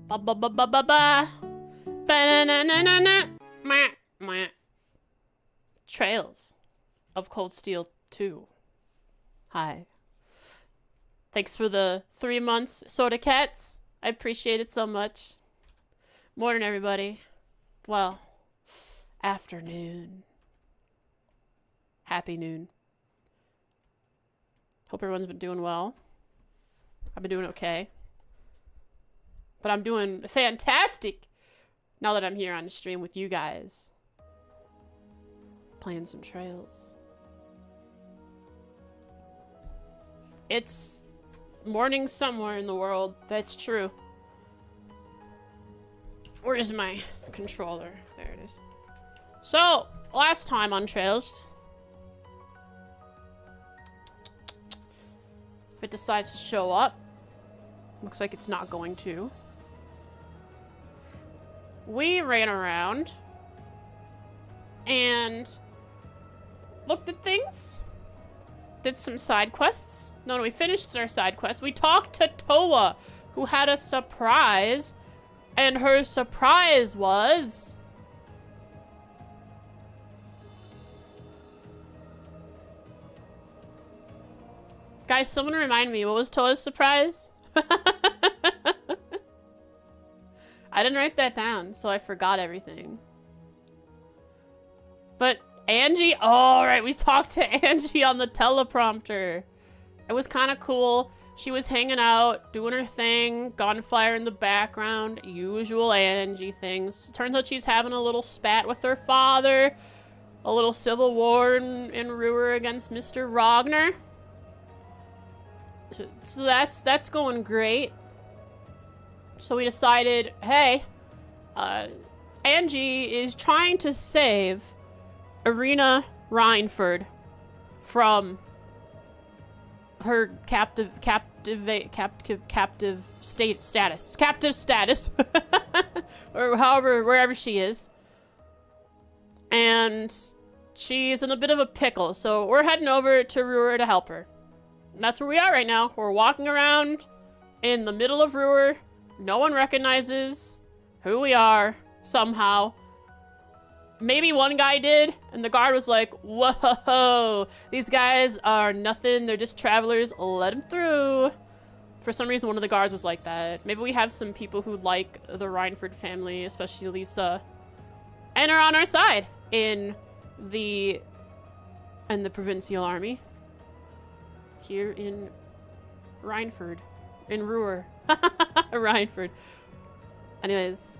Ba ba ba ba ba ba. Ba-na-na-na-na-na. Meh, meh. Trails of Cold Steel 2. Hi. Thanks for the 3 months, Soda Cats. I appreciate it so much. Morning, everybody. Well, afternoon. Happy noon. Hope everyone's been doing well. I've been doing okay. But I'm doing fantastic now that I'm here on the stream with you guys. Playing some trails. It's morning somewhere in the world. That's true. Where's my controller? There it is. So, last time on Trails, if it decides to show up, looks like it's not going to. We ran around and looked at things. Did some side quests. No, we finished our side quest. We talked to Toa, who had a surprise. And her surprise was... Guys, someone remind me, what was Toa's surprise? I didn't write that down, so I forgot everything. But Angie, oh, right, we talked to Angie on the teleprompter. It was kind of cool. She was hanging out, doing her thing, gunfire in the background, usual Angie things. Turns out she's having a little spat with her father, a little civil war in Roer against Mr. Ragnar. So that's going great. So we decided, hey, Angie is trying to save Irina Reinford from her captive status, or wherever she is, and she's in a bit of a pickle. So we're heading over to Roer to help her. And that's where we are right now. We're walking around in the middle of Roer. No one recognizes who we are somehow. Maybe one guy did, and the guard was like, whoa, these guys are nothing. They're just travelers. Let them through. For some reason, one of the guards was like that. Maybe we have some people who like the Reinford family, especially Lisa, and are on our side in the provincial army here in Reinford. In Roer. Reinford. Anyways.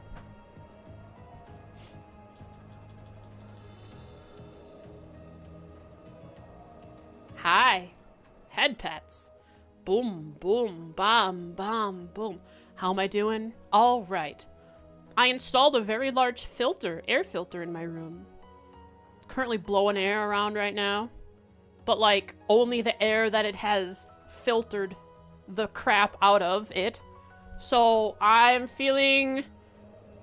Hi. Head pats. Boom, boom, bam, bam, boom. How am I doing? All right. I installed a very large air filter in my room. Currently blowing air around right now. But like, only the air that it has filtered the crap out of it. So I'm feeling,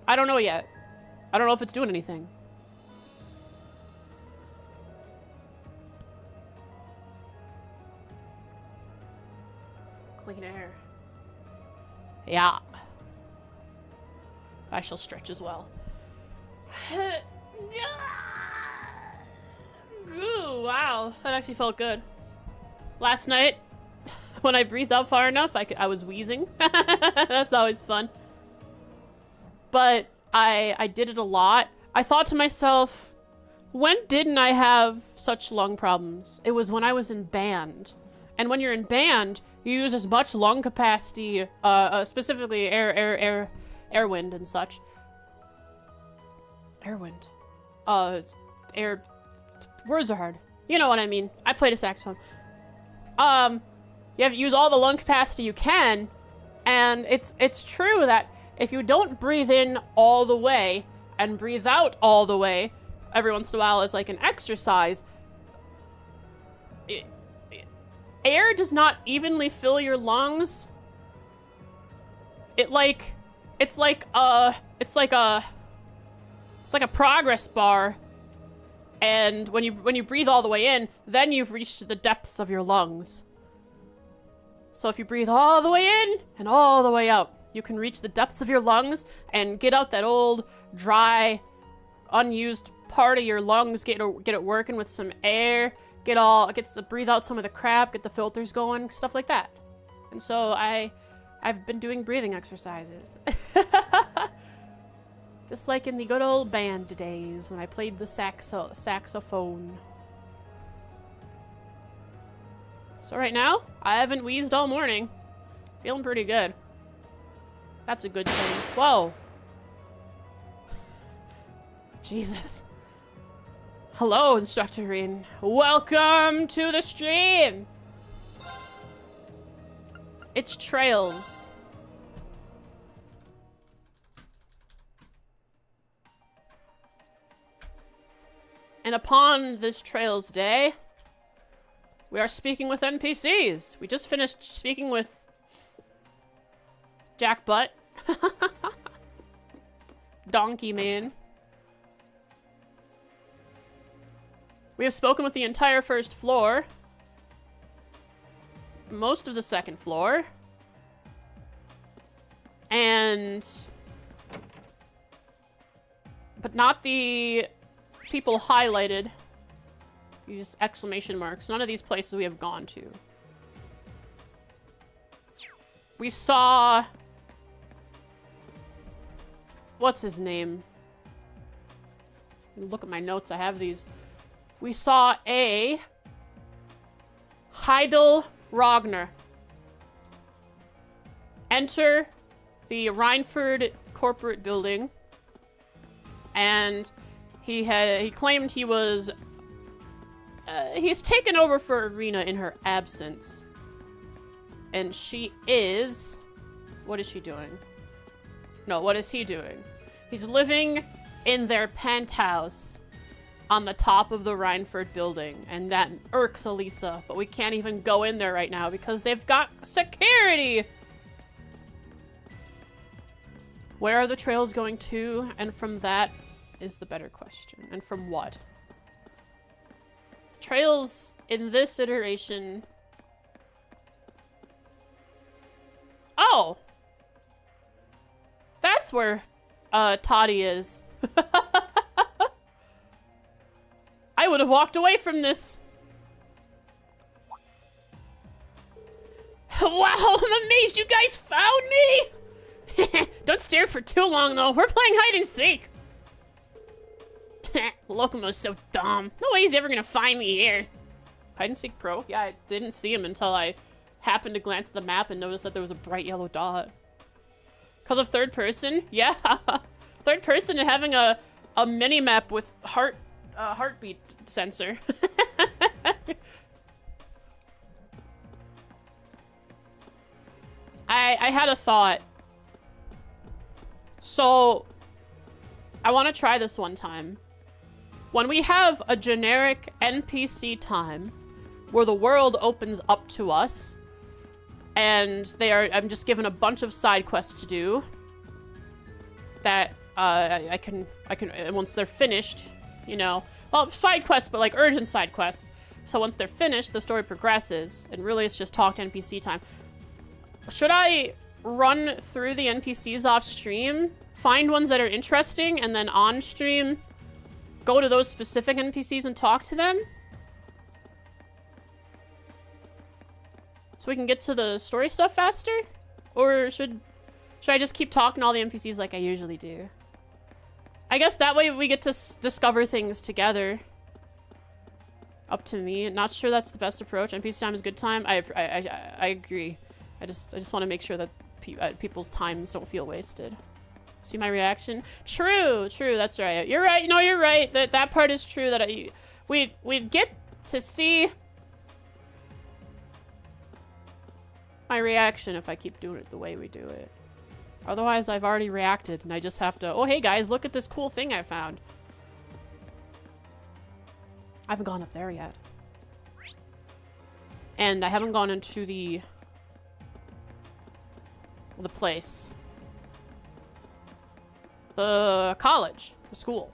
I don't know yet. I don't know if it's doing anything. Clean air. Yeah. I shall stretch as well. Ooh, wow, that actually felt good. Last night, when I breathed out far enough, I was wheezing. That's always fun. But I did it a lot. I thought to myself, when didn't I have such lung problems? It was when I was in band. And when you're in band, you use as much lung capacity, specifically air wind and such. Air wind. Air... Words are hard. You know what I mean. I played a saxophone. You have to use all the lung capacity you can, and it's true that if you don't breathe in all the way and breathe out all the way every once in a while as like an exercise, air does not evenly fill your lungs. It's like a progress bar. And when you breathe all the way in, then you've reached the depths of your lungs. So if you breathe all the way in and all the way out, you can reach the depths of your lungs and get out that old, dry, unused part of your lungs, get it working with some air, breathe out some of the crap, get the filters going, stuff like that. And so I've been doing breathing exercises. Just like in the good old band days when I played the saxophone. So right now, I haven't wheezed all morning. Feeling pretty good. That's a good thing. Whoa. Jesus. Hello, Instructor Reen. Welcome to the stream. It's Trails. And upon this Trails Day, we are speaking with NPCs. We just finished speaking with Jack Butt. Donkey Man. We have spoken with the entire first floor. Most of the second floor. And... but not the people highlighted. These exclamation marks. None of these places we have gone to. We saw... what's his name? Look at my notes. I have these. We saw a Heidel Rogner enter the Rhineford corporate building, and he claimed he was he's taken over for Arena in her absence, and she is, what is she doing? No, what is he doing? He's living in their penthouse on the top of the Rhineford building, and that irks Elisa, but we can't even go in there right now because they've got security! Where are the trails going to? And from that is the better question. And from what? The trails in this iteration... oh! That's where Toddy is. I would have walked away from this. Wow, I'm amazed you guys found me! Don't stare for too long, though. We're playing hide and seek. Locomo's so dumb. No way he's ever gonna find me here. Hide and seek pro? Yeah, I didn't see him until I happened to glance at the map and noticed that there was a bright yellow dot. Because of third person? Yeah. Third person and having a mini-map with heartbeat sensor. I had a thought. So, I want to try this one time. When we have a generic NPC time where the world opens up to us, and I'm just given a bunch of side quests to do that I can once they're finished, you know, well, side quests, but like urgent side quests. So once they're finished, the story progresses, and really it's just talk to NPC time. Should I run through the NPCs off stream, find ones that are interesting, and then on stream go to those specific NPCs and talk to them? So we can get to the story stuff faster? Or should I just keep talking to all the NPCs like I usually do? I guess that way we get to discover things together. Up to me. Not sure that's the best approach. NPC time is good time. I agree. I just want to make sure that people's times don't feel wasted. See my reaction? True, that's right. You're right. No, you're right. That part is true. That we'd get to see my reaction if I keep doing it the way we do it. Otherwise, I've already reacted, and I just have to, oh, hey guys, look at this cool thing I found. I haven't gone up there yet. And I haven't gone into the place. The college. The school.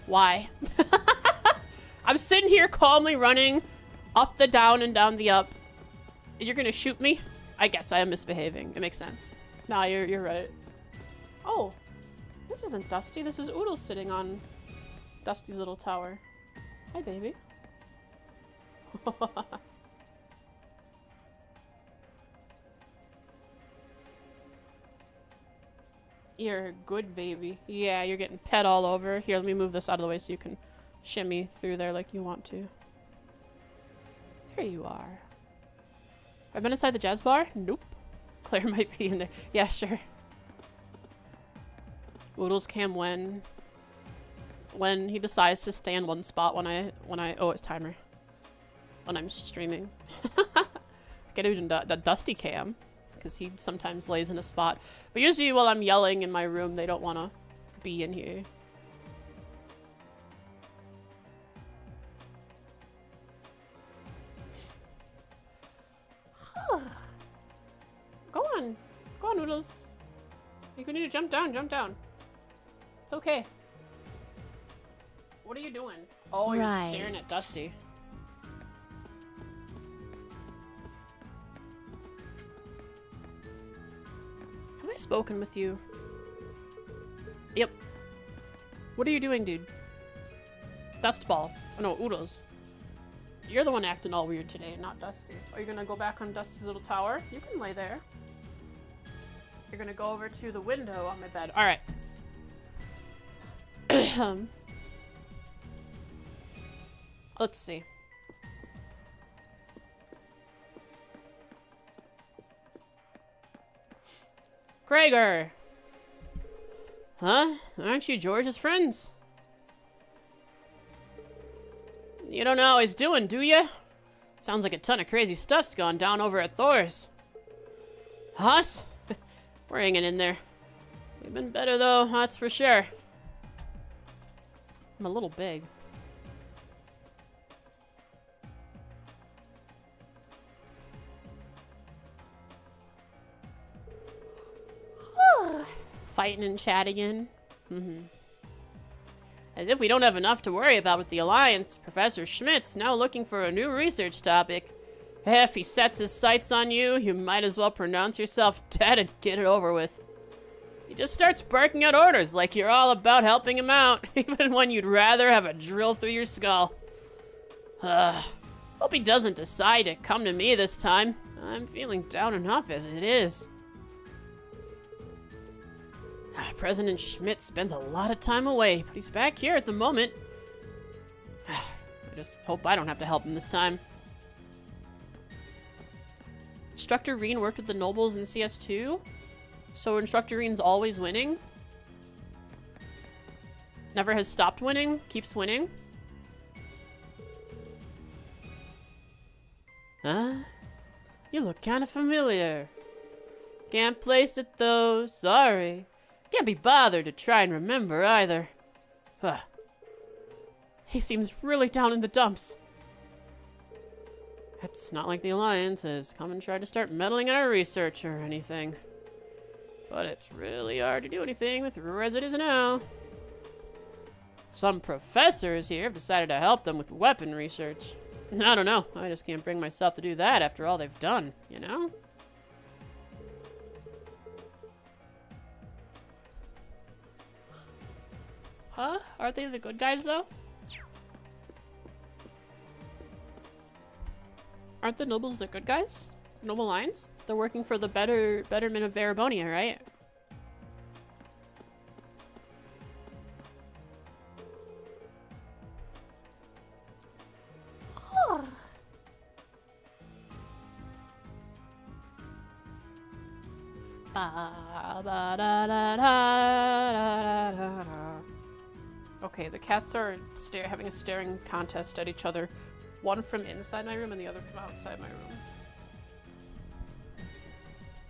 Why? I'm sitting here calmly running up the down and down the up. You're gonna shoot me? I guess I am misbehaving. It makes sense. Nah, you're right. Oh, this isn't Dusty. This is Oodle sitting on Dusty's little tower. Hi, baby. You're a good baby. Yeah, you're getting pet all over. Here, let me move this out of the way so you can shimmy through there like you want to. There you are. I've been inside the jazz bar? Nope. Claire might be in there. Yeah, sure. Oodles Cam when? when he decides to stay in one spot when I oh, it's timer. When I'm streaming. Get it in the Dusty cam, because he sometimes lays in a spot. But usually while I'm yelling in my room, they don't want to be in here. Go on, Noodles. You can need to jump down, jump down. It's okay. What are you doing? Oh, you're staring at Dusty. Have I spoken with you? Yep. What are you doing, dude? Dustball. Oh no, Oodles. You're the one acting all weird today, not Dusty. Are you gonna go back on Dusty's little tower? You can lay there. You're gonna go over to the window on my bed. Alright. Let's see. Gregor! Huh? Aren't you George's friends? You don't know how he's doing, do you? Sounds like a ton of crazy stuff's gone down over at Thor's. Us? We're hanging in there. We've been better though, that's for sure. I'm a little big. Fighting and chatting in. As if we don't have enough to worry about with the Alliance, Professor Schmidt's now looking for a new research topic. If he sets his sights on you, you might as well pronounce yourself dead and get it over with. He just starts barking out orders like you're all about helping him out, even when you'd rather have a drill through your skull. Hope he doesn't decide to come to me this time. I'm feeling down enough as it is. President Schmidt spends a lot of time away, but he's back here at the moment. I just hope I don't have to help him this time. Instructor Reen worked with the nobles in CS2? So Instructor Reen's always winning? Never has stopped winning? Keeps winning? Huh? You look kind of familiar. Can't place it though, sorry. Can't be bothered to try and remember either. He seems really down in the dumps. It's not like the Alliance has come and tried to start meddling in our research or anything. But it's really hard to do anything with Roer as it is now. Some professors here have decided to help them with weapon research. I don't know. I just can't bring myself to do that after all they've done, you know? Huh? Aren't they the good guys, though? Aren't the nobles the good guys? Noble Alliance? They're working for the betterment of Varibonia, right? Okay, the cats are having a staring contest at each other. One from inside my room and the other from outside my room.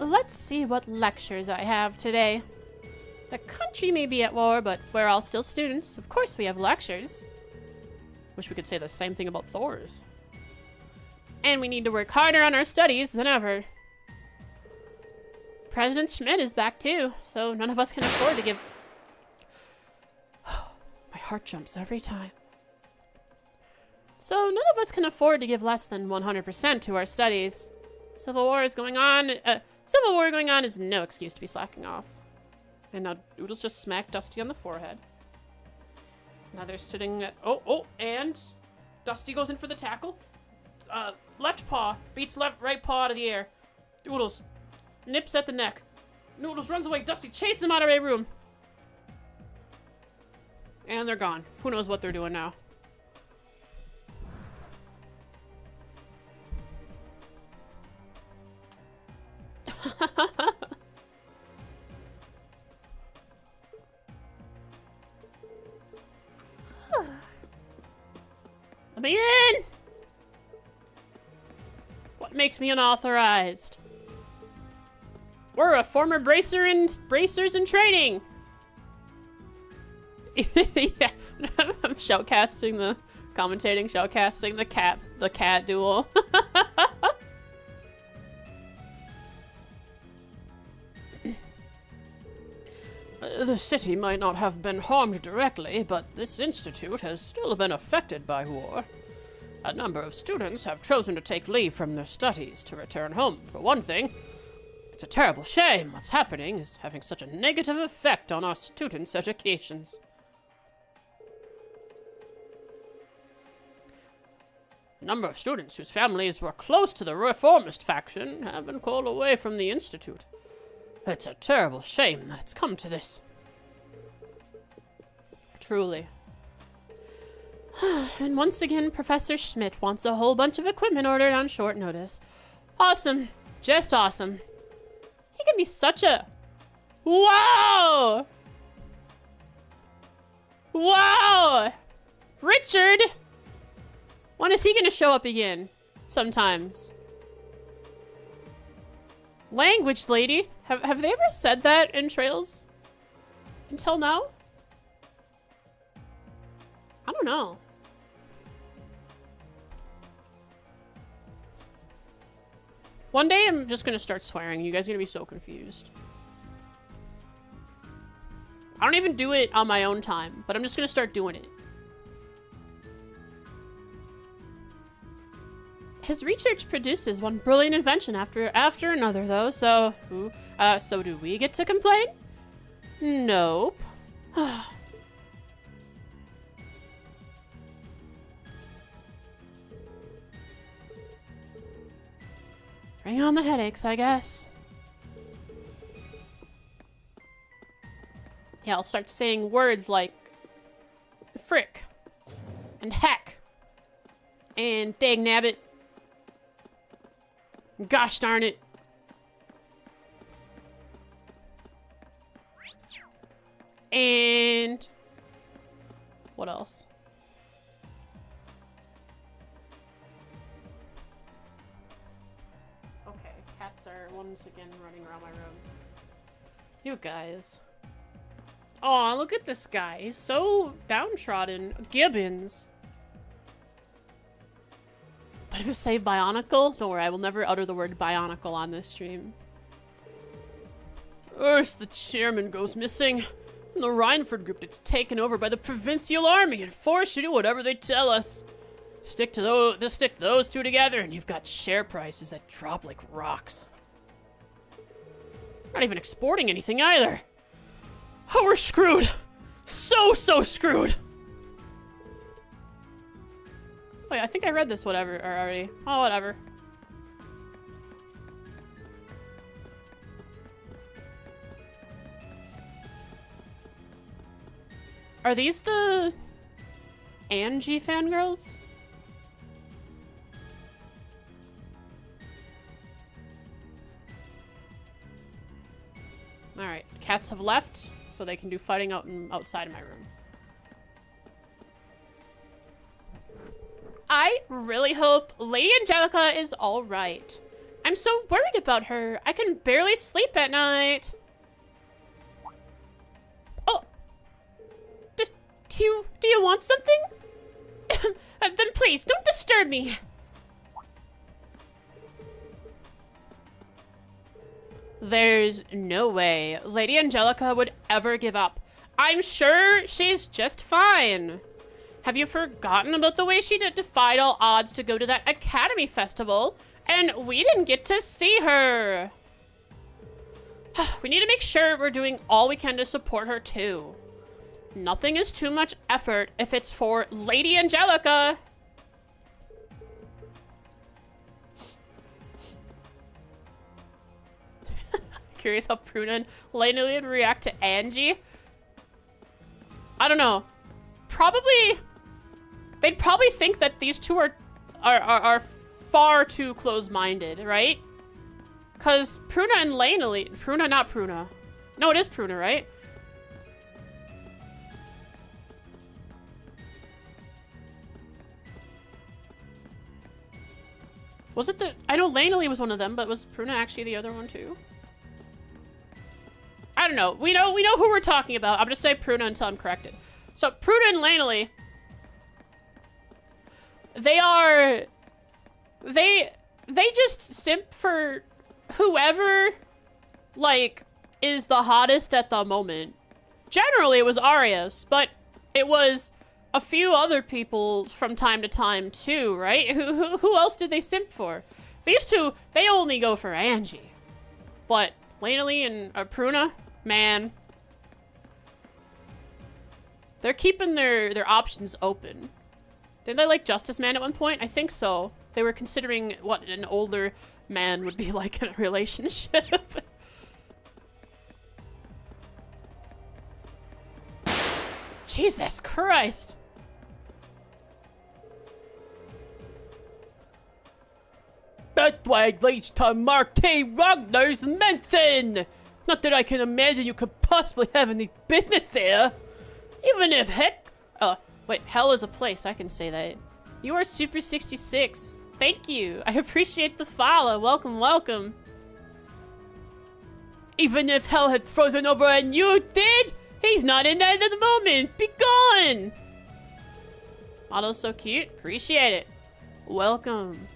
Let's see what lectures I have today. The country may be at war, but we're all still students. Of course we have lectures. Wish we could say the same thing about Thor's. And we need to work harder on our studies than ever. President Schmidt is back too, so none of us can afford to give... My heart jumps every time. So none of us can afford to give less than 100% to our studies. Civil war going on is no excuse to be slacking off. And now Oodles just smacked Dusty on the forehead. Now they're sitting at... and Dusty goes in for the tackle. Left paw beats right paw out of the air. Oodles nips at the neck. Noodles runs away. Dusty chases him out of a room. And they're gone. Who knows what they're doing now. Let me in! What makes me unauthorized? We're a former bracers in training! Yeah, I'm shoutcasting the cat duel. The city might not have been harmed directly, but this institute has still been affected by war. A number of students have chosen to take leave from their studies to return home. For one thing, it's a terrible shame what's happening is having such a negative effect on our students' educations. A number of students whose families were close to the reformist faction have been called away from the institute. It's a terrible shame that it's come to this. Truly. And once again, Professor Schmidt wants a whole bunch of equipment ordered on short notice. Awesome. Just awesome. He can be such a... Wow! Wow! Richard! When is he gonna show up again? Sometimes. Language lady? Have they ever said that in Trails? Until now? I don't know. One day I'm just gonna start swearing. You guys are gonna be so confused. I don't even do it on my own time, but I'm just gonna start doing it. His research produces one brilliant invention after another, though, so do we get to complain? Nope. Bring on the headaches, I guess. Yeah, I'll start saying words like frick and heck and dang nabbit. Gosh darn it. And what else? Okay, cats are once again running around my room. You guys. Aw, look at this guy. He's so downtrodden. Gibbons. But if it's say bionicle, don't worry, I will never utter the word bionicle on this stream. First, the chairman goes missing, and the Rhineford group gets taken over by the Provincial Army and forced to do whatever they tell us. Stick those two together, and you've got share prices that drop like rocks. Not even exporting anything either. Oh, we're screwed. So screwed. Wait, I think I read this already. Oh, whatever. Are these the Angie fangirls? Alright, cats have left, so they can do fighting outside of my room. I really hope Lady Angelica is all right. I'm so worried about her. I can barely sleep at night. Oh. Do you want something? Then please, don't disturb me. There's no way Lady Angelica would ever give up. I'm sure she's just fine. Have you forgotten about the way she defied all odds to go to that Academy Festival? And we didn't get to see her. We need to make sure we're doing all we can to support her too. Nothing is too much effort if it's for Lady Angelica. Curious how Pruna and Lena would react to Angie. I don't know. They'd probably think that these two are far too close-minded, right? Because Pruna and Lena... Pruna, not Pruna. No, it is Pruna, right? Was it the... I know Lanely was one of them, but was Pruna actually the other one too? I don't know. We know who we're talking about. I'm gonna say Pruna until I'm corrected. So Pruna and Lanely, they just simp for whoever, like, is the hottest at the moment. Generally, it was Arios, but it was a few other people from time to time too, right? Who else did they simp for? These two, they only go for Angie. But Lanely and Pruna, man, they're keeping their options open. Didn't they like Justice Man at one point? I think so. They were considering what an older man would be like in a relationship. Jesus Christ. That's why I reached to Marquis Ragnar's mansion! Not that I can imagine you could possibly have any business there. Even if wait, hell is a place, I can say that. You are Super 66. Thank you. I appreciate the follow. Welcome, welcome. Even if hell had frozen over and you did, he's not in that at the moment. Be gone. Model's so cute. Appreciate it. Welcome.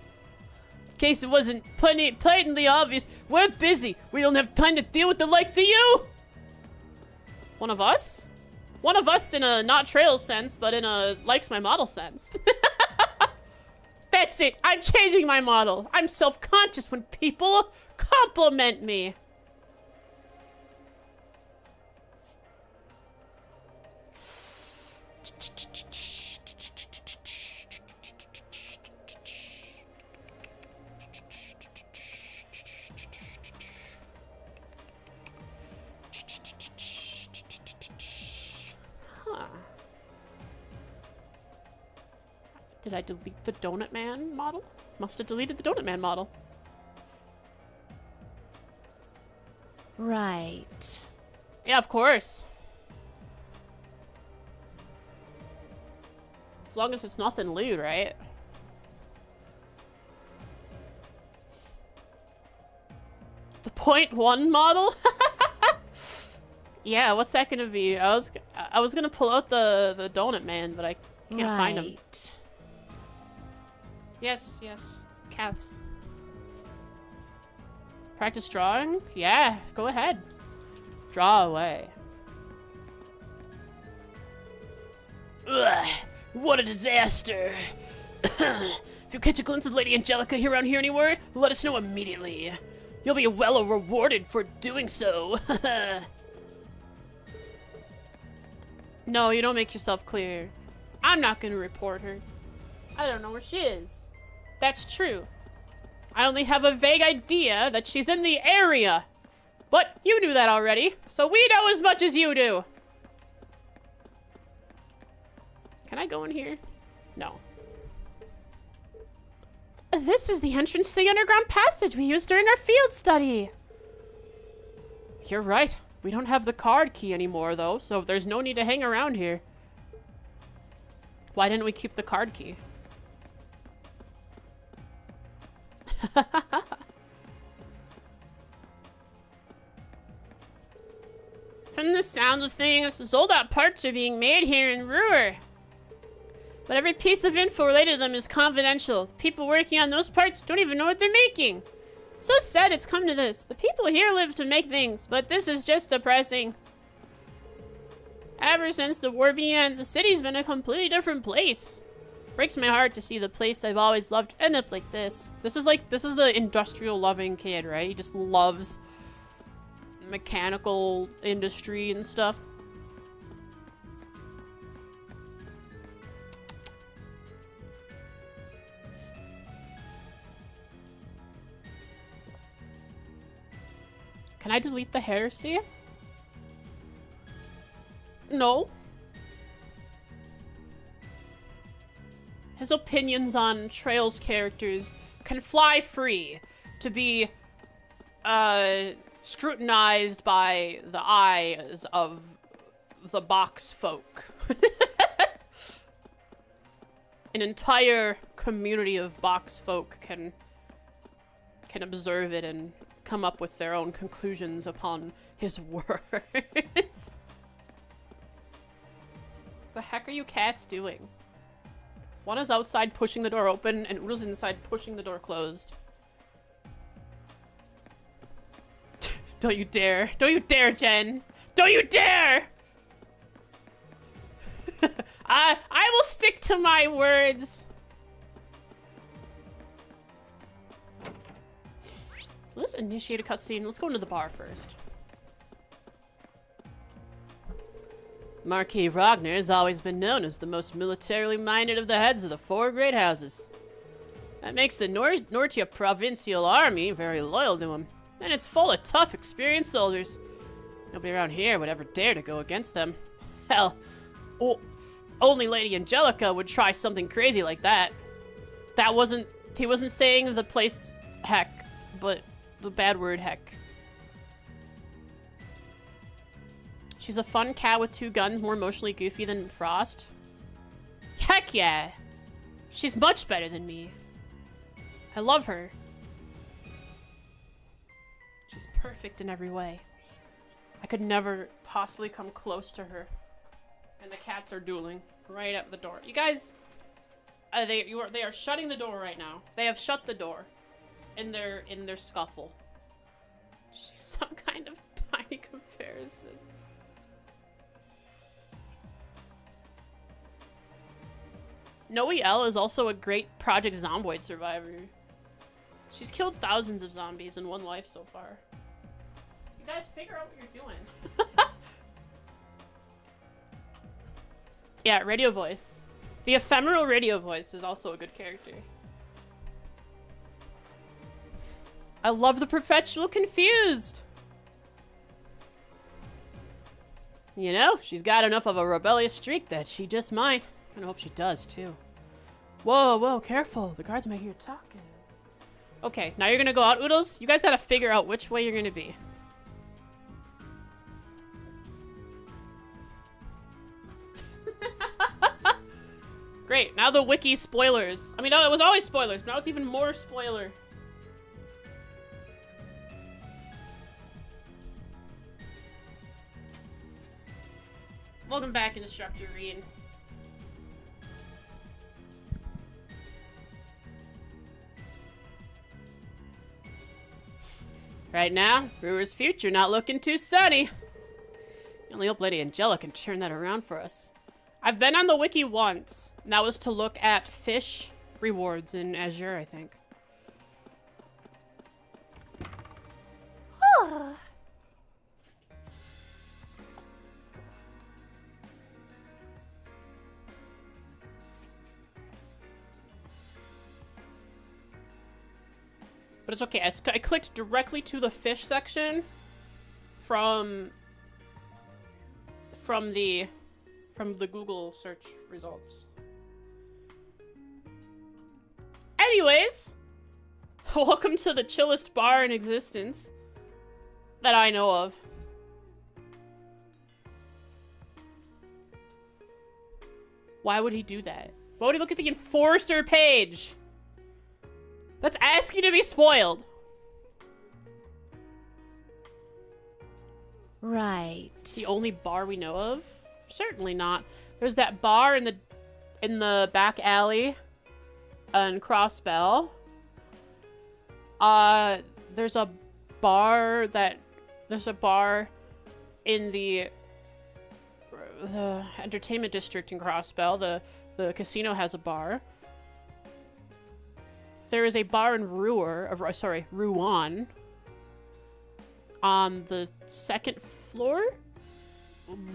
In case it wasn't blatantly obvious, we're busy. We don't have time to deal with the likes of you. One of us? One of us in a not trail sense, but in a likes my model sense. That's it. I'm changing my model. I'm self-conscious when people compliment me. Did I delete the Donut Man model? Must have deleted the Donut Man model. Right. Yeah, of course. As long as it's nothing lewd, right? The .1 model? Yeah, what's that gonna be? I was gonna pull out the Donut Man, but I can't find him. Yes, yes. Cats. Practice drawing? Yeah, go ahead. Draw away. Ugh, what a disaster. If you catch a glimpse of Lady Angelica here around here anywhere, let us know immediately. You'll be well rewarded for doing so. No, you don't make yourself clear. I'm not gonna report her. I don't know where she is. That's true. I only have a vague idea that she's in the area. But you knew that already, so we know as much as you do. Can I go in here? No. This is the entrance to the underground passage we used during our field study. You're right. We don't have the card key anymore, though, so there's no need to hang around here. Why didn't we keep the card key? From the sound of things, Zoldat parts are being made here in Roer. But every piece of info related to them is confidential. The people working on those parts don't even know what they're making. So sad it's come to this. The people here live to make things, but this is just depressing. Ever since the war began, the city's been a completely different place. Breaks my heart to see the place I've always loved end up like this. This is the industrial loving kid, right? He just loves mechanical industry and stuff. Can I delete the heresy? No. His opinions on Trail's characters can fly free to be scrutinized by the eyes of the box folk. An entire community of box folk can can observe it and come up with their own conclusions upon his words. The heck are you cats doing? One is outside pushing the door open, and Oodle's inside pushing the door closed. Don't you dare. Don't you dare, Jen. Don't you dare! I will stick to my words. Let's initiate a cutscene. Let's go into the bar first. Marquis Ragnar has always been known as the most militarily minded of the heads of the 4 great houses. That makes the Nortia Provincial Army very loyal to him, and it's full of tough, experienced soldiers. Nobody around here would ever dare to go against them. Hell, only Lady Angelica would try something crazy like that. He wasn't saying the place heck, but the bad word heck. She's a fun cat with 2 guns, more emotionally goofy than Frost. Heck yeah! She's much better than me. I love her. She's perfect in every way. I could never possibly come close to her. And the cats are dueling right at the door. You guys, they are shutting the door right now. They have shut the door in their scuffle. She's some kind of tiny comparison. Noelle is also a great Project Zomboid survivor. She's killed thousands of zombies in one life so far. You guys figure out what you're doing. Yeah, radio voice. The ephemeral radio voice is also a good character. I love the perpetual confused. You know, she's got enough of a rebellious streak that she just might. And I hope she does, too. Whoa, whoa, careful. The guards might hear you talking. Okay, now you're gonna go out, Oodles. You guys gotta figure out which way you're gonna be. Great, now the wiki spoilers. I mean, no, it was always spoilers, but now it's even more spoiler. Welcome back, Instructor Reen. Right now, Roer's future not looking too sunny. I only hope Lady Angela can turn that around for us. I've been on the wiki once, and that was to look at fish rewards in Azure, I think. But it's okay. I clicked directly to the fish section from the Google search results. Anyways, welcome to the chillest bar in existence that I know of. Why would he do that? Why would he look at the Enforcer page? That's asking to be spoiled. Right. The only bar we know of? Certainly not. There's that bar in the back alley in Crossbell. There's a bar in the entertainment district in Crossbell. The casino has a bar. There is a bar in Rouen, on the 2nd floor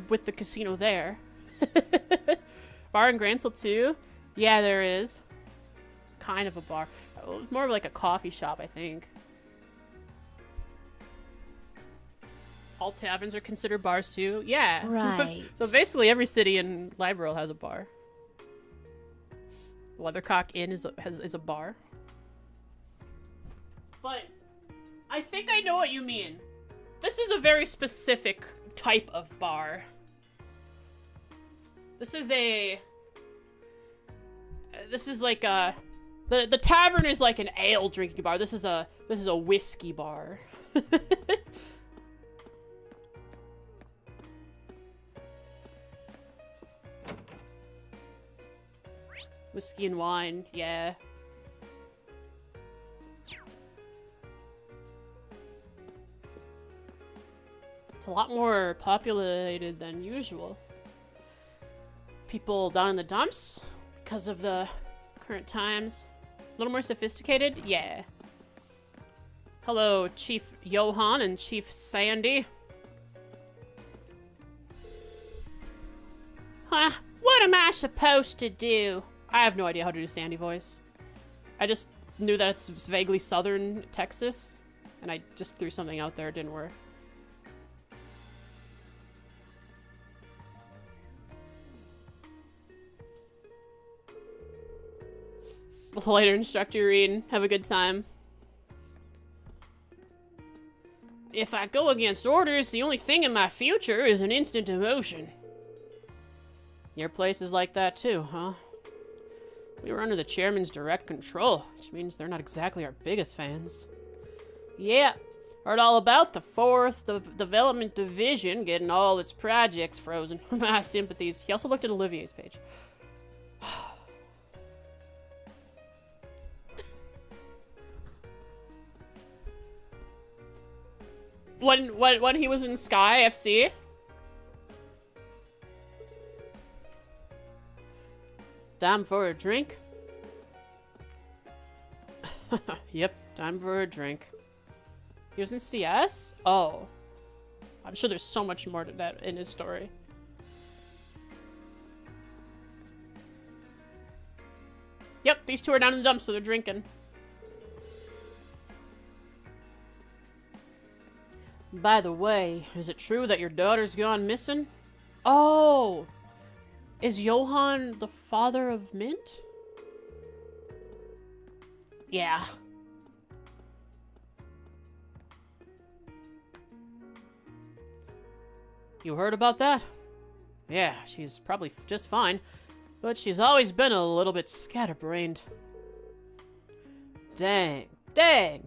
with the casino there. Bar in Gransel too? Yeah, there is. Kind of a bar. More of like a coffee shop, I think. All taverns are considered bars too? Yeah. Right. So basically every city in Liberal has a bar. Weathercock Inn is a bar. But I think I know what you mean. This is a very specific type of bar. This is like a The tavern is like an ale drinking bar. This is a whiskey bar. Whiskey and wine, yeah. It's a lot more populated than usual. People down in the dumps because of the current times. A little more sophisticated, yeah. Hello, Chief Johan and Chief Sandy. Huh? What am I supposed to do? I have no idea how to do Sandy voice. I just knew that it's vaguely southern Texas, and I just threw something out there, it didn't work. Later, Instructor Reed. Have a good time. If I go against orders, the only thing in my future is an instant emotion. Your place is like that too, huh? We were under the chairman's direct control, which means they're not exactly our biggest fans. Yeah, heard all about the 4th Development Division getting all its projects frozen. My sympathies. He also looked at Olivier's page. When he was in Sky FC? Time for a drink? Yep, time for a drink. He was in CS? Oh. I'm sure there's so much more to that in his story. Yep, these two are down in the dumps, so they're drinking. By the way, is it true that your daughter's gone missing? Oh! Is Johan the father of Mint? Yeah. You heard about that? Yeah, she's probably just fine, but she's always been a little bit scatterbrained. Dang,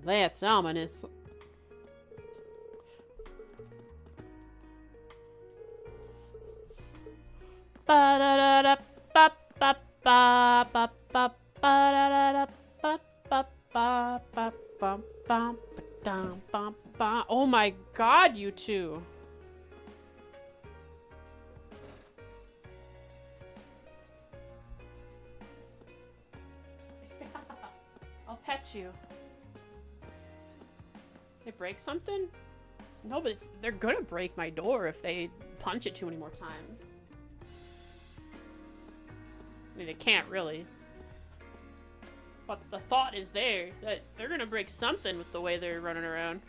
that's ominous. Oh my god, you two. I'll pet you. They break something? No, but they're gonna break my door if they punch it too many more times. I mean, they can't really. But the thought is there that they're gonna break something with the way they're running around.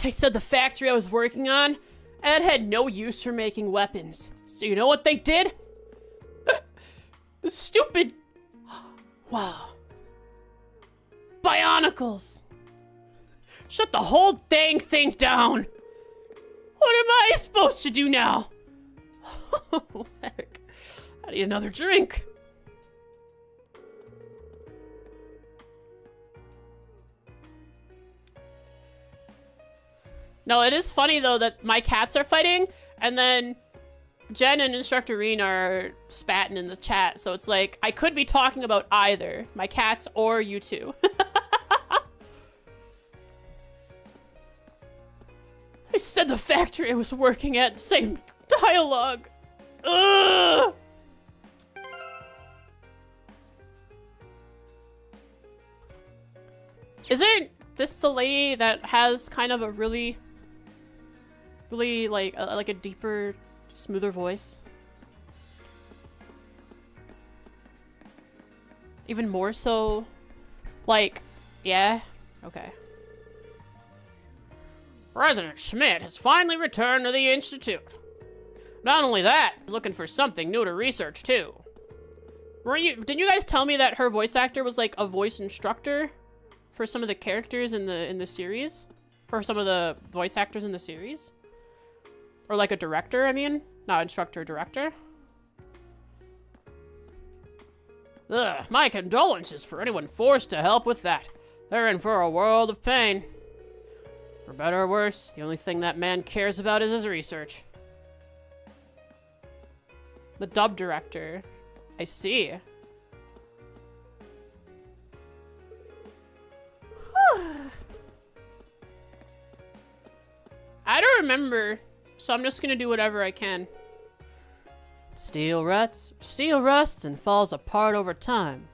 They said the factory I was working on, Ed had no use for making weapons. So you know what they did? The stupid... Wow. Bionicles. Shut the whole dang thing down. What am I supposed to do now? Oh, heck. I need another drink. No, it is funny, though, that my cats are fighting, and then Jen and Instructor Reen are spatting in the chat, so it's like, I could be talking about either my cats or you two. I said the factory I was working at, same dialogue. Ugh! Isn't this the lady that has kind of a really like a deeper, smoother voice? Even more so, like, yeah, okay. President Schmidt has finally returned to the Institute. Not only that, he's looking for something new to research too. Didn't you guys tell me that her voice actor was like a voice instructor for some of the characters in the series? For some of the voice actors in the series? Or like a director, I mean. Not instructor, director. Ugh, my condolences for anyone forced to help with that. They're in for a world of pain. For better or worse, the only thing that man cares about is his research. The dub director. I see. I don't remember, so I'm just gonna do whatever I can. Steel rusts and falls apart over time.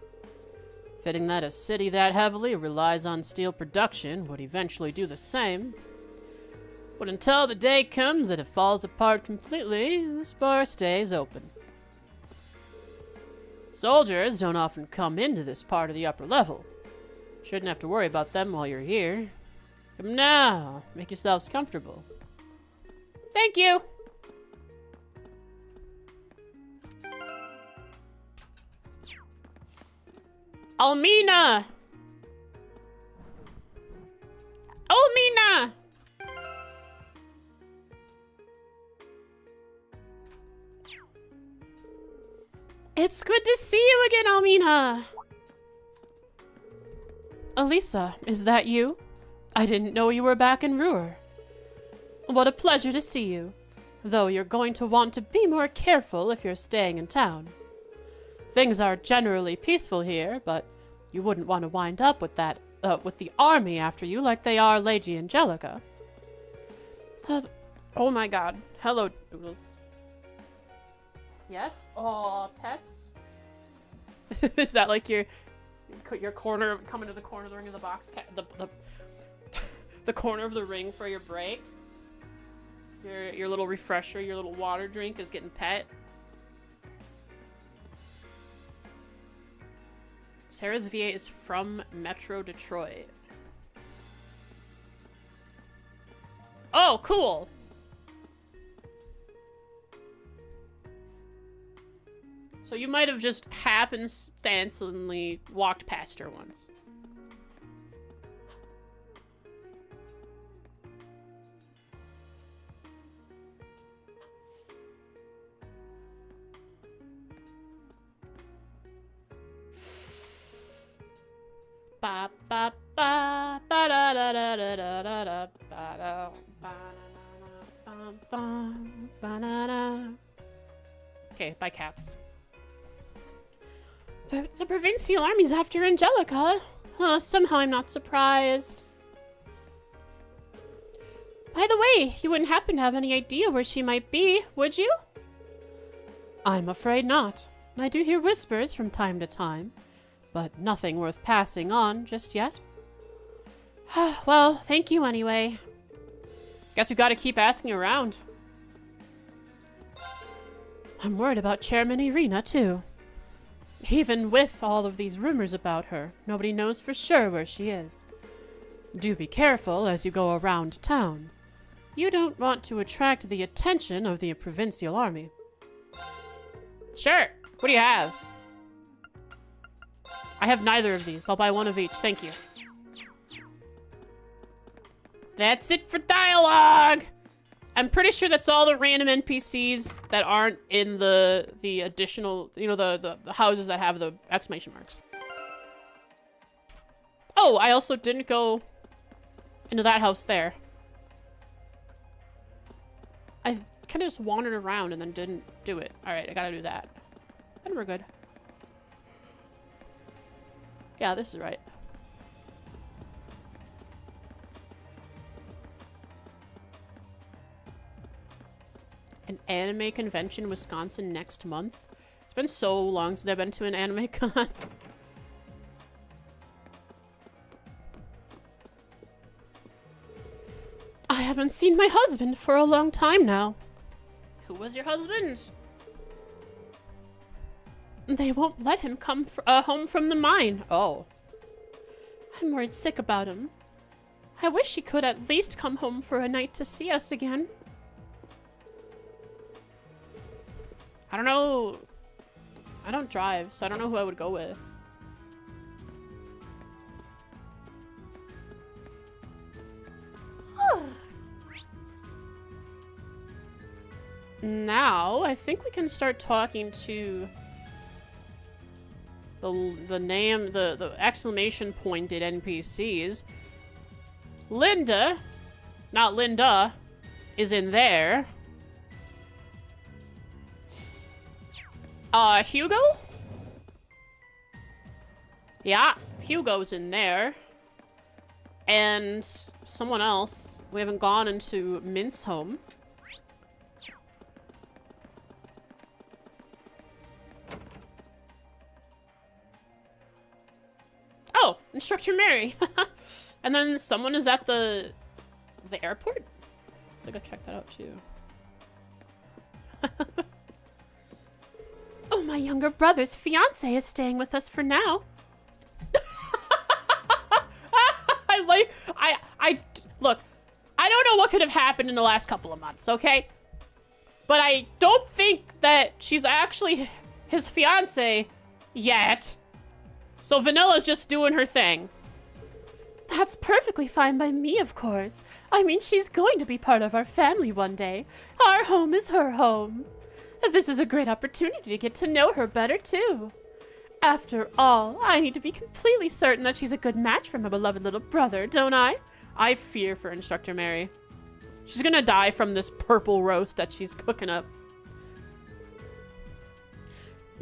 Fitting that a city that heavily relies on steel production would eventually do the same. But until the day comes that it falls apart completely, this bar stays open. Soldiers don't often come into this part of the upper level. Shouldn't have to worry about them while you're here. Come now, make yourselves comfortable. Thank you! Almina! Almina! It's good to see you again, Almina! Elisa, is that you? I didn't know you were back in Roer. What a pleasure to see you. Though you're going to want to be more careful if you're staying in town. Things are generally peaceful here, but you wouldn't want to wind up with that, with the army after you like they are Lady Angelica. Oh my god. Hello, Doodles. Yes? Oh, pets? Is that like your corner, coming to the corner of the ring of the box, the corner of the ring for your break? Your little refresher, your little water drink is getting pet? Sarah's VA is from Metro Detroit. Oh, cool! So you might have just happenstancely walked past her once. Ba ba ba ba da da da da da da da ba da ba na na ba na na. Okay, bye cats. The provincial army's after Angelica. Somehow I'm not surprised. By the way, you wouldn't happen to have any idea where she might be, would you? I'm afraid not. I do hear whispers from time to time, but nothing worth passing on just yet. Well, thank you anyway. Guess we gotta keep asking around. I'm worried about Chairman Irina, too. Even with all of these rumors about her, nobody knows for sure where she is. Do be careful as you go around town. You don't want to attract the attention of the provincial army. Sure. What do you have? I have neither of these. I'll buy one of each. Thank you. That's it for dialogue! I'm pretty sure that's all the random NPCs that aren't in the additional, you know, the houses that have the exclamation marks. Oh, I also didn't go into that house there. I kind of just wandered around and then didn't do it. All right, I gotta do that. And we're good. Yeah, this is right. An anime convention in Wisconsin next month. It's been so long since I've been to an anime con. I haven't seen my husband for a long time now. Who was your husband? They won't let him come home from the mine. Oh. I'm worried sick about him. I wish he could at least come home for a night to see us again. I don't know. I don't drive, so I don't know who I would go with. now I think we can start talking to the exclamation pointed NPCs. Linda, not Linda, is in there. Hugo? Yeah, Hugo's in there. And someone else. We haven't gone into Mint's home. Oh, Instructor Mary. And then someone is at the airport? Let's go check that out too. Oh, my younger brother's fiance is staying with us for now. Look, I don't know what could have happened in the last couple of months, okay? But I don't think that she's actually his fiance yet. So Vanilla's just doing her thing. That's perfectly fine by me, of course. I mean, she's going to be part of our family one day. Our home is her home. This is a great opportunity to get to know her better, too. After all, I need to be completely certain that she's a good match for my beloved little brother, don't I? I fear for Instructor Mary. She's gonna die from this purple roast that she's cooking up.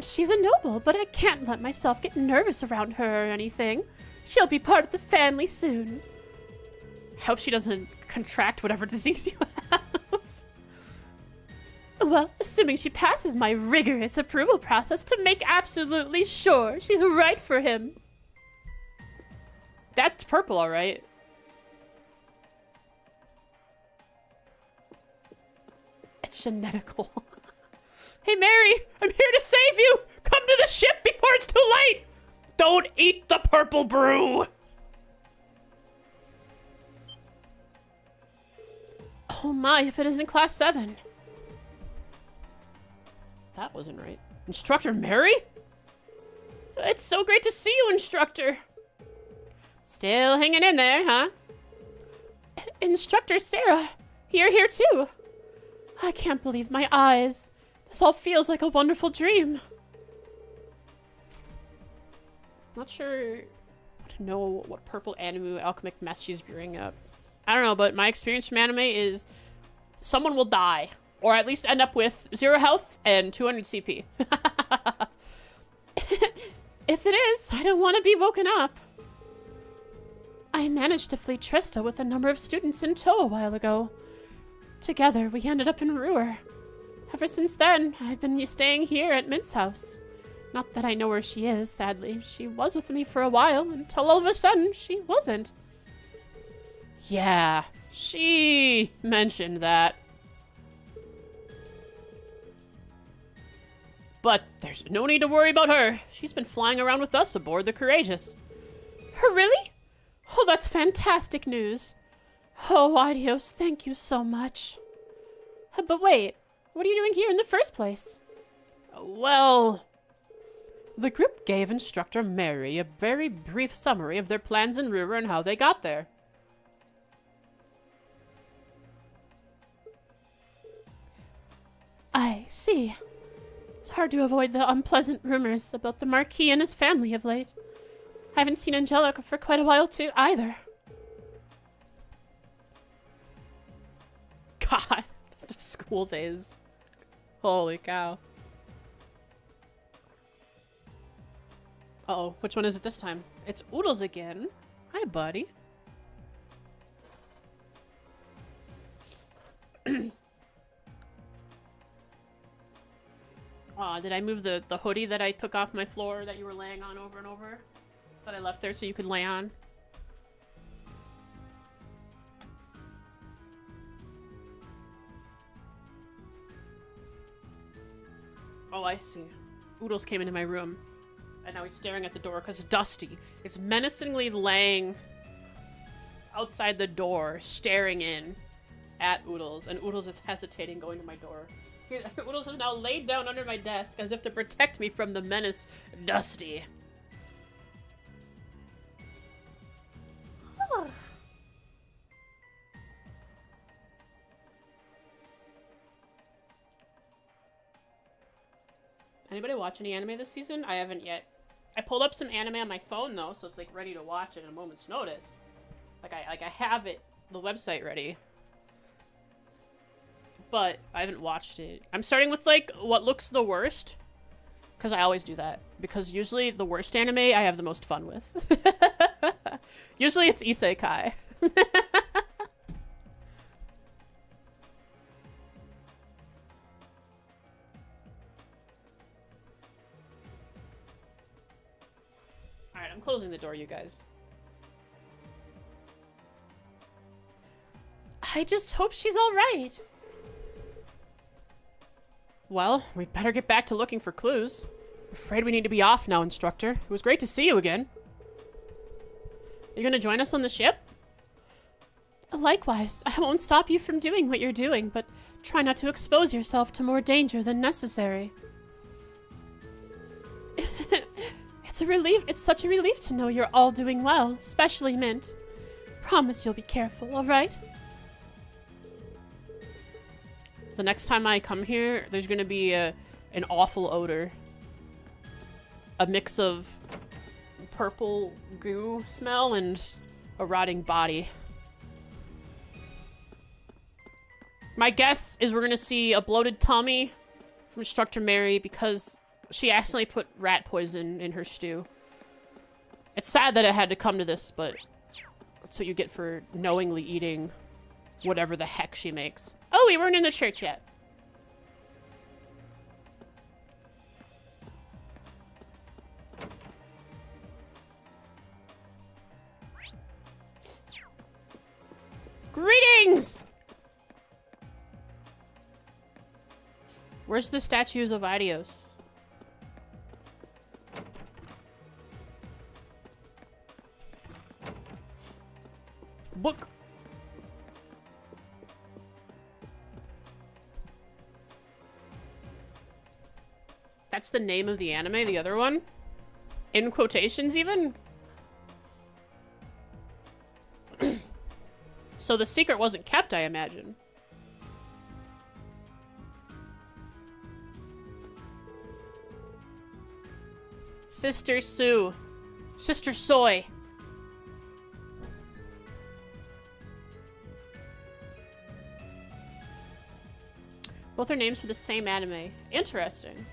She's a noble, but I can't let myself get nervous around her or anything. She'll be part of the family soon. Hope she doesn't contract whatever disease you have. Well, assuming she passes my rigorous approval process to make absolutely sure she's right for him. That's purple, all right. It's genetical. Hey, Mary, I'm here to save you. Come to the ship before it's too late. Don't eat the purple brew. Oh my, if it isn't class 7. That wasn't right. Instructor Mary? It's so great to see you, Instructor. Still hanging in there, huh? Instructor Sarah, you're here too. I can't believe my eyes. This all feels like a wonderful dream. Not sure to know what purple anime alchemic mess she's brewing up. I don't know, but my experience from anime is someone will die. Or at least end up with 0 health and 200 CP. If it is, I don't want to be woken up. I managed to flee Trista with a number of students in tow a while ago. Together, we ended up in Roer. Ever since then, I've been staying here at Mint's house. Not that I know where she is, sadly. She was with me for a while, until all of a sudden, she wasn't. Yeah, she mentioned that. But there's no need to worry about her. She's been flying around with us aboard the Courageous. Her really? Oh, that's fantastic news. Oh, Adios, thank you so much. But wait, what are you doing here in the first place? Well, the group gave Instructor Mary a very brief summary of their plans in Roer and how they got there. I see. It's hard to avoid the unpleasant rumors about the Marquis and his family of late. I haven't seen Angelica for quite a while too, either. God, school days. Holy cow. Uh-oh, which one is it this time? It's Oodles again. Hi, buddy. Aw, did I move the hoodie that I took off my floor that you were laying on over and over? That I left there so you could lay on? Oh, I see. Oodles came into my room. And now he's staring at the door because Dusty is menacingly laying outside the door, staring in at Oodles. And Oodles is hesitating going to my door. Oodles is now laid down under my desk as if to protect me from the menace, Dusty. Anybody watch any anime this season? I haven't yet. I pulled up some anime on my phone though, so it's like ready to watch it at a moment's notice. Like I have it, the website ready. But I haven't watched it. I'm starting with like what looks the worst. Because I always do that. Because usually the worst anime I have the most fun with. Usually it's isekai. Alright, I'm closing the door, you guys. I just hope she's alright. Well, we better get back to looking for clues. I'm afraid we need to be off now, Instructor. It was great to see you again. Are you gonna join us on the ship? Likewise, I won't stop you from doing what you're doing, but try not to expose yourself to more danger than necessary. It's a relief. It's such a relief to know you're all doing well, especially Mint. Promise you'll be careful, all right? The next time I come here, there's gonna be an awful odor. A mix of purple goo smell and a rotting body. My guess is we're gonna see a bloated tummy from Instructor Mary because she accidentally put rat poison in her stew. It's sad that it had to come to this, but that's what you get for knowingly eating whatever the heck she makes. Oh, we weren't in the church yet. Greetings! Where's the statues of Adios? Book. That's the name of the anime, the other one? In quotations, even? So the secret wasn't kept, I imagine. Sister Sue. Sister Soy. Both are names for the same anime. Interesting.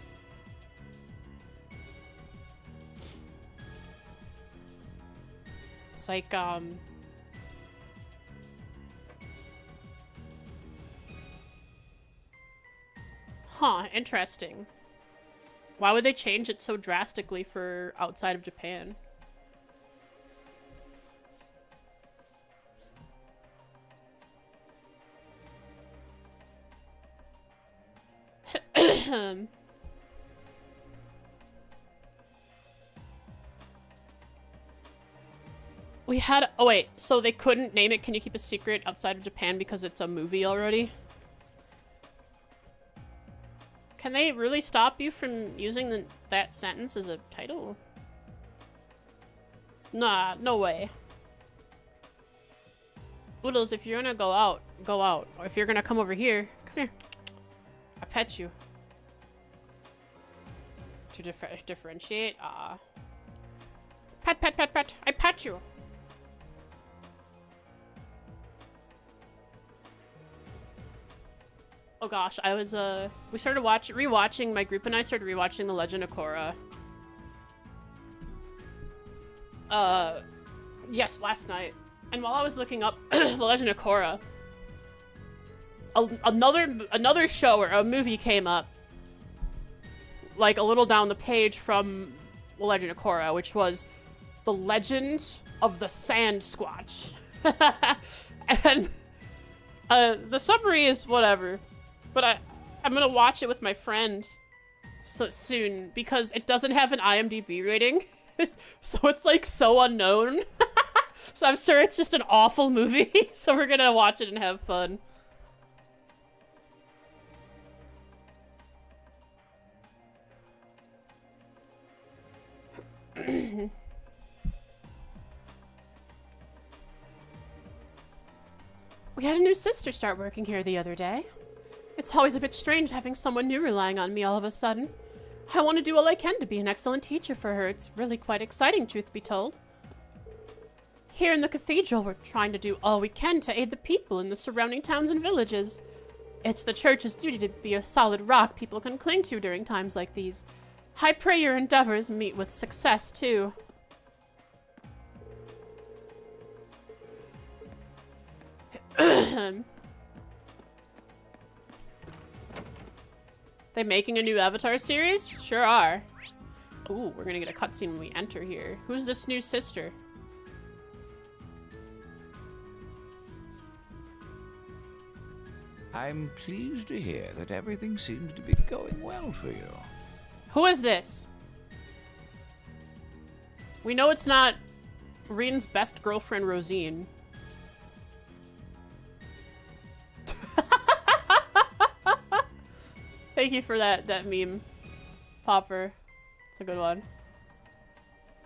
It's like, huh, interesting. Why would they change it so drastically for outside of Japan? We had, oh wait, so they couldn't name it Can You Keep a Secret outside of Japan because it's a movie already? Can they really stop you from using that sentence as a title? Nah, no way. Oodles, if you're gonna go out, go out. Or if you're gonna come over here, come here. I pet you. To differentiate? Pet, pet, pet, pet. I pet you. Oh gosh, I was, we started rewatching, my group and I started rewatching The Legend of Korra. Yes, last night. And while I was looking up The Legend of Korra, another show or a movie came up, like a little down the page from The Legend of Korra, which was The Legend of the Sand Squatch. And, the summary is whatever. But I'm gonna watch it with my friend soon because it doesn't have an IMDb rating. So it's like so unknown. So I'm sure it's just an awful movie. So we're gonna watch it and have fun. We had a new sister start working here the other day. It's always a bit strange having someone new relying on me all of a sudden. I want to do all I can to be an excellent teacher for her. It's really quite exciting, truth be told. Here in the cathedral, we're trying to do all we can to aid the people in the surrounding towns and villages. It's the church's duty to be a solid rock people can cling to during times like these. I pray your endeavors meet with success, too. They making a new Avatar series? Sure are. Ooh, we're gonna get a cutscene when we enter here. Who's this new sister? I'm pleased to hear that everything seems to be going well for you. Who is this? We know it's not Reen's best girlfriend, Rosine. Thank you for that meme, Popper. It's a good one.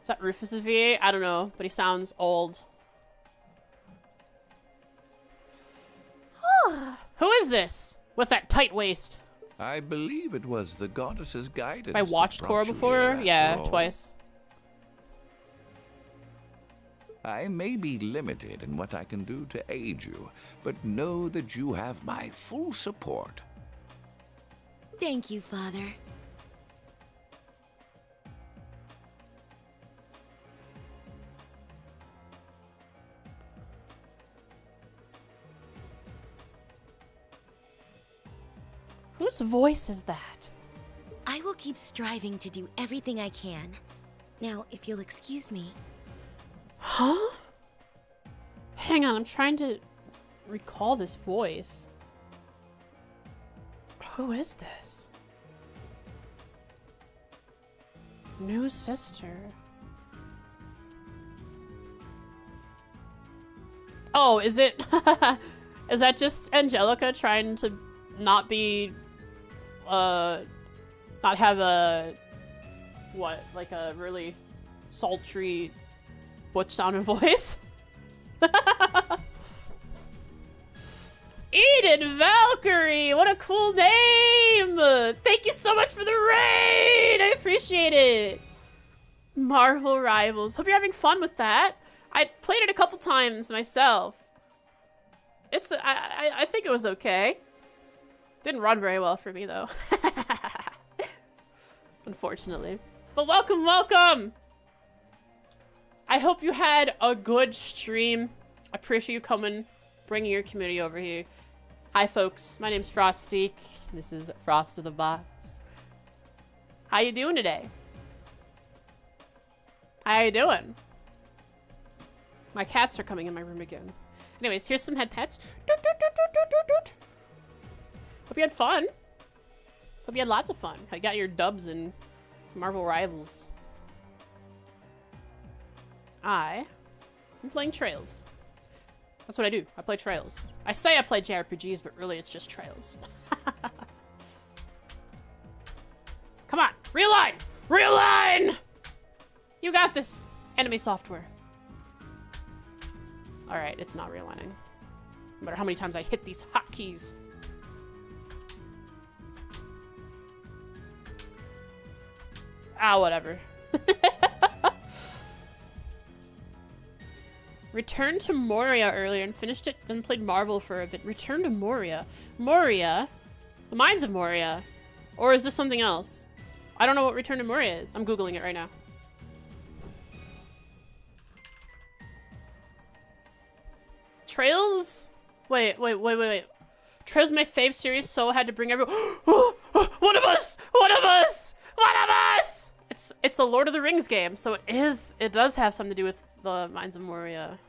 Is that Rufus's VA? I don't know, but he sounds old. Who is this with that tight waist? I believe it was the goddess's guidance. Have I watched Korra before? Yeah, twice. I may be limited in what I can do to aid you, but know that you have my full support. Thank you, Father. Whose voice is that? I will keep striving to do everything I can. Now, if you'll excuse me. Huh? Hang on, I'm trying to recall this voice. Who is this? New sister. Oh, is it? Is that just Angelica trying to not be, not have a, what, like a really sultry, butch sounding voice? Eden Valkyrie! What a cool name! Thank you so much for the raid! I appreciate it! Marvel Rivals. Hope you're having fun with that. I played it a couple times myself. It's, I think it was okay. Didn't run very well for me, though. Unfortunately. But welcome, welcome! I hope you had a good stream. I appreciate you coming, bringing your community over here. Hi, folks. My name's Frosty. This is Frost of the Bots. How you doing today? How you doing? My cats are coming in my room again. Anyways, here's some head pets. Doot, doot, doot, doot, doot, doot, doot. Hope you had fun. Hope you had lots of fun. I got your dubs in Marvel Rivals. I'm playing Trails. That's what I do. I play Trails. I say I play JRPGs, but really it's just Trails. Come on, realign! Realign! You got this, enemy software. All right, it's not realigning. No matter how many times I hit these hotkeys. Ah, whatever. Returned to Moria earlier and finished it, then played Marvel for a bit. Return to Moria. Moria? The Mines of Moria. Or is this something else? I don't know what Return to Moria is. I'm Googling it right now. Trails? Wait. Trails is my fave series, so I had to bring everyone. One of us! One of us! One of us! It's a Lord of the Rings game, so it does have something to do with the Mines of Moria.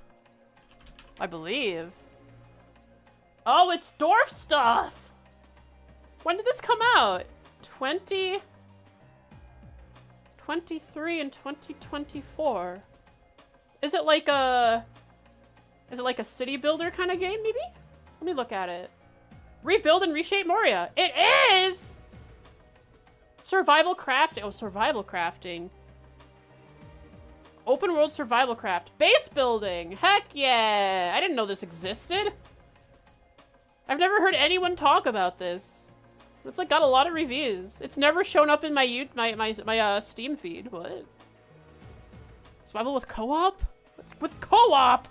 I believe. Oh, it's dwarf stuff! When did this come out? 2023 and 2024. Is it like a city builder kind of game, maybe? Let me look at it. Rebuild and reshape Moria. It is! Survival crafting. Oh, survival crafting. Open world survival craft. Base building. Heck yeah. I didn't know this existed. I've never heard anyone talk about this. It's like got a lot of reviews. It's never shown up in my Steam feed. What? Survival with co-op? What's with co-op?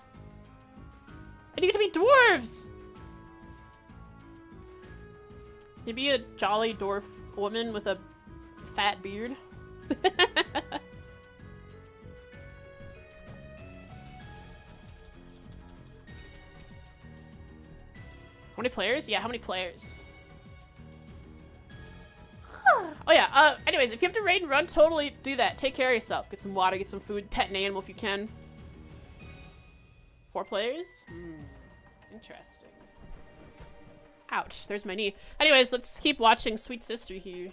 I need to be dwarves. You be a jolly dwarf woman with a fat beard. How many players? Yeah, how many players? Oh yeah, anyways, if you have to raid and run, totally do that. Take care of yourself. Get some water, get some food, pet an animal if you can. 4 players? Interesting. Ouch, there's my knee. Anyways, let's keep watching Sweet Sister here.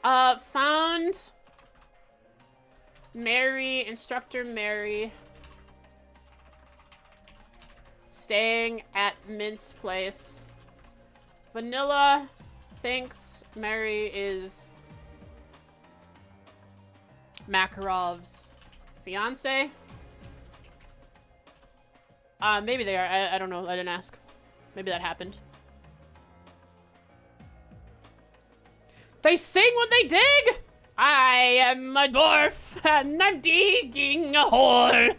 Found Mary, Instructor Mary. Staying at Mint's place. Vanilla thinks Mary is Makarov's fiance. Maybe they are. I don't know. I didn't ask. Maybe that happened. They sing when they dig! I am a dwarf, and I'm digging a hole.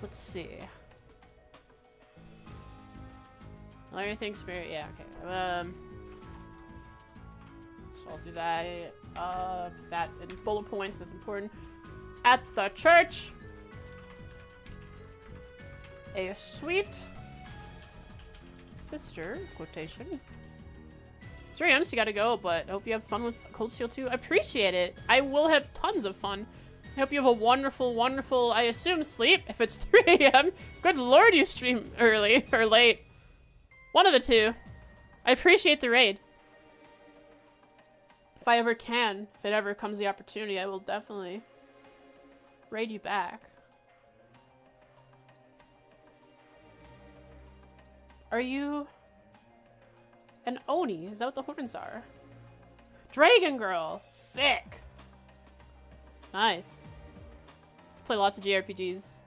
Let's see. Larry thinks spirit. Yeah, okay. So I'll do that. That in bullet points. That's important. At the church, a sweet sister quotation. Sorry, honest, you gotta go, but I hope you have fun with Cold Steel 2. I appreciate it. I will have tons of fun. I hope you have a wonderful, wonderful, I assume, sleep. If it's 3 a.m. Good lord, you stream early or late. One of the two. I appreciate the raid. If I ever can, if it ever comes the opportunity, I will definitely raid you back. Are you an Oni? Is that what the horns are? Dragon Girl! Sick! Nice. Play lots of JRPGs.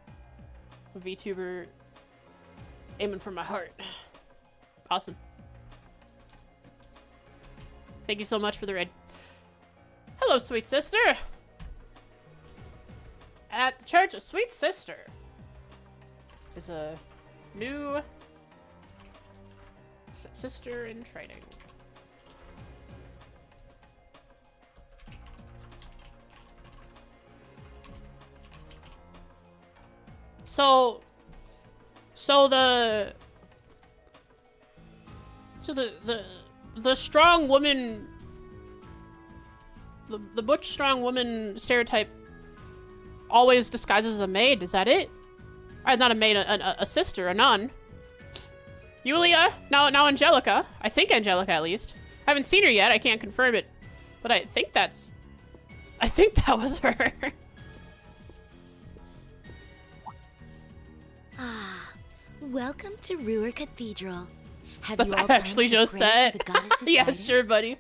A VTuber aiming for my heart. Awesome. Thank you so much for the raid. Hello, sweet sister! At the church, a sweet sister is a new sister in training. So the strong woman, the butch strong woman stereotype always disguises as a maid. Is that it? Not a maid, a sister, a nun. Yulia, now Angelica. I think Angelica, at least. I haven't seen her yet. I can't confirm it, but I think that was her. Ah, welcome to Roer Cathedral. Have That's you all actually come to just pray for said. the goddess's Yeah, guidance? sure, buddy.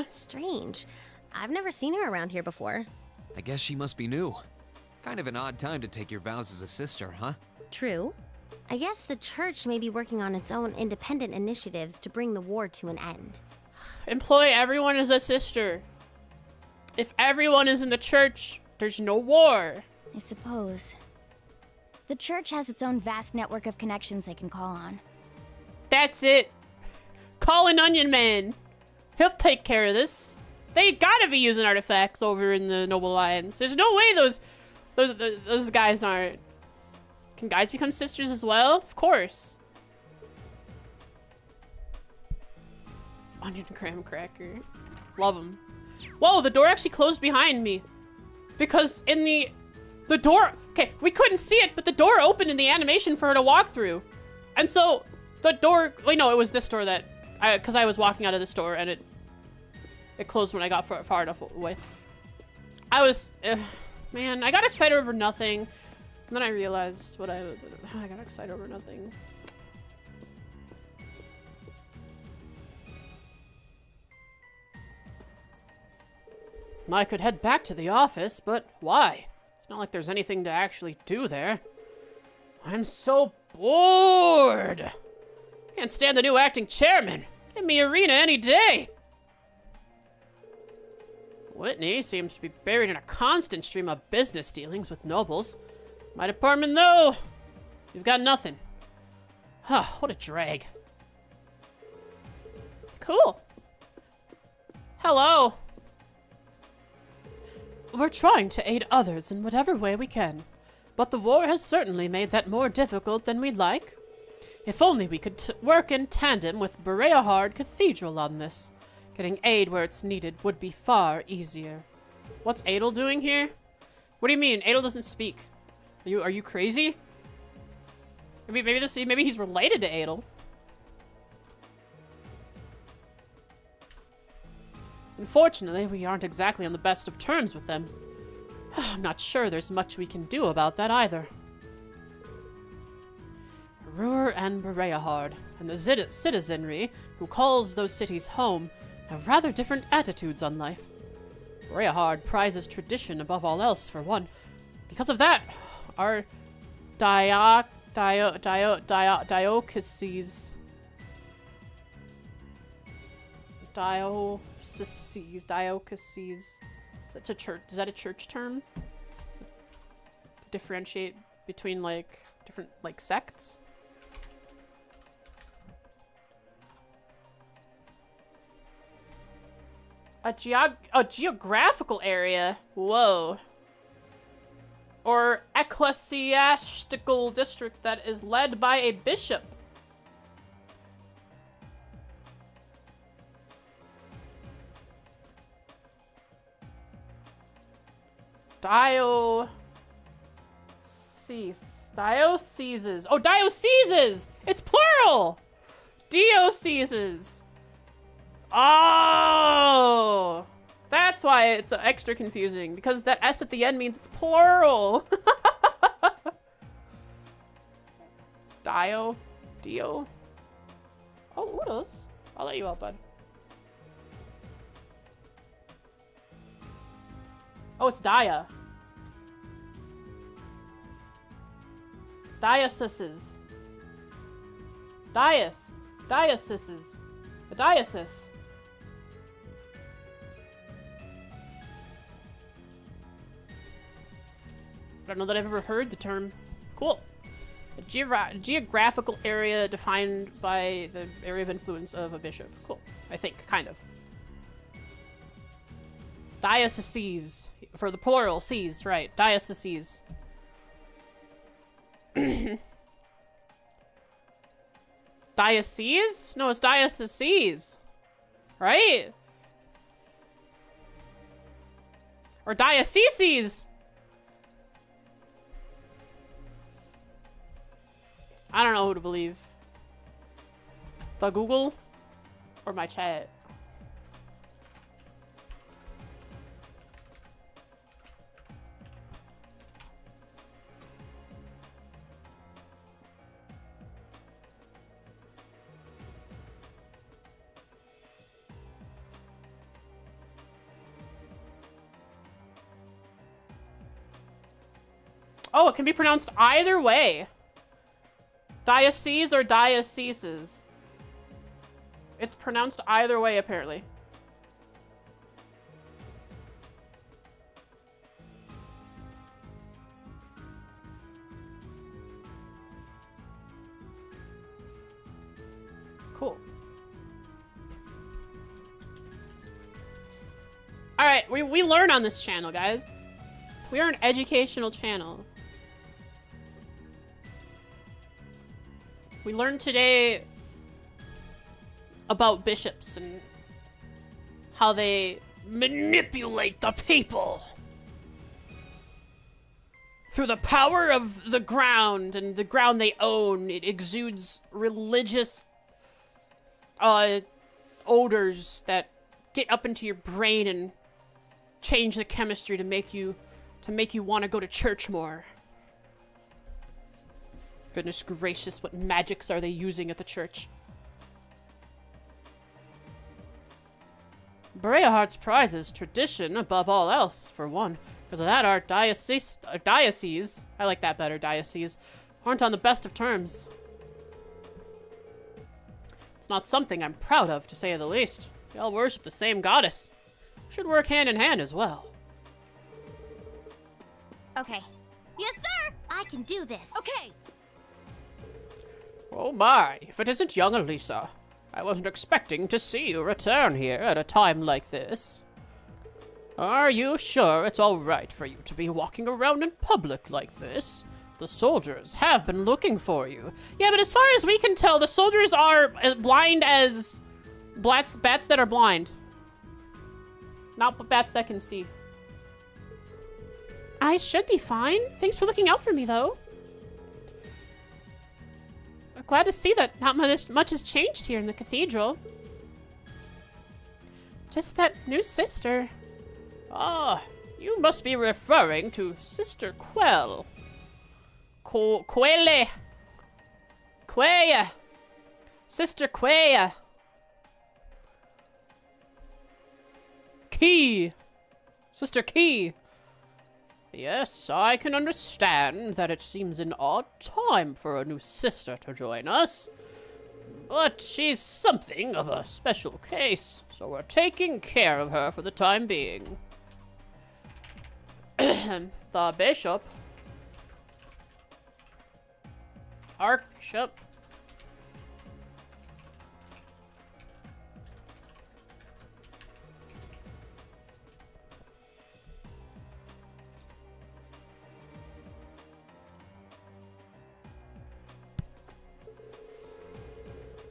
Strange. I've never seen her around here before. I guess she must be new. Kind of an odd time to take your vows as a sister, huh? True. I guess the church may be working on its own independent initiatives to bring the war to an end. Employ everyone as a sister. If everyone is in the church, there's no war. I suppose. The church has its own vast network of connections they can call on. That's it. Call an Onion Man. He'll take care of this. They gotta be using artifacts over in the Noble Alliance. There's no way those guys aren't. Can guys become sisters as well? Of course. Onion graham cracker. Love them. Whoa, the door actually closed behind me. Because in the door, okay, we couldn't see it, but the door opened in the animation for her to walk through. And so the door, wait, no, it was this door that, because I was walking out of this door and it It closed when I got far enough away. I was... man, I got excited over nothing. And then I realized what I got excited over nothing. I could head back to the office, but why? It's not like there's anything to actually do there. I'm so bored. Can't stand the new acting chairman. Give me Arena any day. Whitney seems to be buried in a constant stream of business dealings with nobles. My department, though, you've got nothing. Huh, what a drag. Cool. Hello. We're trying to aid others in whatever way we can, but the war has certainly made that more difficult than we'd like. If only we could work in tandem with Bereahard Cathedral on this. Getting aid where it's needed would be far easier. What's Adel doing here? What do you mean? Adel doesn't speak. Are you crazy? Maybe he's related to Adel. Unfortunately, we aren't exactly on the best of terms with them. I'm not sure there's much we can do about that either. Roer and Bereahard, and the citizenry who calls those cities home, have rather different attitudes on life. Bereahard prizes tradition above all else, for one. Because of that, our dioceses, is that a church term? To differentiate between like different like sects? A geographical area. Whoa. Or ecclesiastical district that is led by a bishop. Dioceses. Oh, dioceses! It's plural! Dioceses. Oh! That's why it's extra confusing, because that S at the end means it's plural. Dio. Oh, what else? I'll let you out, bud. Oh, it's Dia. Dioceses. Dioceses. A diocese. I don't know that I've ever heard the term. Cool. A geographical area defined by the area of influence of a bishop. Cool. I think, kind of. Dioceses. For the plural, sees, right. Dioceses. Diocese? No, it's dioceses. Right? Or dioceses. I don't know who to believe. The Google or my chat. Oh, it can be pronounced either way. Diocese or dioceses. It's pronounced either way, apparently. Cool. Alright, we learn on this channel, guys. We are an educational channel. We learned today about bishops and how they manipulate the people through the power of the ground and the ground they own. It exudes religious odors that get up into your brain and change the chemistry to make you want to go to church more. Goodness gracious, what magics are they using at the church? Breahart's prize is tradition above all else, for one. Because of that, our diocese, I like that better, diocese, aren't on the best of terms. It's not something I'm proud of, to say the least. We all worship the same goddess. We should work hand in hand as well. Okay. Yes, sir! I can do this. Okay! Oh my, if it isn't young Elisa. I wasn't expecting to see you return here at a time like this. Are you sure it's all right for you to be walking around in public like this? The soldiers have been looking for you. Yeah, but as far as we can tell, the soldiers are as blind as bats that are blind. Not bats that can see. I should be fine. Thanks for looking out for me, though. I'm glad to see that not much has changed here in the cathedral. Just that new sister. Ah, you must be referring to Sister Quell. Quelle. Quaya. Sister Quaya. Key. Sister Key. Yes, I can understand that it seems an odd time for a new sister to join us. But she's something of a special case, so we're taking care of her for the time being. The bishop. Archbishop.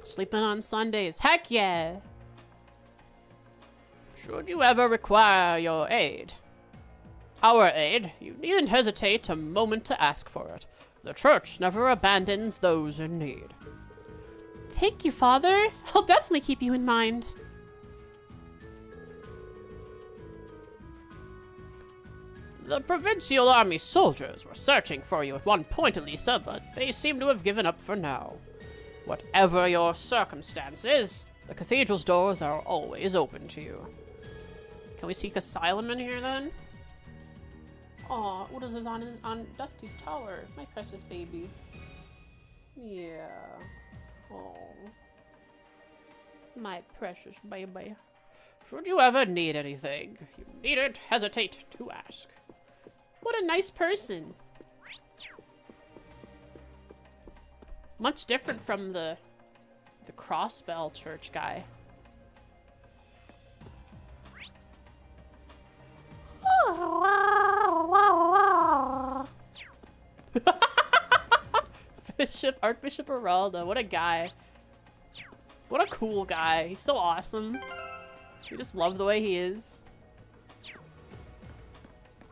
Sleeping on Sundays. Heck yeah! Should you ever require your aid, our aid, you needn't hesitate a moment to ask for it. The church never abandons those in need. Thank you, Father. I'll definitely keep you in mind. The Provincial Army soldiers were searching for you at one point, Elisa, but they seem to have given up for now. Whatever your circumstances, the cathedral's doors are always open to you. Can we seek asylum in here, then? Aw, what is this on Dusty's tower? My precious baby. Yeah. Oh. My precious baby. Should you ever need anything, you needn't hesitate to ask. What a nice person. Much different from the Crossbell Church guy. Archbishop Geraldo, what a guy. What a cool guy. He's so awesome. We just love the way he is.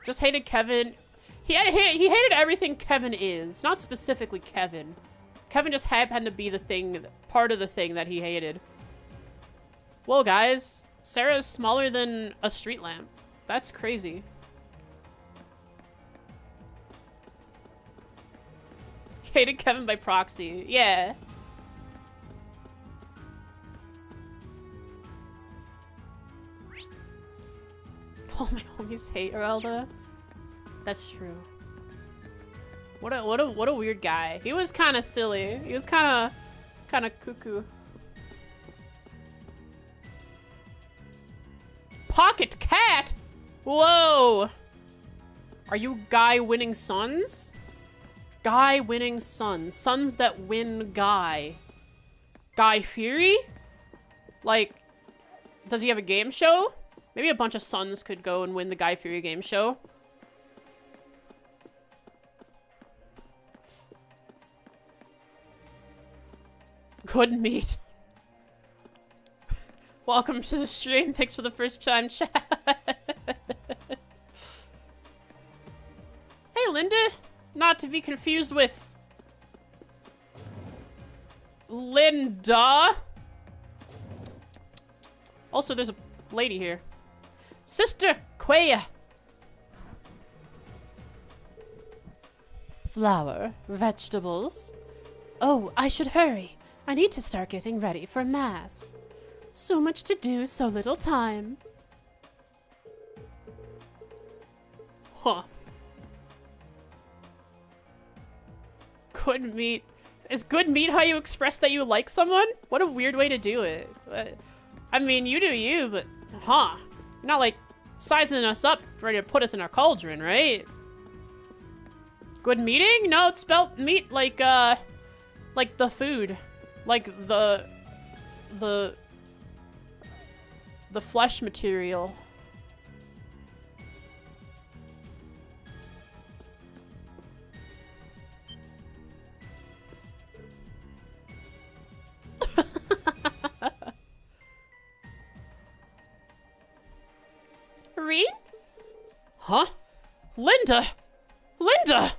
Just hated Kevin. He hated everything Kevin is, not specifically Kevin. Kevin just happened to be the thing, part of the thing that he hated. Whoa, guys. Sarah's smaller than a street lamp. That's crazy. Hated Kevin by proxy. Yeah. All my homies hate Geraldo. That's true. What a weird guy. He was kind of silly. He was kind of cuckoo. Pocket cat. Whoa. Are you guy winning sons? Guy winning sons. Sons that win Guy. Guy Fury? Like, does he have a game show? Maybe a bunch of sons could go and win the Guy Fury game show. Good meat. Welcome to the stream. Thanks for the first time chat. Hey, Linda. Not to be confused with Linda. Also, there's a lady here. Sister Quaya. Flour, vegetables. Oh, I should hurry. I need to start getting ready for mass. So much to do, so little time. Huh. Good meat. Is good meat how you express that you like someone? What a weird way to do it. I mean, you do you, but huh. You're not like sizing us up, ready to put us in our cauldron, right? Good meeting? No, it's spelled meat like the food. Like the flesh material. Reed? Huh? Linda! Linda!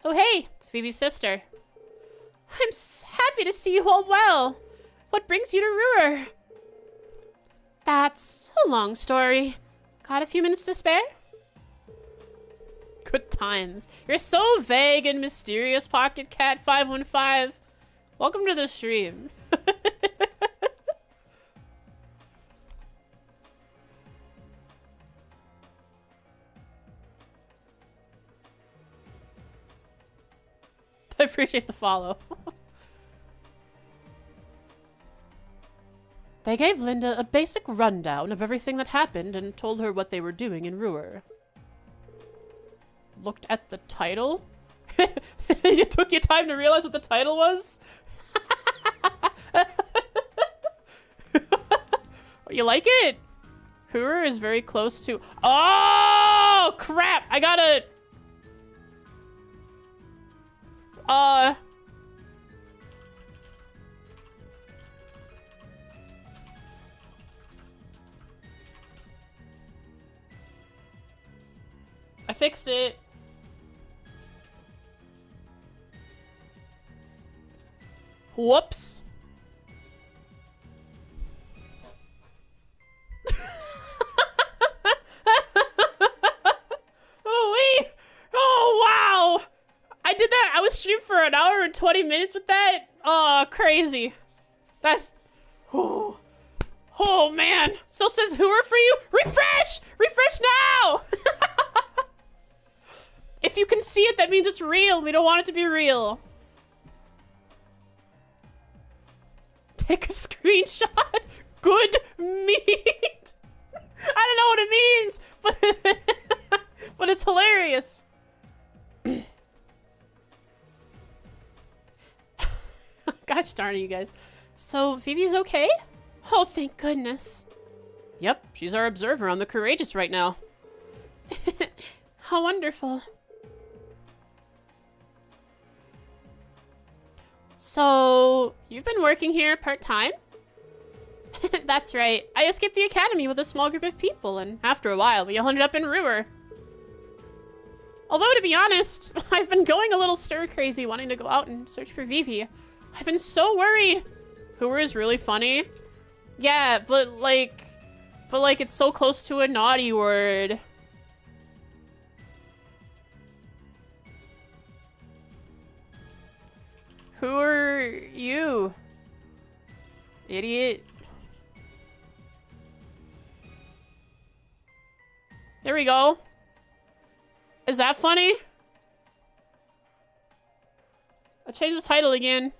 Oh, hey, it's Phoebe's sister. I'm happy to see you all well. What brings you to Roer? That's a long story. Got a few minutes to spare? Good times. You're so vague and mysterious, Pocket Cat 515. Welcome to the stream. I appreciate the follow. They gave Linda a basic rundown of everything that happened and told her what they were doing in Roer. Looked at the title? It took you time to realize what the title was? You like it? Roer is very close to... Oh, crap! I gotta... I fixed it. Whoops. Oh, wait. Oh, wow. I did that. I was streaming for an hour and 20 minutes with that. Oh, crazy. That's... Oh, oh man. Still says Roer for you. Refresh! Refresh now! If you can see it, that means it's real. We don't want it to be real. Take a screenshot. Good meat. I don't know what it means, but it's hilarious. Gosh darn it, you guys. So Phoebe's okay? Oh, thank goodness. Yep, she's our observer on the Courageous right now. How wonderful. So, you've been working here part-time? That's right. I escaped the academy with a small group of people, and after a while, we all ended up in Roer. Although, to be honest, I've been going a little stir-crazy wanting to go out and search for Vivi. I've been so worried. Roer is really funny. Yeah, but like, it's so close to a naughty word. Who are you? Idiot. There we go. Is that funny? I changed the title again.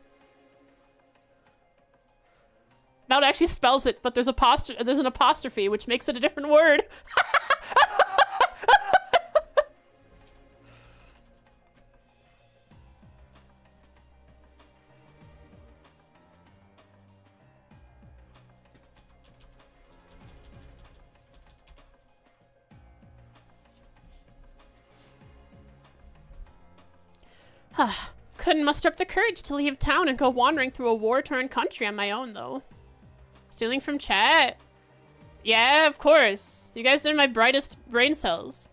Now it actually spells it, but there's an apostrophe, which makes it a different word. Couldn't muster up the courage to leave town and go wandering through a war-torn country on my own, though. Stealing from chat? Yeah, of course. You guys are my brightest brain cells.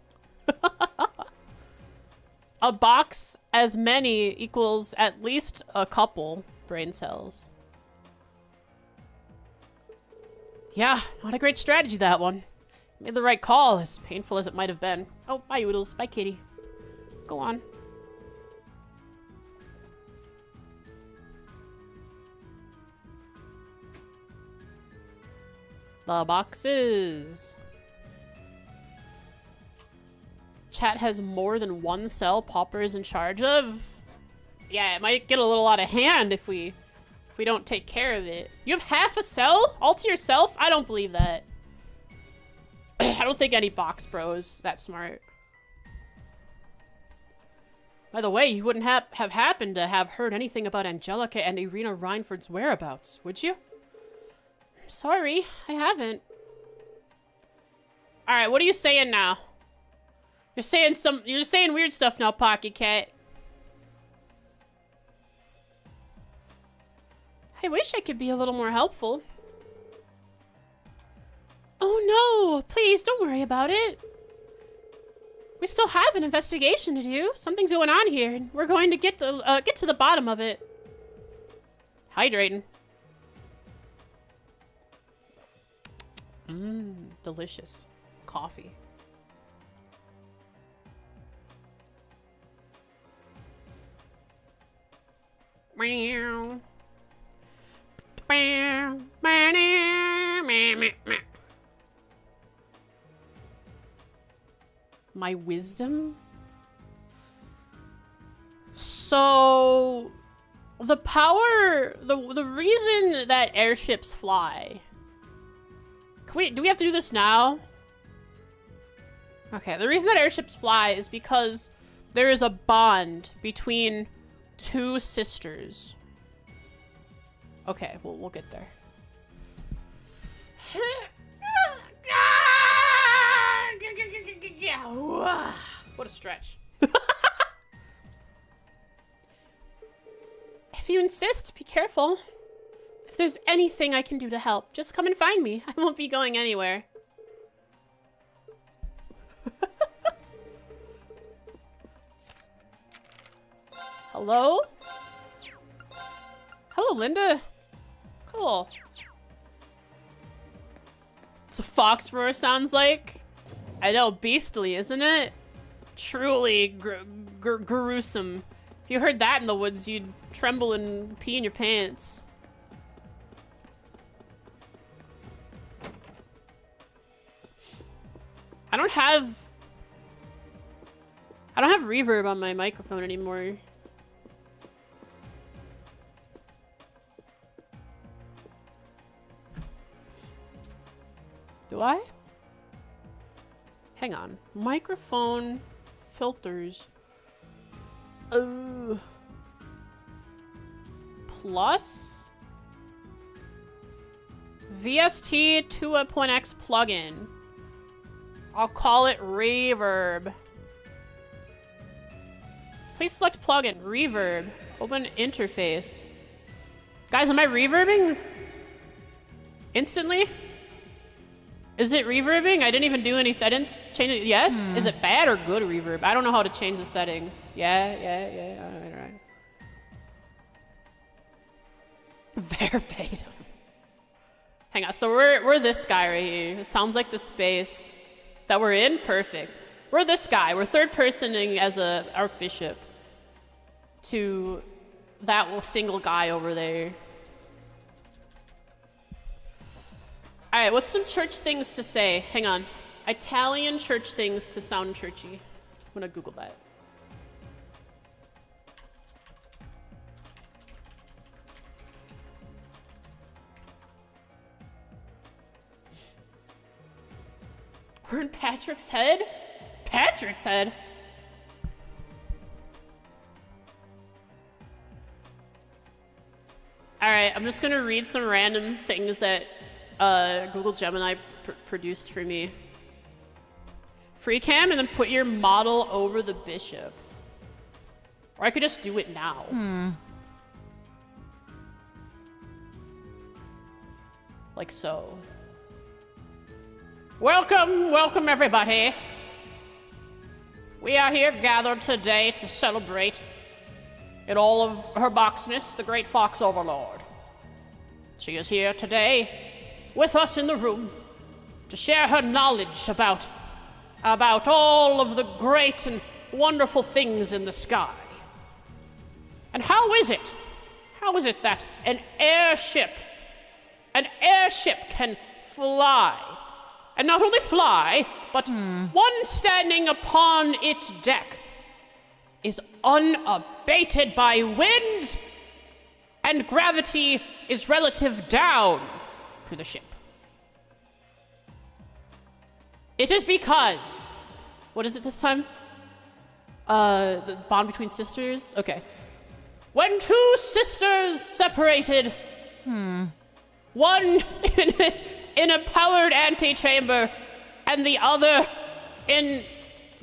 A box as many equals at least a couple brain cells. Yeah, not a great strategy, that one. Made the right call, as painful as it might have been. Oh, bye, Oodles. Bye, Kitty. Go on. The boxes. Chat has more than one cell Popper is in charge of. Yeah, it might get a little out of hand if we don't take care of it. You have half a cell all to yourself? I don't believe that. I don't think any box bro is that smart. By the way, you wouldn't have happened to have heard anything about Angelica and Irina Reinford's whereabouts, would you? I'm sorry, I haven't. Alright, what are you saying now? You're saying weird stuff now, Pocket Cat. I wish I could be a little more helpful. Oh no, please don't worry about it. We still have an investigation to do. Something's going on here, and we're going to get to the bottom of it. Hydrating. Mmm, delicious. Coffee. Meow. My wisdom? So the power, the reason that airships fly. Do we have to do this now? Okay, the reason that airships fly is because there is a bond between two sisters. Okay, we'll get there. What a stretch. If you insist, be careful. If there's anything I can do to help, just come and find me. I won't be going anywhere. Hello? Hello, Linda. Cool. It's a fox roar sounds like. I know, beastly, isn't it? Truly gruesome. If you heard that in the woods, you'd tremble and pee in your pants. I don't have reverb on my microphone anymore. Do I? Hang on. Microphone filters. Plus VST 2.x plugin. I'll call it reverb. Please select plugin, reverb. Open interface. Guys, am I reverbing? Instantly? Is it reverbing? I didn't even do anything. I didn't change it. Yes? Is it bad or good reverb? I don't know how to change the settings. Yeah. All right. Verbatim. Hang on. So we're this guy right here. It sounds like the space that we're in. Perfect. We're this guy. We're third personing as a archbishop to that single guy over there. All right, what's some church things to say? Hang on. Italian church things to sound churchy. I'm gonna Google that. We're in Patrick's head? Patrick's head? All right, I'm just gonna read some random things that Google Gemini produced for me. Free cam and then put your model over the bishop. Or I could just do it now. Like so. Welcome everybody. We are here gathered today to celebrate in all of her boxness, the great Fox Overlord. She is here today with us in the room to share her knowledge about all of the great and wonderful things in the sky. And how is it that an airship can fly? And not only fly, but one standing upon its deck is unabated by wind, and gravity is relative down to the ship. It is because... What is it this time? The bond between sisters? Okay. When two sisters separated, one in a powered antechamber, and the other in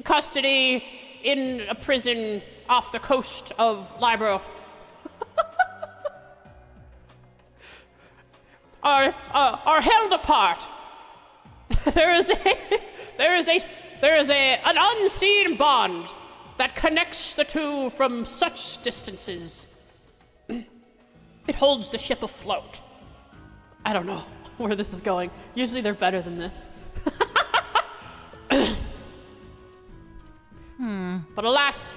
custody in a prison off the coast of Libro, are held apart. There is an unseen bond that connects the two from such distances. It holds the ship afloat. I don't know where this is going. Usually they're better than this. But alas,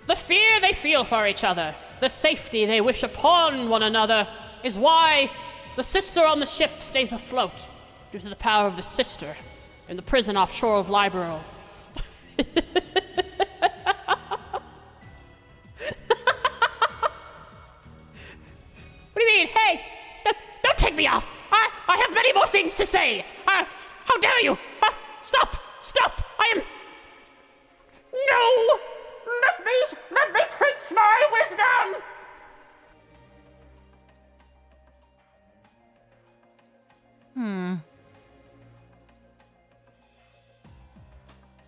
the fear they feel for each other, the safety they wish upon one another, is why the sister on the ship stays afloat, due to the power of the sister in the prison offshore of Libero. What do you mean? Hey, don't take me off. I have many more things to say. How dare you? Stop! I am... No! Let me preach my wisdom!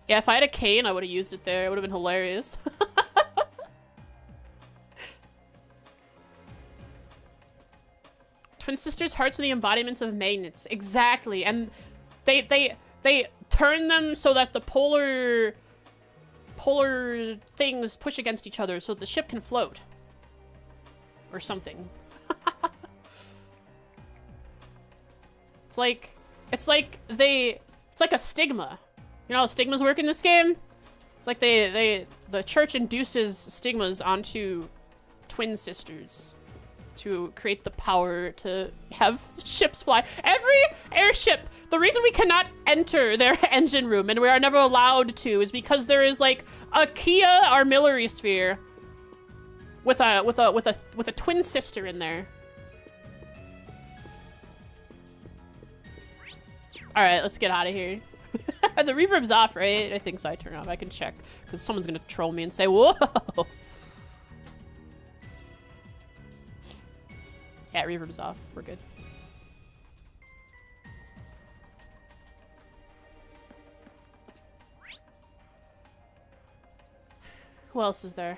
Yeah, if I had a cane, I would have used it there. It would have been hilarious. Twin sisters' hearts are the embodiments of magnets. Exactly. And they turn them so that the polar things push against each other so the ship can float. Or something. It's like a stigma. You know how stigmas work in this game? It's like the church induces stigmas onto twin sisters to create the power to have ships fly. Every airship, the reason we cannot enter their engine room and we are never allowed to is because there is like a Kia artillery sphere with a twin sister in there. All right, let's get out of here. The reverb's off, right? I think so. I turn it off. I can check because someone's gonna troll me and say, "Whoa!" Yeah, reverb's off. We're good. Who else is there?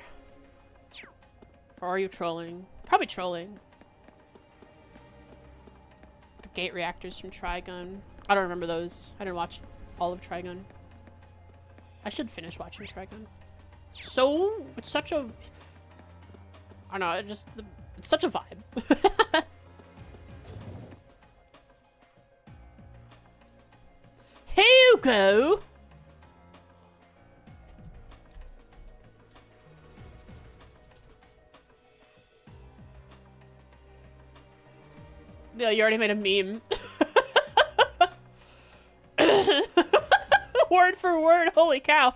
Or are you trolling? Probably trolling. The gate reactors from Trigun. I don't remember those. I didn't watch all of Trigun. I should finish watching Trigun. So, it's such a... I don't know, it's such a vibe. Hugo! Yeah, you already made a meme. Word for word, holy cow.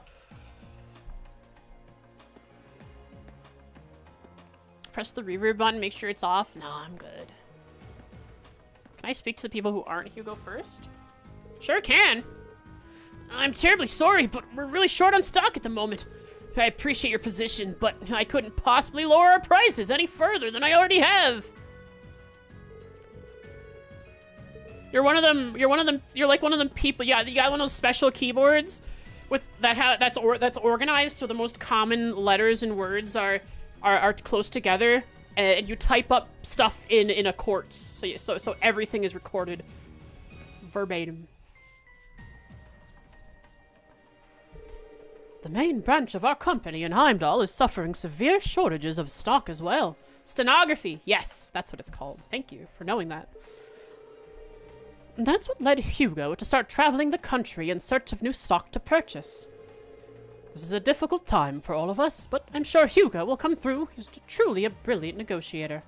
Press the reverb button, make sure it's off. No, I'm good. Can I speak to the people who aren't Hugo first? Sure can. I'm terribly sorry, but we're really short on stock at the moment. I appreciate your position, but I couldn't possibly lower our prices any further than I already have. You're like one of them people. Yeah, you got one of those special keyboards with that's organized so the most common letters and words are close together, and you type up stuff in a quartz. So everything is recorded verbatim. The main branch of our company in Heimdall is suffering severe shortages of stock as well. Stenography. Yes, that's what it's called. Thank you for knowing that. That's what led Hugo to start traveling the country in search of new stock to purchase. This is a difficult time for all of us, but I'm sure Hugo will come through. He's truly a brilliant negotiator.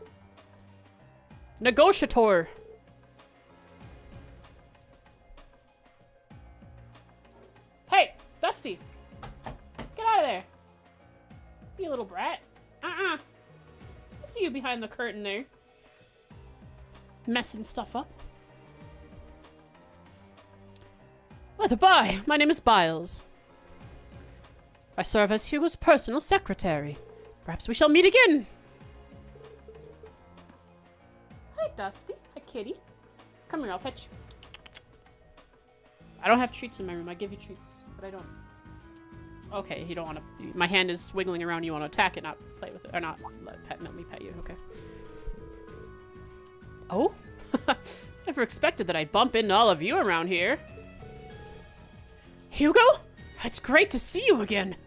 Negotiator! Hey, Dusty! Get out of there! You little brat. I see you behind the curtain there. Messing stuff up. By, my name is Biles. I serve as Hugo's personal secretary. Perhaps we shall meet again. Hi, Dusty. Hi, kitty. Come here, I'll pet you. I don't have treats in my room. I give you treats, but I don't. Okay, you don't want to. My hand is wiggling around. You want to attack it, not play with it, or not let me pet you. Okay. Oh, never expected that I'd bump into all of you around here. Hugo, it's great to see you again.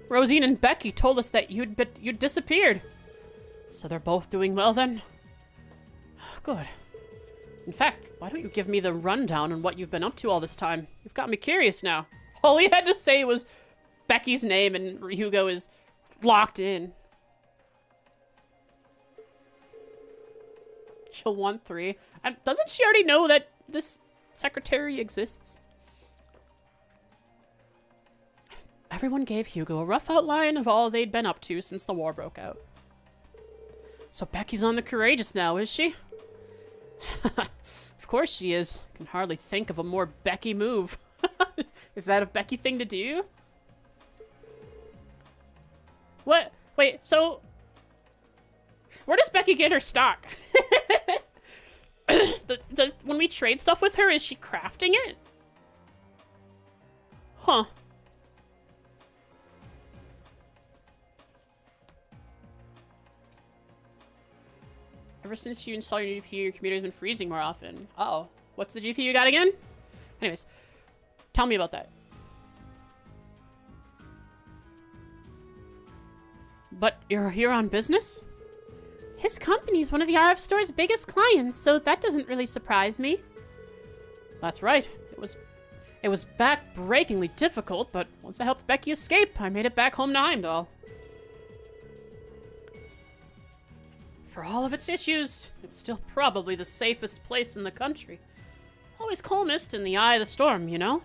Rosine and Becky told us that you'd disappeared. So they're both doing well then? Good. In fact, why don't you give me the rundown on what you've been up to all this time? You've got me curious now. All he had to say was Becky's name and Hugo is locked in. She'll want 3. Doesn't she already know that this secretary exists? Everyone gave Hugo a rough outline of all they'd been up to since the war broke out. So Becky's on the courageous now, is she? Of course she is. Can hardly think of a more Becky move. Is that a Becky thing to do? What? Wait, so... Where does Becky get her stock? When we trade stuff with her, is she crafting it? Huh. Ever since you install your GPU, your computer's been freezing more often. Uh-oh. What's the GPU you got again? Anyways, tell me about that. But you're here on business? His company's one of the RF store's biggest clients, so that doesn't really surprise me. That's right. It was back-breakingly difficult, but once I helped Becky escape, I made it back home to Heimdall. For all of its issues, it's still probably the safest place in the country. Always calmest in the eye of the storm, you know?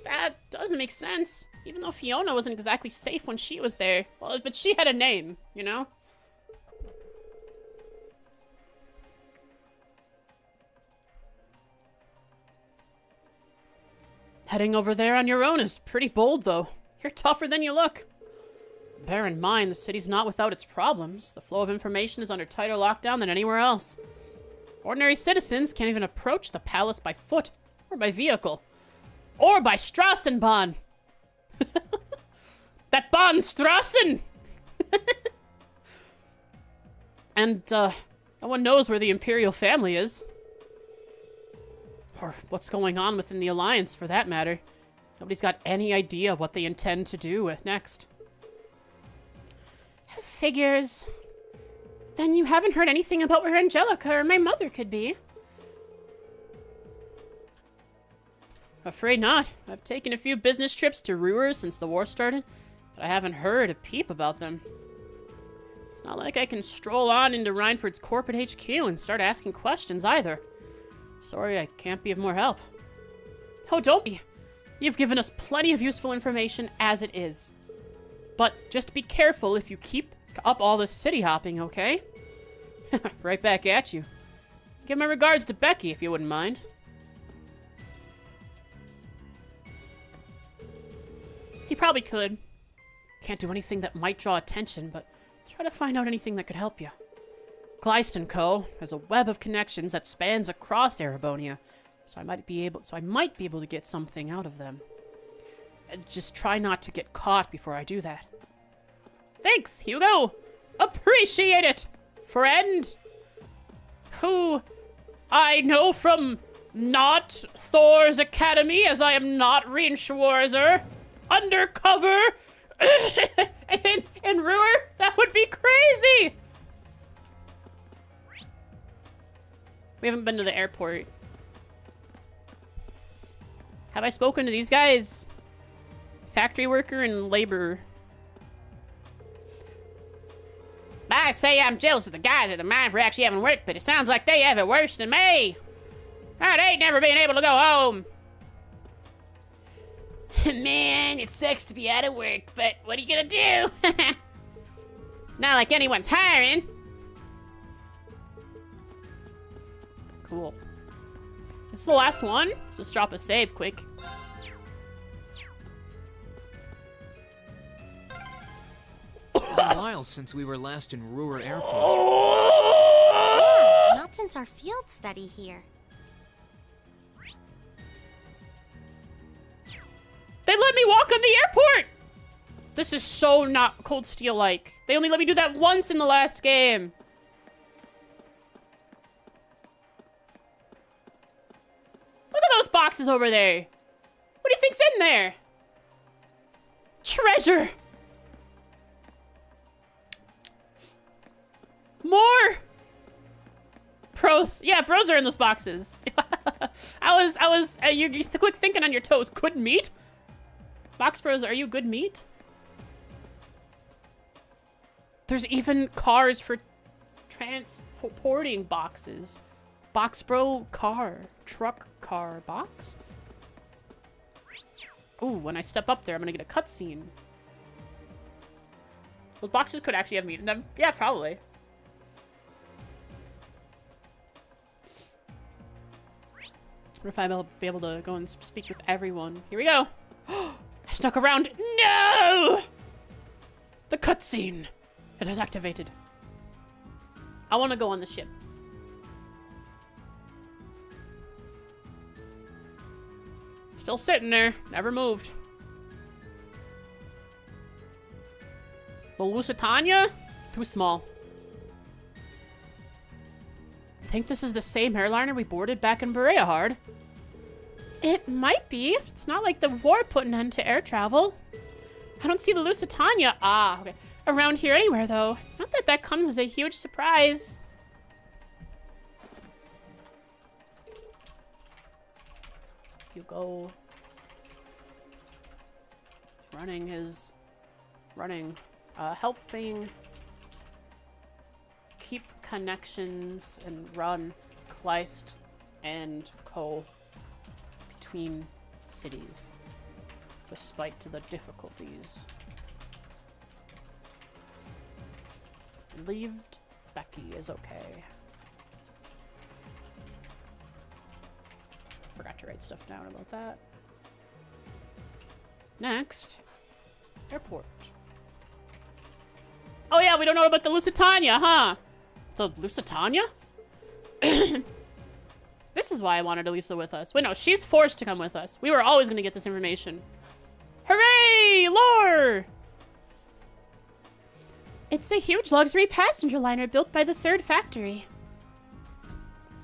That doesn't make sense. Even though Fiona wasn't exactly safe when she was there. Well, but she had a name, you know? Heading over there on your own is pretty bold, though. You're tougher than you look. Bear in mind, the city's not without its problems. The flow of information is under tighter lockdown than anywhere else. Ordinary citizens can't even approach the palace by foot, or by vehicle, or by Strassenbahn. That Bahnstrassen! And, no one knows where the Imperial family is. Or what's going on within the Alliance, for that matter. Nobody's got any idea what they intend to do next. Figures. Then you haven't heard anything about where Angelica or my mother could be? Afraid not. I've taken a few business trips to Roer since the war started, but I haven't heard a peep about them. It's not like I can stroll on into Reinford's corporate HQ and start asking questions either. Sorry, I can't be of more help. Oh, don't be. You've given us plenty of useful information as it is. But just be careful if you keep up all this city hopping, okay? Right back at you. Give my regards to Becky, if you wouldn't mind. He probably could. Can't do anything that might draw attention, but try to find out anything that could help you. Kleist & Co. has a web of connections that spans across Erebonia, so I might be able to get something out of them. And just try not to get caught before I do that. Thanks, Hugo! Appreciate it, friend! Who I know from not Thor's Academy, as I am not Reinschwarzer. Undercover! in Roer? That would be crazy! We haven't been to the airport. Have I spoken to these guys? Factory worker and labor. I say I'm jealous of the guys at the mine for actually having work, but it sounds like they have it worse than me. Oh, they ain't never been able to go home. Man, it sucks to be out of work, but what are you gonna do? Not like anyone's hiring. Cool. This is the last one. Just drop a save quick. A while since we were last in Roer Airport. Yeah, not since our field study here. They let me walk on the airport! This is so not Cold Steel-like. They only let me do that once in the last game. Look at those boxes over there. What do you think's in there? Treasure! More! Pros. Yeah, pros are in those boxes. You're quick thinking on your toes. Good meat? Box Bros, are you good meat? There's even cars for transporting boxes. Box Bro car. Truck car box? Ooh, when I step up there, I'm gonna get a cutscene. Those boxes could actually have meat in them. Yeah, probably. What if I'll be able to go and speak with everyone? Here we go. I snuck around. No! The cutscene. It has activated. I want to go on the ship. Still sitting there. Never moved. The Lusitania? Too small. Think this is the same airliner we boarded back in Berea. It might be. It's not like the war put an end to air travel. I don't see the Lusitania. Ah, okay. Around here anywhere, though. Not that that comes as a huge surprise. Hugo. Running his... Running. Helping... Keep connections and run Kleist and Co. between cities, despite the difficulties. Relieved Becky is okay. Forgot to write stuff down about that. Next, airport. Oh yeah, we don't know about the Lusitania, huh? The Lusitania? This is why I wanted Elisa with us. Wait, no, she's forced to come with us. We were always going to get this information. Hooray! Lore! It's a huge luxury passenger liner built by the third factory.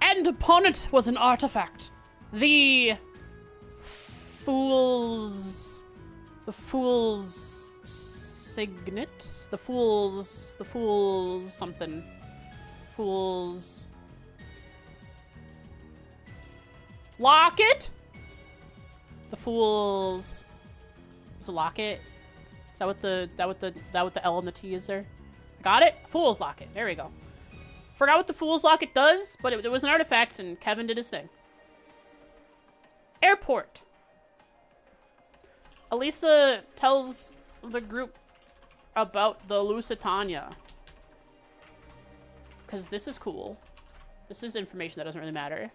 And upon it was an artifact. The Fool's signet? The Fool's something. Fool's locket? The Fool's... It's a locket? Is that what the L and the T is there? Got it? Fool's locket. There we go. Forgot what the Fool's locket does, but it was an artifact and Kevin did his thing. Airport. Elisa tells the group about the Lusitania. Because this is cool. This is information that doesn't really matter.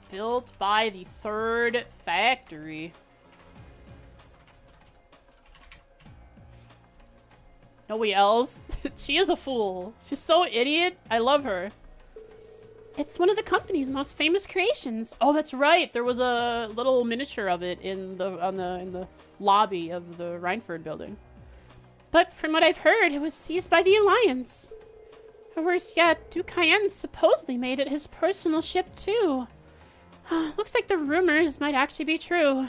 Built by the third factory. Nobody else. She is a fool. She's so idiot. I love her. It's one of the company's most famous creations. Oh, that's right. There was a little miniature of it in the lobby of the Reinford building. But from what I've heard, it was seized by the Alliance. Or worse yet, Duke Cayenne supposedly made it his personal ship too. Looks like the rumors might actually be true.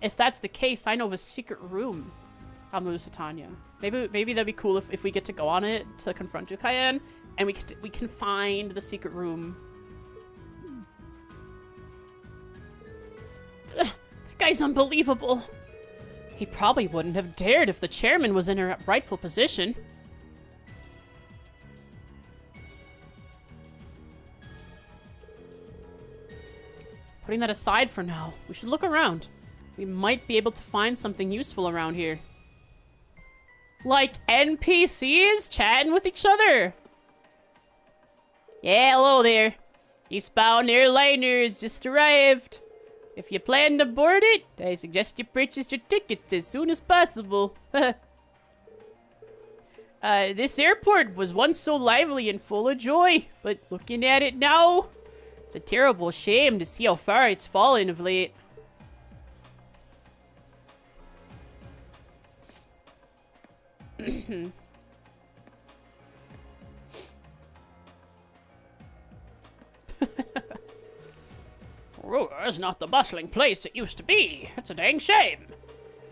If that's the case, I know of a secret room Hamu Satanya. Maybe that'd be cool if we get to go on it to confront Jukayan, and we can find the secret room. That guy's unbelievable. He probably wouldn't have dared if the chairman was in her rightful position. Putting that aside for now, we should look around. We might be able to find something useful around here. Like NPCs chatting with each other. Yeah, hello there. Eastbound airliners just arrived. If you plan to board it, I suggest you purchase your tickets as soon as possible. This airport was once so lively and full of joy, but looking at it now, it's a terrible shame to see how far it's fallen of late. Roer is not the bustling place it used to be. It's a dang shame.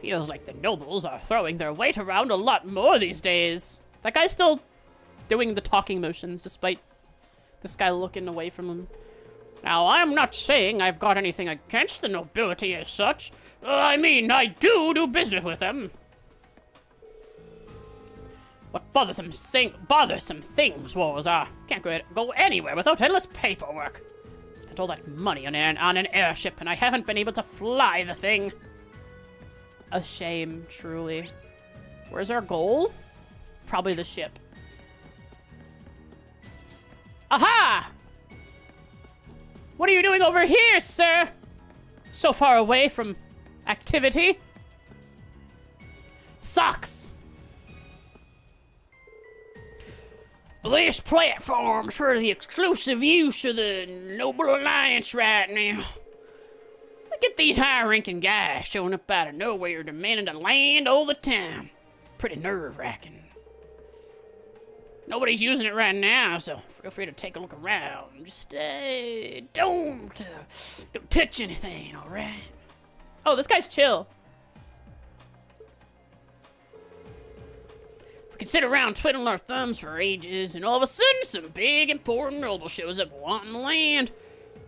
Feels like the nobles are throwing their weight around a lot more these days. That guy's still doing the talking motions despite this guy looking away from him. Now, I'm not saying I've got anything against the nobility as such. I mean, I do business with them. What bothersome things was, can't go anywhere without endless paperwork. Spent all that money on an airship, and I haven't been able to fly the thing. A shame, truly. Where's our goal? Probably the ship. Aha! What are you doing over here, sir? So far away from activity. Sucks! This platform's for the exclusive use of the Noble Alliance right now. Look at these high-ranking guys showing up out of nowhere demanding to land all the time. Pretty nerve-wracking. Nobody's using it right now, so feel free to take a look around. Just, don't touch anything, alright? Oh, this guy's chill. We could sit around twiddling our thumbs for ages, and all of a sudden, some big, important noble shows up wanting land.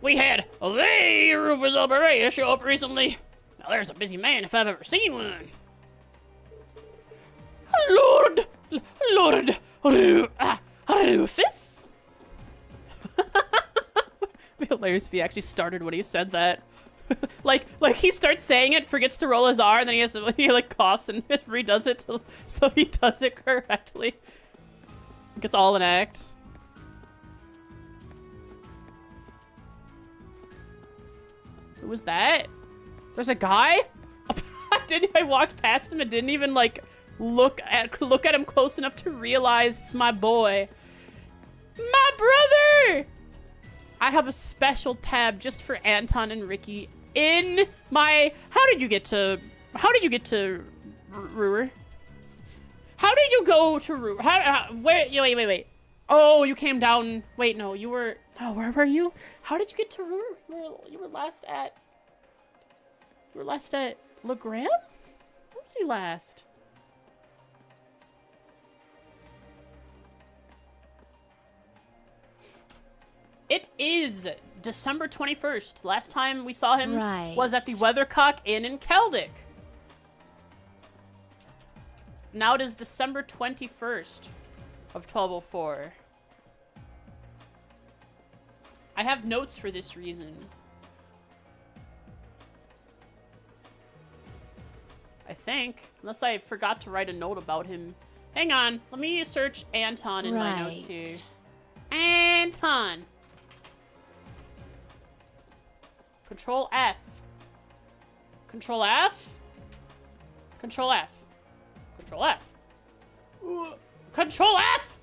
We had the Rufus Alberea show up recently. Now there's a busy man if I've ever seen one. Lord Rufus? It'd be hilarious if he actually started when he said that. like he starts saying it, forgets to roll his R, and then he like coughs and redoes it so he does it correctly. It's all an act. Who was that? There's a guy? I walked past him and didn't even like look at him close enough to realize it's my boy. My brother! I have a special tab just for Anton and Ricky in my... How did you get to Roer? How did you go to Roer? Wait. Oh, you came down... Wait, no, you were... Oh, where were you? How did you get to Roer? You were last at... You were last at Legram? Where was he last? It is December 21st. Last time we saw him was at the Weathercock Inn in Keldic. Now it is December 21st of 1204. I have notes for this reason. I think. Unless I forgot to write a note about him. Hang on. Let me search Anton in my notes here. Anton. Control F. Control F. Control F. Control F. Control F!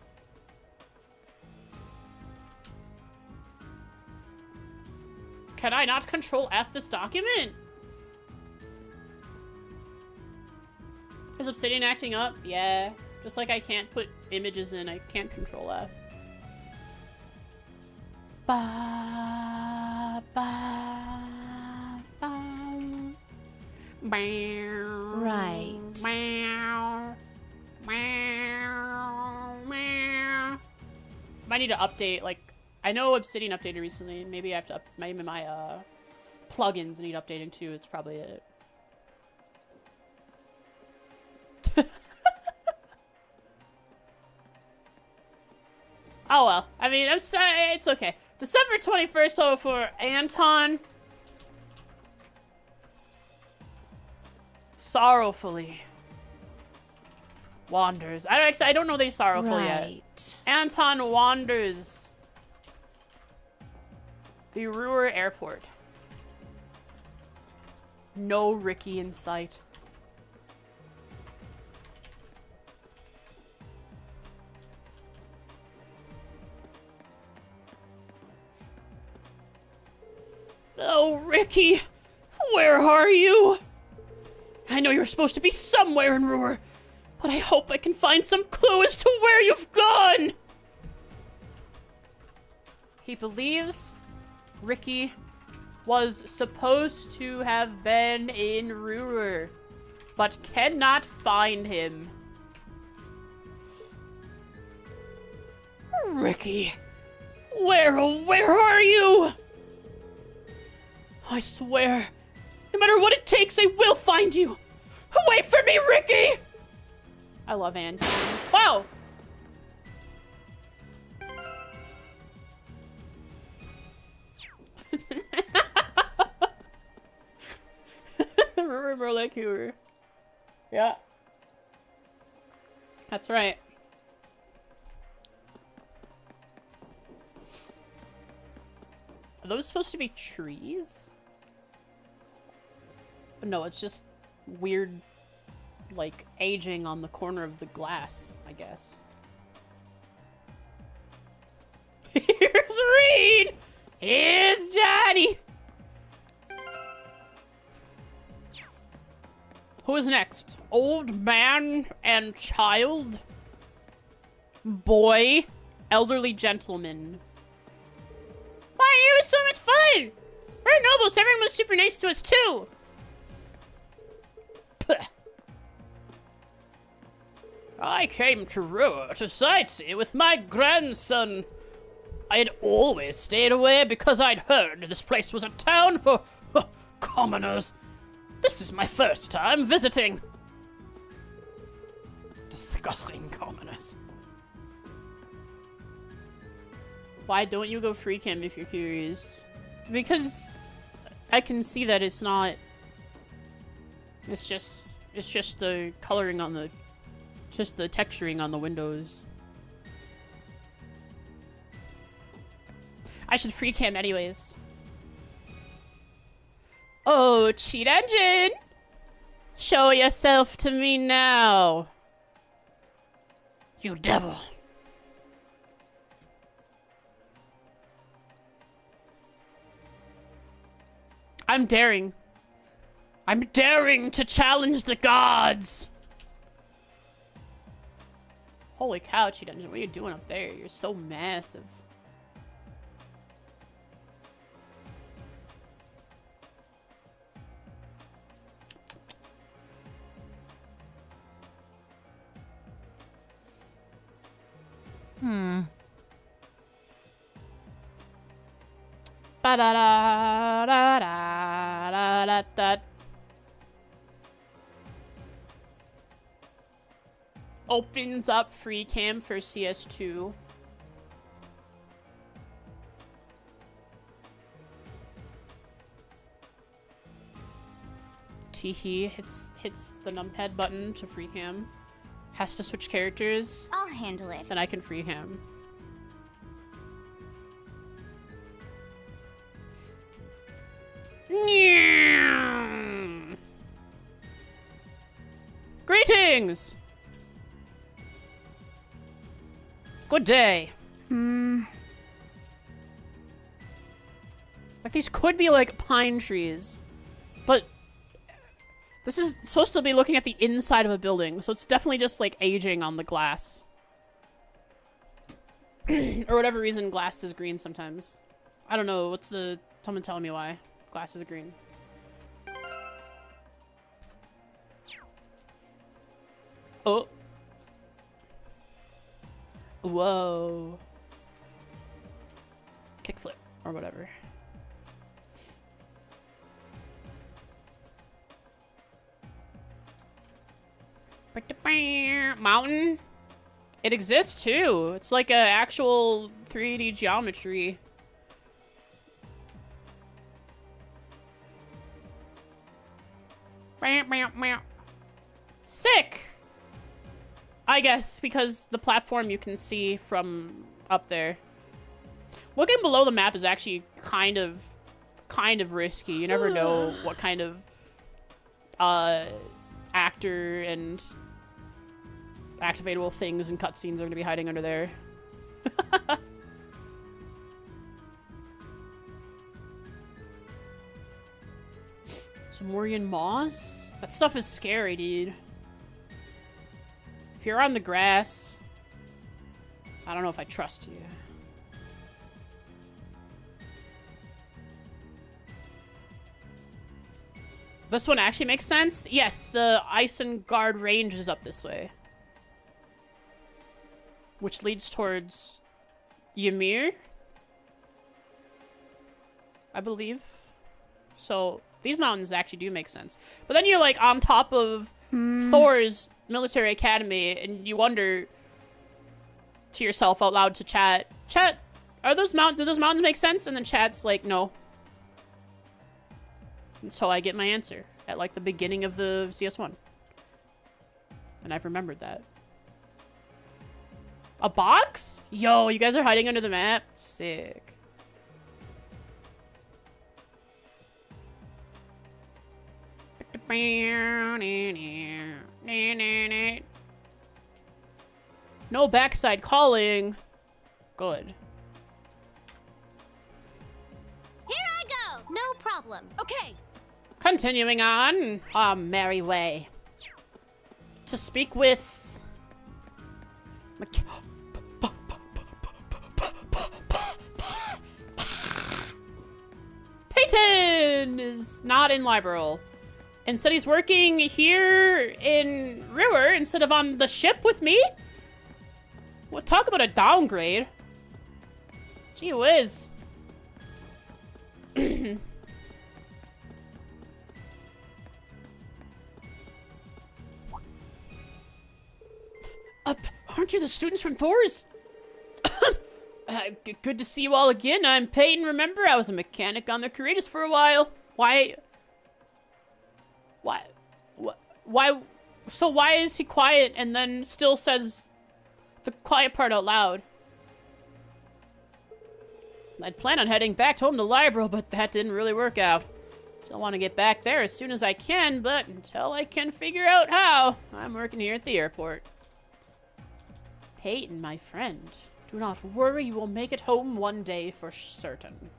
Can I not Control F this document? Is Obsidian acting up? Yeah. Just like I can't put images in, I can't Control F. Ba, ba, ba. Right. Might need to update, like, I know Obsidian updated recently. Maybe I have to maybe my plugins need updating too. It's probably it. Oh well. I mean, it's okay. December 21st, oh, for Anton. Sorrowfully wanders. I don't know they sorrowful yet. Anton wanders the Roer airport. No Ricky in sight. Oh, Ricky, where are you? I know you're supposed to be somewhere in Roer, but I hope I can find some clue as to where you've gone. He believes Ricky was supposed to have been in Roer, but cannot find him. Ricky, where are you? I swear, no matter what it takes, I will find you. Wait for me, Ricky! I love Anton. Wow! Remember like you were. Yeah. That's right. Are those supposed to be trees? No, it's just weird, like, aging on the corner of the glass, I guess. Here's Reed! Here's Johnny! Who is next? Old man and child? Boy? Elderly gentleman. Why, it was so much fun! We're nobles, everyone was super nice to us too! Puh. I came to Roer to sightsee with my grandson. I had always stayed away because I'd heard this place was a town for commoners. This is my first time visiting. Disgusting commoners. Why don't you go freak him if you're curious? Because I can see that it's not. It's just the coloring on the, just the texturing on the windows. I should freak him anyways. Oh, cheat engine! Show yourself to me now. You devil. I'm daring. I'm daring to challenge the gods! Holy cow, cheat engine, what are you doing up there? You're so massive. Ba-da-da-da-da-da-da-da. Opens up free cam for CS2. Teehee hits the numpad button to free cam. Has to switch characters. I'll handle it. Then I can free him. Greetings! Good day. Like, these could be, like, pine trees. But this is supposed to be looking at the inside of a building, so it's definitely just, like, aging on the glass. Or whatever reason glass is green sometimes. I don't know. What's the... Someone tell me why glass is green. Oh. Whoa. Kickflip or whatever. Mountain. It exists too. It's like a actual 3D geometry. Sick! I guess, because the platform you can see from up there. Looking below the map is actually kind of risky. You never know what kind of actor and activatable things and cutscenes are going to be hiding under there. Zamorian moss? That stuff is scary, dude. If you're on the grass, I don't know if I trust you. This one actually makes sense. Yes, the Isengard range is up this way. Which leads towards Ymir, I believe. So these mountains actually do make sense. But then you're like on top of Thor's military academy and you wonder to yourself out loud to chat, do those mountains make sense? And then chat's like, no. And so I get my answer at like the beginning of the CS1. And I've remembered that. A box? Yo, you guys are hiding under the map? Sick. No backside calling. Good. Here I go! No problem. Okay. Continuing on our merry way. To speak with... Peyton is not in Liberal. Instead, he's working here in Roer instead of on the ship with me? Well, talk about a downgrade. Gee whiz. Aren't you the students from Thor's? Good to see you all again. I'm Peyton, remember? I was a mechanic on the Courageous for a while. Why? So why is he quiet and then still says the quiet part out loud? I'd plan on heading back home to Libro, but that didn't really work out. Still want to get back there as soon as I can, but until I can figure out how, I'm working here at the airport. Peyton, my friend, do not worry, you will make it home one day for certain.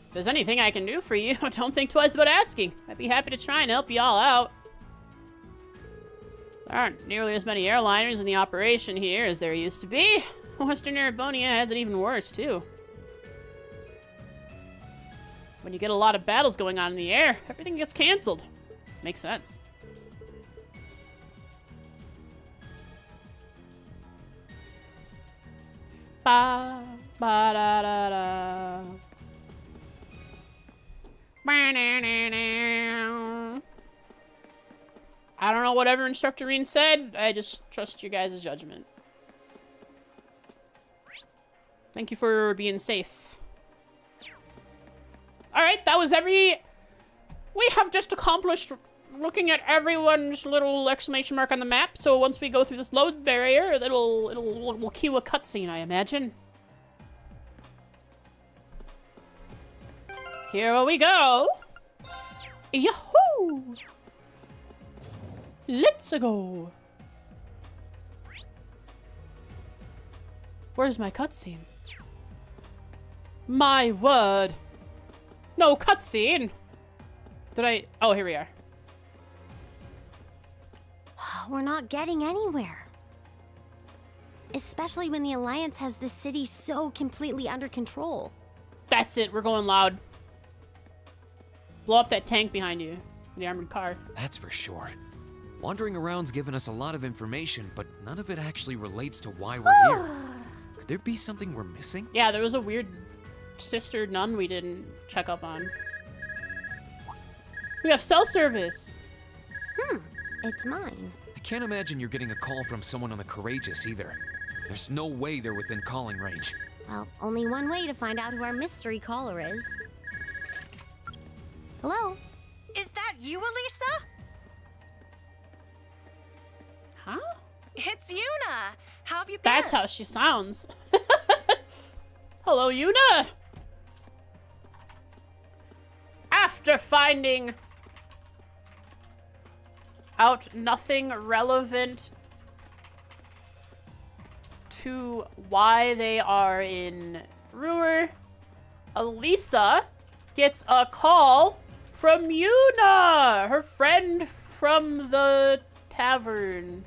If there's anything I can do for you, don't think twice about asking. I'd be happy to try and help you all out. There aren't nearly as many airliners in the operation here as there used to be. Western Erebonia has it even worse, too. When you get a lot of battles going on in the air, everything gets canceled. Makes sense. Ba ba da da da. I don't know whatever Instructor Reen said. I just trust your guys' judgment. Thank you for being safe. Alright, that was We have just accomplished looking at everyone's little exclamation mark on the map. So once we go through this load barrier, we'll cue a cutscene, I imagine. Here we go. Yahoo! Let's go. Where's my cutscene? My word. No cutscene. Did I? Oh, here we are. We're not getting anywhere. Especially when the Alliance has the city so completely under control. That's it. We're going loud. Blow up that tank behind you. The armored car. That's for sure. Wandering around's given us a lot of information, but none of it actually relates to why we're here. Could there be something we're missing? Yeah, there was a weird sister nun we didn't check up on. We have cell service. It's mine. I can't imagine you're getting a call from someone on the Courageous either. There's no way they're within calling range. Well, only one way to find out who our mystery caller is. Hello? Is that you, Elisa? Huh? It's Yuna. How have you been? That's how she sounds. Hello, Yuna. After finding out nothing relevant to why they are in Roer, Elisa gets a call from Yuna, her friend from the tavern.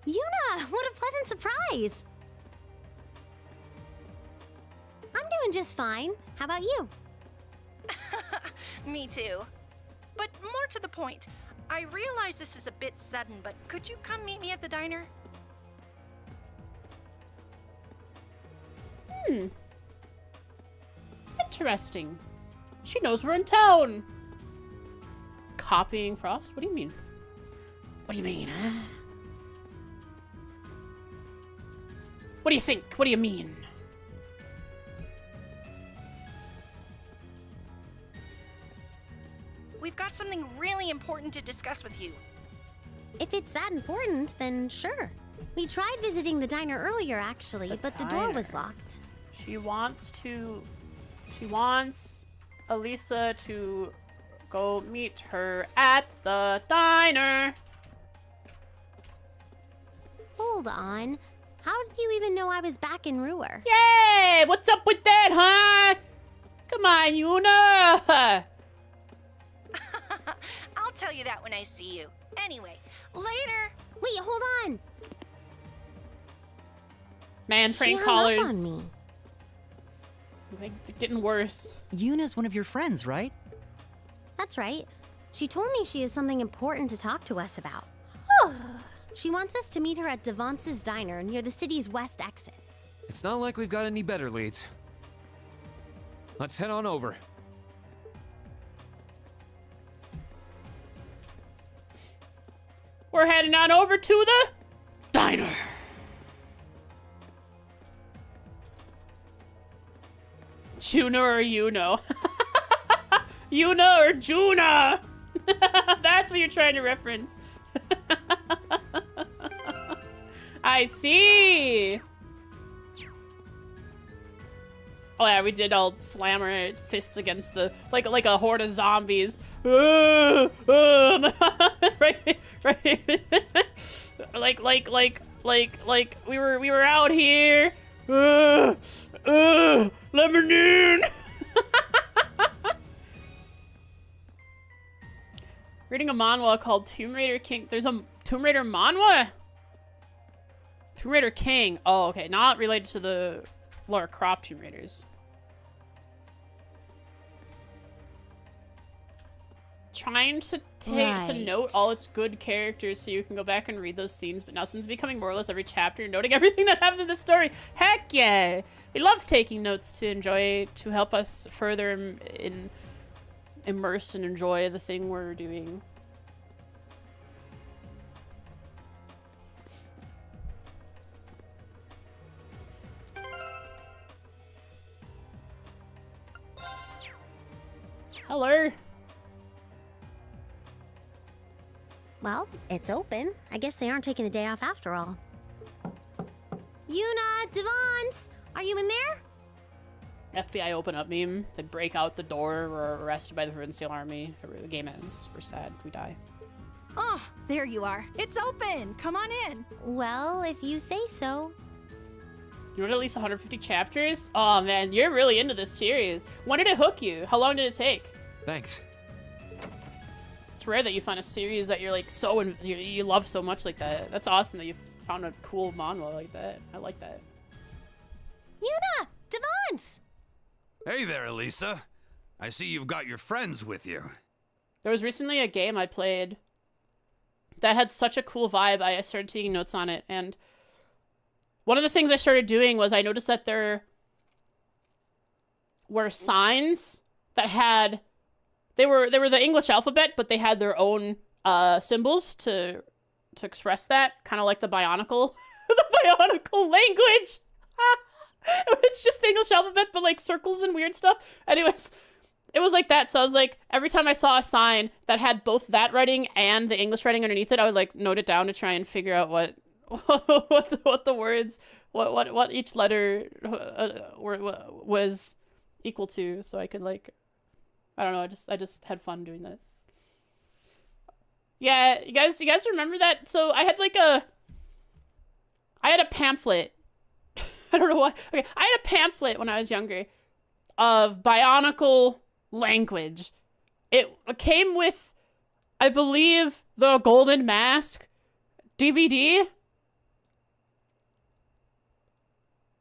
Yuna, what a pleasant surprise! I'm doing just fine. How about you? Me too. But more to the point, I realize this is a bit sudden, but could you come meet me at the diner? Interesting. She knows we're in town. Copying Frost? What do you mean? What do you mean, huh? What do you think? What do you mean? We've got something really important to discuss with you. If it's that important, then sure. We tried visiting the diner earlier, actually, but the door was diner. locked. She wants Elisa to go meet her at the diner. Hold on. How did you even know I was back in Roer? Yay! What's up with that, huh? Come on, Yuna. I'll tell you that when I see you. Anyway, later. Wait, hold on. Man, She prank hung up callers. on me. Like, they're getting worse. Yuna's one of your friends, right? That's right. She told me she has something important to talk to us about. She wants us to meet her at Devance's diner near the city's west exit. It's not like we've got any better leads. Let's head on over. We're heading on over to the diner. Juna or Yuno? Yuna or Juna? That's what you're trying to reference. I see. Oh yeah, we did all slam our fists against the like a horde of zombies. Right, right. like we were out here. Lemonade. Reading a manhwa called Tomb Raider King. There's a Tomb Raider manhwa? Tomb Raider King. Oh, okay. Not related to the Lara Croft Tomb Raiders. Trying to note all its good characters so you can go back and read those scenes, but now since becoming more or less every chapter, noting everything that happens in the story. Heck yeah! We love taking notes to help us further immerse and enjoy the thing we're doing. Hello. Well, it's open. I guess they aren't taking the day off after all. Yuna, Devance, are you in there? FBI open up meme. They break out the door. We're arrested by the Provincial Army. The game ends. We're sad. We die. Oh, there you are. It's open. Come on in. Well, if you say so. You wrote at least 150 chapters? Oh man, you're really into this series. When did it hook you? How long did it take? Thanks. It's rare that you find a series that you're like you love so much like that. That's awesome that you found a cool manga like that. I like that. Yuna! Devance! Hey there, Elisa. I see you've got your friends with you. There was recently a game I played that had such a cool vibe. I started taking notes on it, and one of the things I started doing was I noticed that there were signs that had they were the English alphabet, but they had their own symbols to express that, kind of like the Bionicle the Bionicle language. It's just the English alphabet, but like circles and weird stuff. Anyways, it was like that. So I was like, every time I saw a sign that had both that writing and the English writing underneath it, I would like note it down to try and figure out what the words, what each letter was equal to, so I could like, I don't know, I just had fun doing that. Yeah, you guys remember that? So I had a pamphlet. I don't know why. Okay, I had a pamphlet when I was younger of Bionicle language. It came with, I believe, the Golden Mask DVD.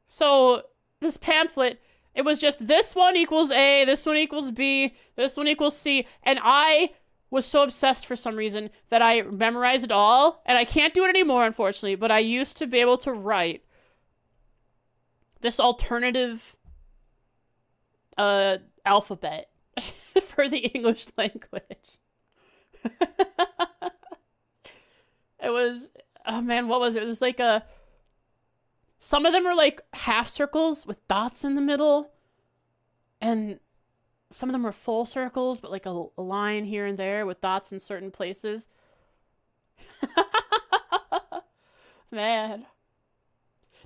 So this pamphlet, it was just this one equals A, this one equals B, this one equals C, and I was so obsessed for some reason that I memorized it all, and I can't do it anymore, unfortunately, but I used to be able to write this alternative alphabet for the English language. It was, oh man, what was it? It was like some of them were like half circles with dots in the middle, and some of them were full circles, but like a line here and there with dots in certain places. Man.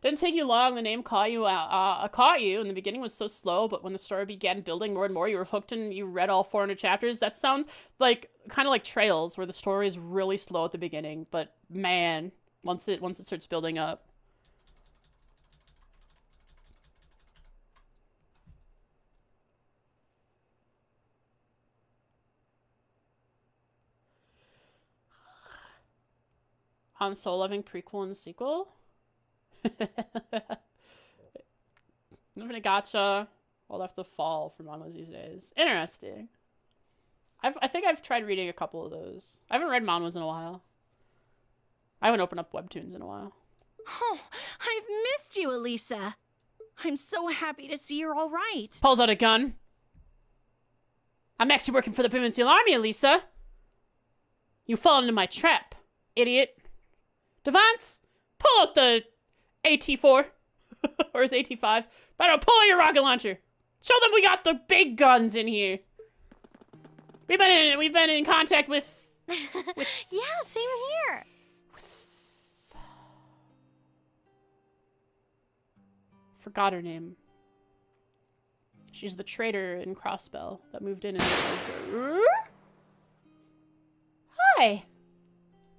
Didn't take you long. The name caught you. In the beginning was so slow, but when the story began building more and more, you were hooked and you read all 400 chapters. That sounds like kind of like Trails, where the story is really slow at the beginning, but man, once it starts building up. Han Solo loving prequel and sequel. Living a gacha all after the fall for mangas these days. Interesting. I think I've tried reading a couple of those. I haven't read mangas in a while. I haven't opened up webtoons in a while. Oh, I've missed you, Elisa. I'm so happy to see you're all right. Pulls out a gun. I'm actually working for the Provincial Army, Elisa. You fall into my trap, idiot. Devance, pull out the AT-4. Or is AT-5? But I'll pull out your rocket launcher. Show them we got the big guns in here. We've been in contact with Yeah, same here. Forgot her name. She's the traitor in Crossbell that moved in and Hi.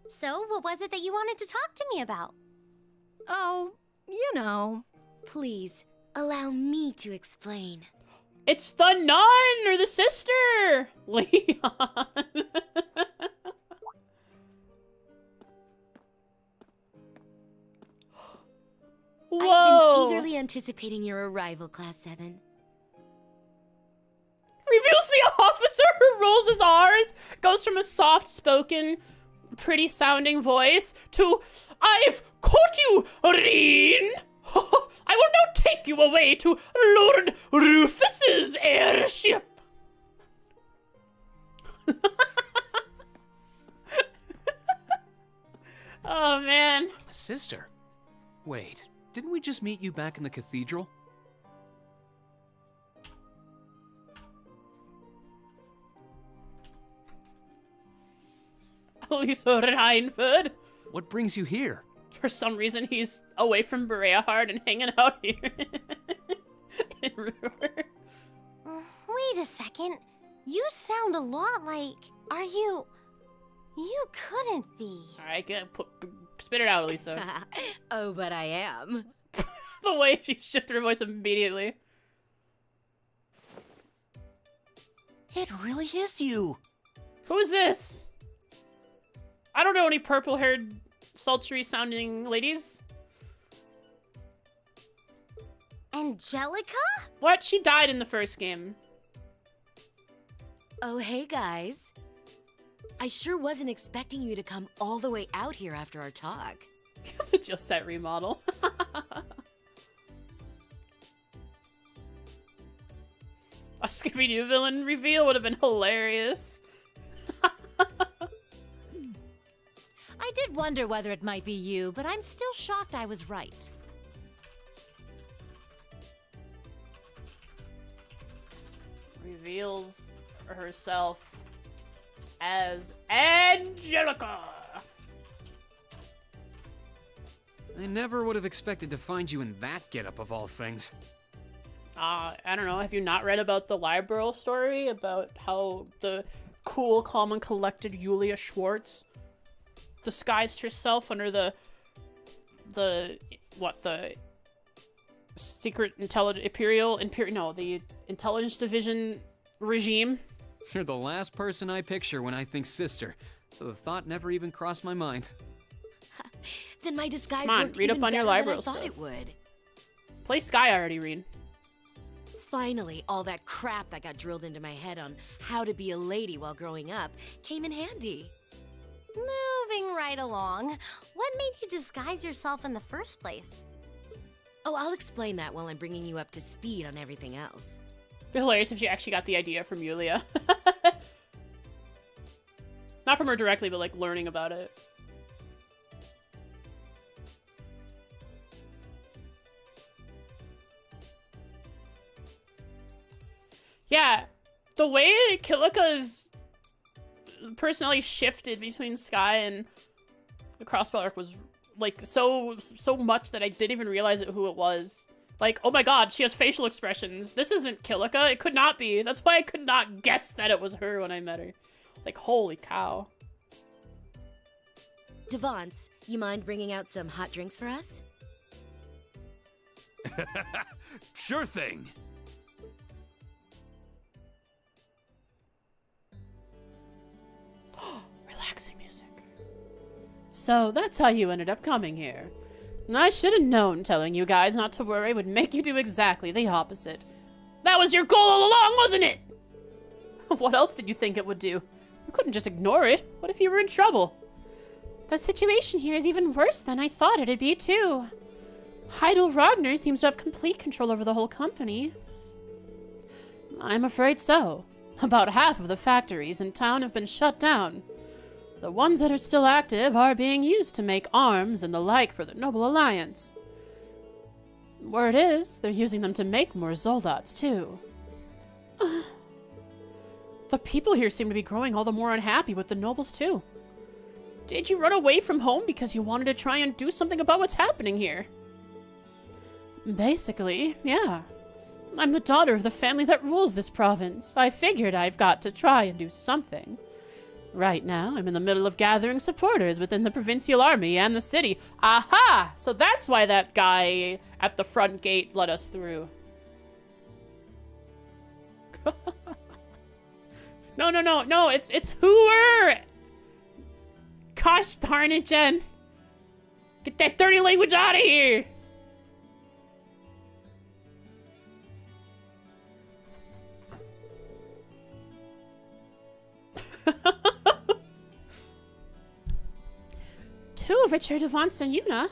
So, what was it that you wanted to talk to me about? Oh, you know. Please, allow me to explain. It's the nun or the sister, Leon. Whoa. I've been eagerly anticipating your arrival, Class 7. Reveals the officer who rolls his R's, goes from a soft-spoken, pretty-sounding voice to, I've caught you, Reen! I will now take you away to Lord Rufus's airship. Oh, man. A sister? Wait, didn't we just meet you back in the cathedral? Lisa Reinford. What brings you here? For some reason, he's away from Berea Hard and hanging out here. In Roer. Wait a second. You sound a lot like... Are you... You couldn't be. Alright, spit it out, Elisa. Oh, but I am. The way she shifted her voice immediately. It really is you. Who is this? I don't know any purple-haired, sultry-sounding ladies. Angelica? What? She died in the first game. Oh, hey, guys. I sure wasn't expecting you to come all the way out here after our talk. The Josette remodel. A Scooby-Doo villain reveal would have been hilarious. I did wonder whether it might be you, but I'm still shocked I was right. Reveals herself as Angelica. I never would have expected to find you in that getup of all things. I don't know. Have you not read about the Libro story about how the cool, calm, and collected Julia Schwartz disguised herself under the secret the intelligence division regime? You're the last person I picture when I think sister, so the thought never even crossed my mind. Then my disguise Come on, worked read even up on your better than I Libro thought stuff. it would. Play Sky already, read. Finally, all that crap that got drilled into my head on how to be a lady while growing up came in handy. Moving right along. What made you disguise yourself in the first place? Oh, I'll explain that while I'm bringing you up to speed on everything else. It'd be hilarious if she actually got the idea from Yulia. Not from her directly, but like learning about it. Yeah, the way Kilika's personality shifted between Sky and the Crossbow arc was like so much that I didn't even realize who it was. Like, oh my god, she has facial expressions. This isn't Kilika. It could not be. That's why I could not guess that it was her when I met her. Like, holy cow. Devance, you mind bringing out some hot drinks for us? Sure thing. Relaxing music. So that's how you ended up coming here. And I should have known telling you guys not to worry would make you do exactly the opposite. That was your goal all along, wasn't it? What else did you think it would do? You couldn't just ignore it. What if you were in trouble? The situation here is even worse than I thought it'd be, too. Heidel Ragnar seems to have complete control over the whole company. I'm afraid so. About half of the factories in town have been shut down. The ones that are still active are being used to make arms and the like for the Noble Alliance. Word is, they're using them to make more Zoldats, too. The people here seem to be growing all the more unhappy with the nobles, too. Did you run away from home because you wanted to try and do something about what's happening here? Basically, yeah. I'm the daughter of the family that rules this province. I figured I've got to try and do something. Right now, I'm in the middle of gathering supporters within the provincial army and the city. Aha! So that's why that guy at the front gate let us through. No, it's Hooer! Gosh darn it, Jen. Get that dirty language out of here! Two of which are Devance and Yuna.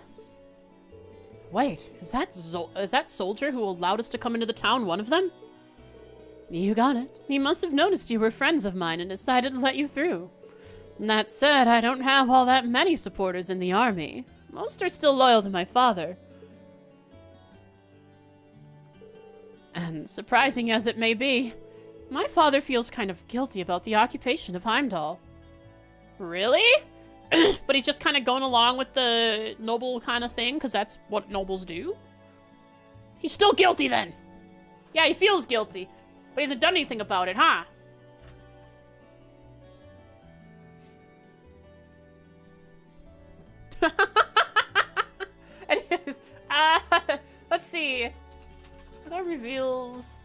Wait, is that soldier who allowed us to come into the town one of them? You got it. He must have noticed you were friends of mine and decided to let you through. That said, I don't have all that many supporters in the army. Most are still loyal to my father. And surprising as it may be, my father feels kind of guilty about the occupation of Heimdall. Really? But he's just kind of going along with the noble kind of thing, because that's what nobles do? He's still guilty then! Yeah, he feels guilty, but he hasn't done anything about it, huh? Anyways, let's see. That reveals...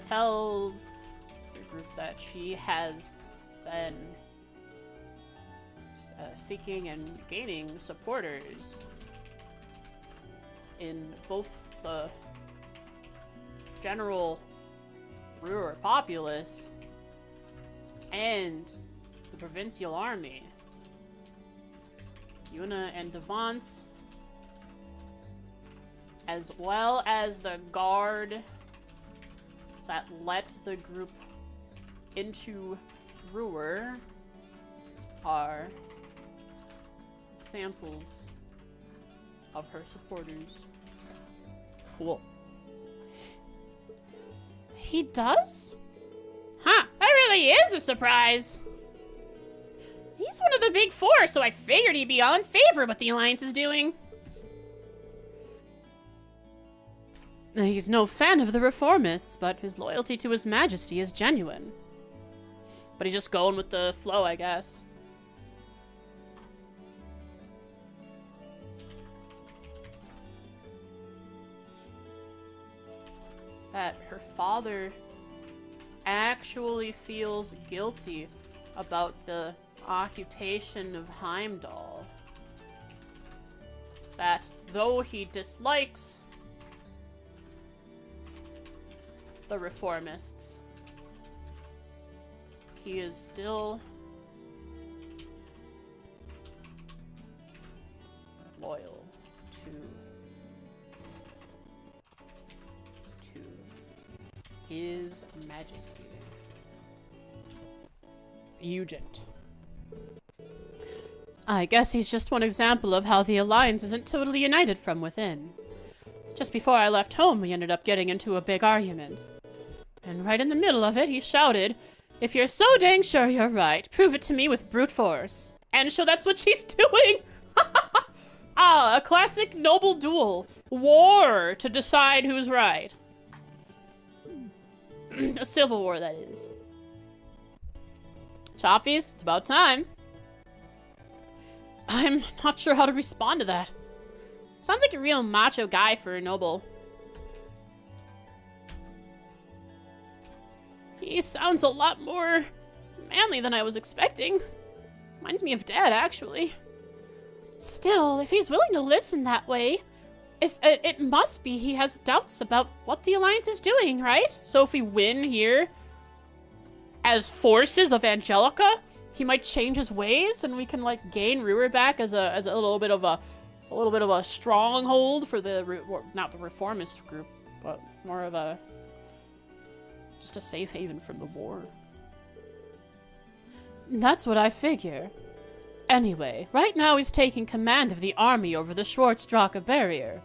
tells the group that she has been seeking and gaining supporters in both the general Roer populace and the provincial army. Yuna and Devance, as well as the guard that let the group into Roer, are examples of her supporters. Cool. He does? Huh, that really is a surprise. He's one of the big four, so I figured he'd be all in favor of what the Alliance is doing. He's no fan of the Reformists, but his loyalty to His Majesty is genuine. But he's just going with the flow, I guess. That her father actually feels guilty about the occupation of Heimdall. That though he dislikes the Reformists, he is still loyal to His Majesty. Ugent. I guess he's just one example of how the Alliance isn't totally united from within. Just before I left home, we ended up getting into a big argument. And right in the middle of it, he shouted, "If you're so dang sure you're right, prove it to me with brute force." And so that's what she's doing! Ah, a classic noble duel. War to decide who's right. A civil war, that is. Choppies, it's about time. I'm not sure how to respond to that. Sounds like a real macho guy for a noble. He sounds a lot more manly than I was expecting. Reminds me of Dad, actually. Still, if he's willing to listen that way, it must be he has doubts about what the Alliance is doing, right? So if we win here as forces of Angelica, he might change his ways, and we can like gain Roer back as a little bit of a stronghold for the not the reformist group, but more of a just a safe haven from the war. That's what I figure. Anyway, right now he's taking command of the army over the Schwarzdrache barrier.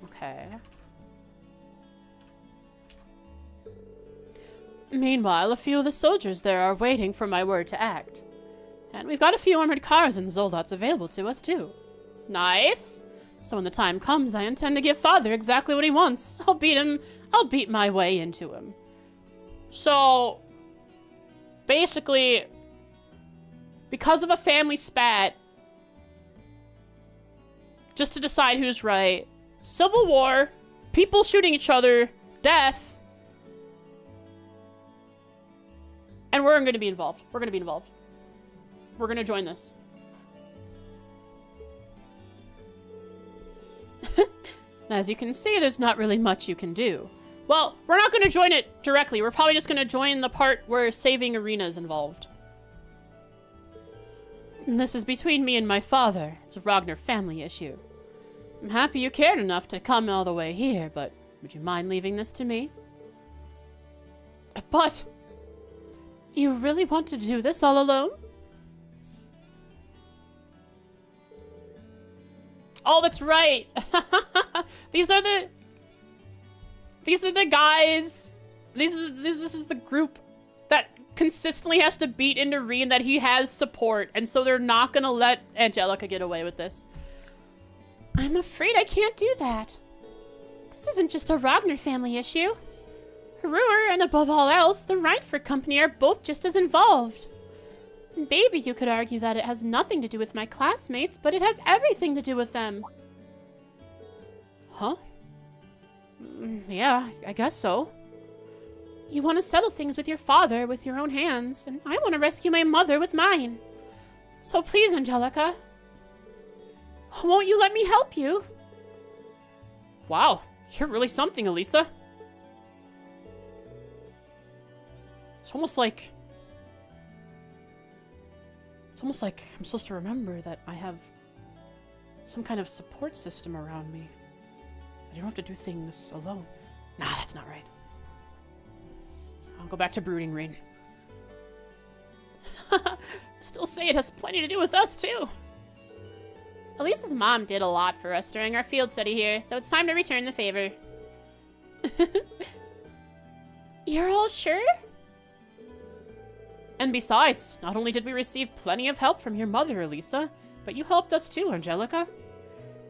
Okay. Meanwhile, a few of the soldiers there are waiting for my word to act. And we've got a few armored cars and Zoldots available to us, too. Nice! So when the time comes, I intend to give Father exactly what he wants. I'll beat my way into him. So, basically, because of a family spat, just to decide who's right, civil war, people shooting each other, death, and we're going to be involved. We're going to be involved. We're going to join this. As you can see, there's not really much you can do. Well, we're not going to join it directly. We're probably just going to join the part where saving Arena is involved. And this is between me and my father. It's a Ragnar family issue. I'm happy you cared enough to come all the way here, but would you mind leaving this to me? But you really want to do this all alone? Oh, that's right. These are the guys. This is the group consistently has to beat into Reen that he has support, and so they're not gonna let Angelica get away with this. I'm afraid I can't do that. This isn't just a Ragnar family issue. Roer, and above all else, the Reinford Company are both just as involved. Maybe you could argue that it has nothing to do with my classmates, but it has everything to do with them. Huh? Yeah, I guess so. You want to settle things with your father with your own hands, and I want to rescue my mother with mine. So please, Angelica, won't you let me help you? Wow, you're really something, Elisa. It's almost like I'm supposed to remember that I have some kind of support system around me. I don't have to do things alone. Nah, that's not right. I'll go back to brooding, Reen. Still say it has plenty to do with us, too. Elisa's mom did a lot for us during our field study here, so it's time to return the favor. You're all sure? And besides, not only did we receive plenty of help from your mother, Elisa, but you helped us too, Angelica.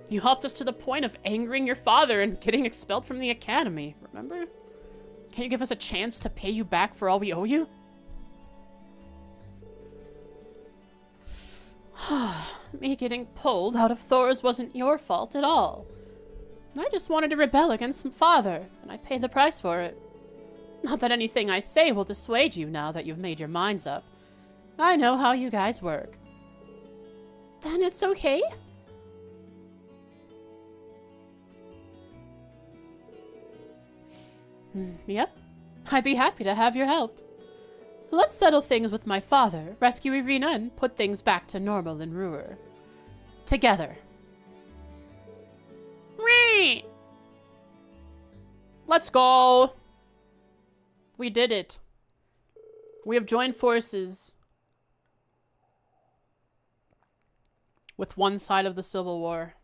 You helped us to the point of angering your father and getting expelled from the academy, remember? Can't you give us a chance to pay you back for all we owe you? Me getting pulled out of Thor's wasn't your fault at all. I just wanted to rebel against father, and I paid the price for it. Not that anything I say will dissuade you now that you've made your minds up. I know how you guys work. Then it's okay? Yep. I'd be happy to have your help. Let's settle things with my father, rescue Irina, and put things back to normal in Roer. Together. Right. Let's go. We did it. We have joined forces with one side of the Civil War.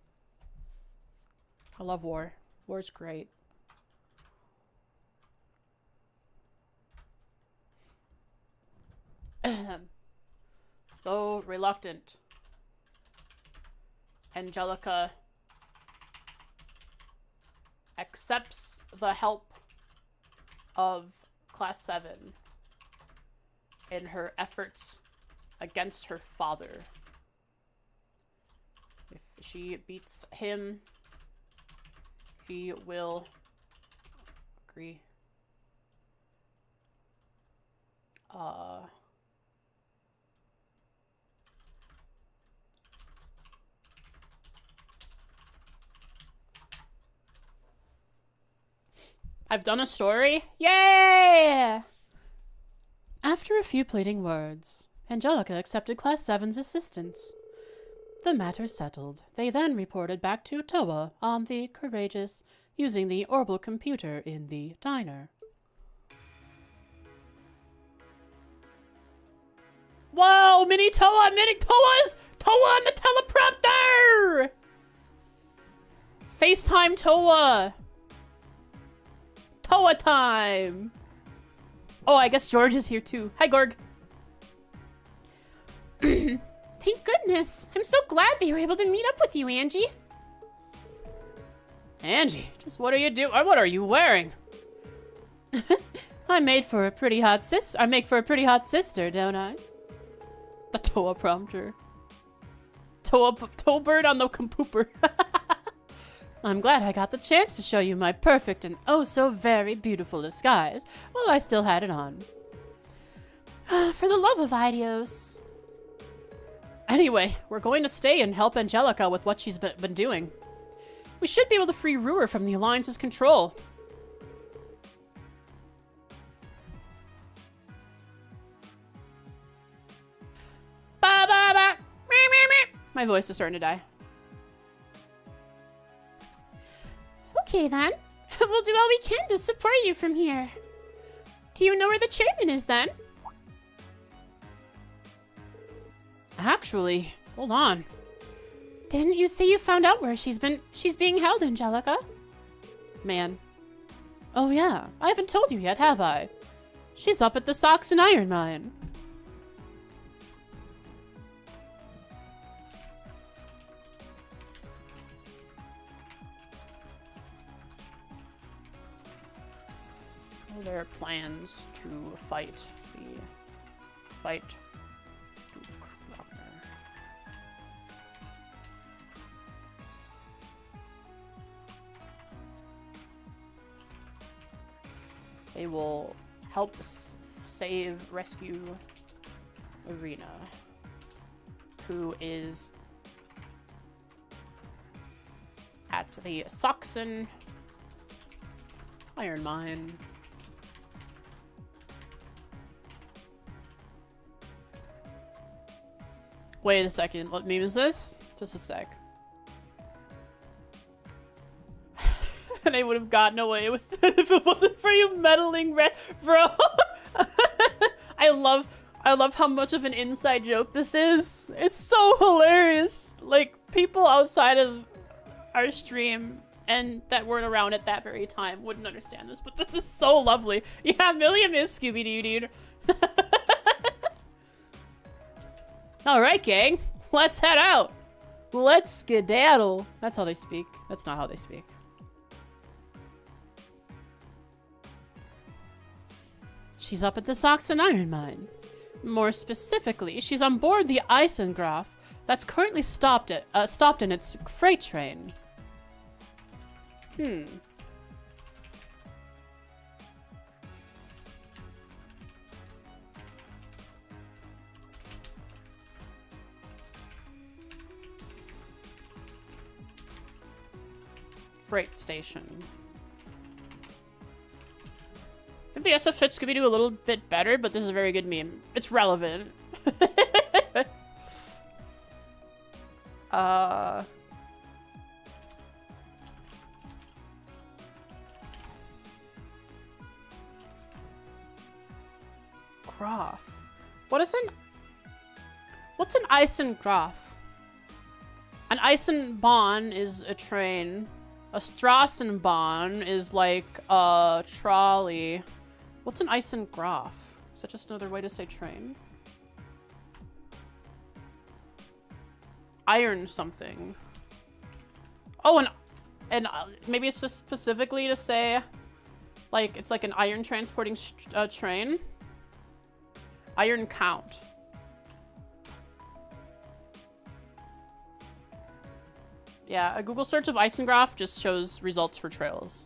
I love war. War's great. Though reluctant, Angelica accepts the help of Class 7 in her efforts against her father. If she beats him, he will agree. I've done a story? Yay! After a few pleading words, Angelica accepted Class 7's assistance. The matter settled, they then reported back to Toa on the Courageous using the orbital computer in the diner. Whoa! Mini Toa's! Toa on the teleprompter! FaceTime Toa! Toa time! Oh, I guess George is here too. Hi, Gorg. Thank goodness. I'm so glad that you were able to meet up with you, Angie. Angie, just what are you doing? What are you wearing? I make for a pretty hot sister, don't I? The Toa prompter. Toa bird on the compooper. I'm glad I got the chance to show you my perfect and oh so very beautiful disguise while I still had it on. For the love of Idios. Anyway, we're going to stay and help Angelica with what she's been doing. We should be able to free Roer from the Alliance's control. Ba ba ba! Meep, meep, meep. My voice is starting to die. Okay then, we'll do all we can to support you from here. Do you know where the chairman is then? Actually, hold on. Didn't you say you found out where she's being held, Angelica? Man. Oh yeah, I haven't told you yet, have I? She's up at the Socks and Iron Mine. Their plans to fight Duke Wagner. They will help rescue Irina, who is at the Saxon Iron Mine. Wait a second, what meme is this? Just a sec. And I would have gotten away with it if it wasn't for you meddling bro. I love how much of an inside joke this is. It's so hilarious. Like, people outside of our stream and that weren't around at that very time wouldn't understand this, but this is so lovely. Yeah, Milliam is Scooby-Doo, dude. Alright, gang. Let's head out. Let's skedaddle. That's how they speak. That's not how they speak. She's up at the Saxon Iron Mine. More specifically, she's on board the Eisengraf that's currently stopped in its freight train. Freight station. I think the SS fits Scooby-Doo a little bit better, but this is a very good meme. It's relevant. Graf. What's an Eisengraf? An Eisenbahn is a train. A Strassenbahn is like a trolley. What's an Eisengraf? Is that just another way to say train? Iron something. Oh, and maybe it's just specifically to say, like, it's like an iron transporting train. Iron count. Yeah, a Google search of Eisengraf just shows results for trails.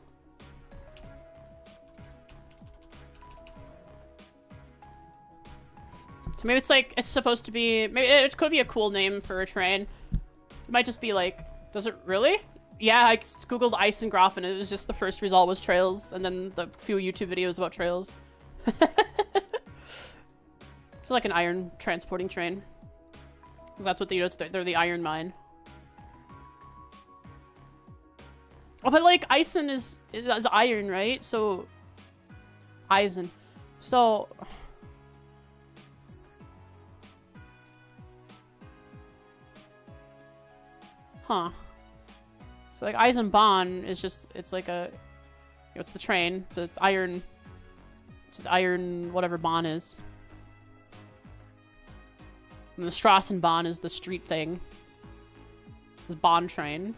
So maybe it's like, it's supposed to be, maybe it could be a cool name for a train. It might just be like, does it really? Yeah, I Googled Eisengraf and it was just the first result was trails and then the few YouTube videos about trails. It's like an iron transporting train. Because that's what they, they're the iron mine. Oh, but like Eisen is iron, right? So Eisen. So huh. So like Eisenbahn is just, it's like a, you know, it's the train. It's an iron, it's the iron whatever Bahn is. And the Strassenbahn is the street thing. This Bahn train.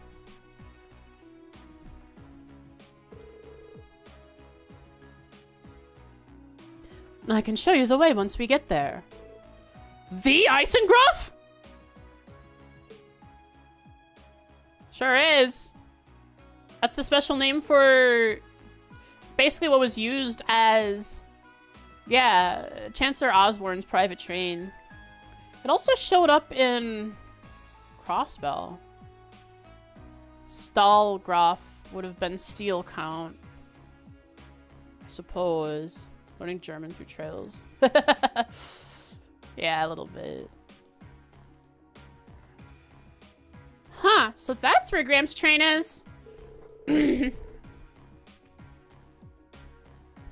I can show you the way once we get there. The Eisengraf? Sure is. That's the special name for basically what was used as, yeah, Chancellor Osborne's private train. It also showed up in Crossbell. Stahlgraf would have been steel count, I suppose. Learning German through trails. Yeah, a little bit. Huh, so that's where Graham's train is. It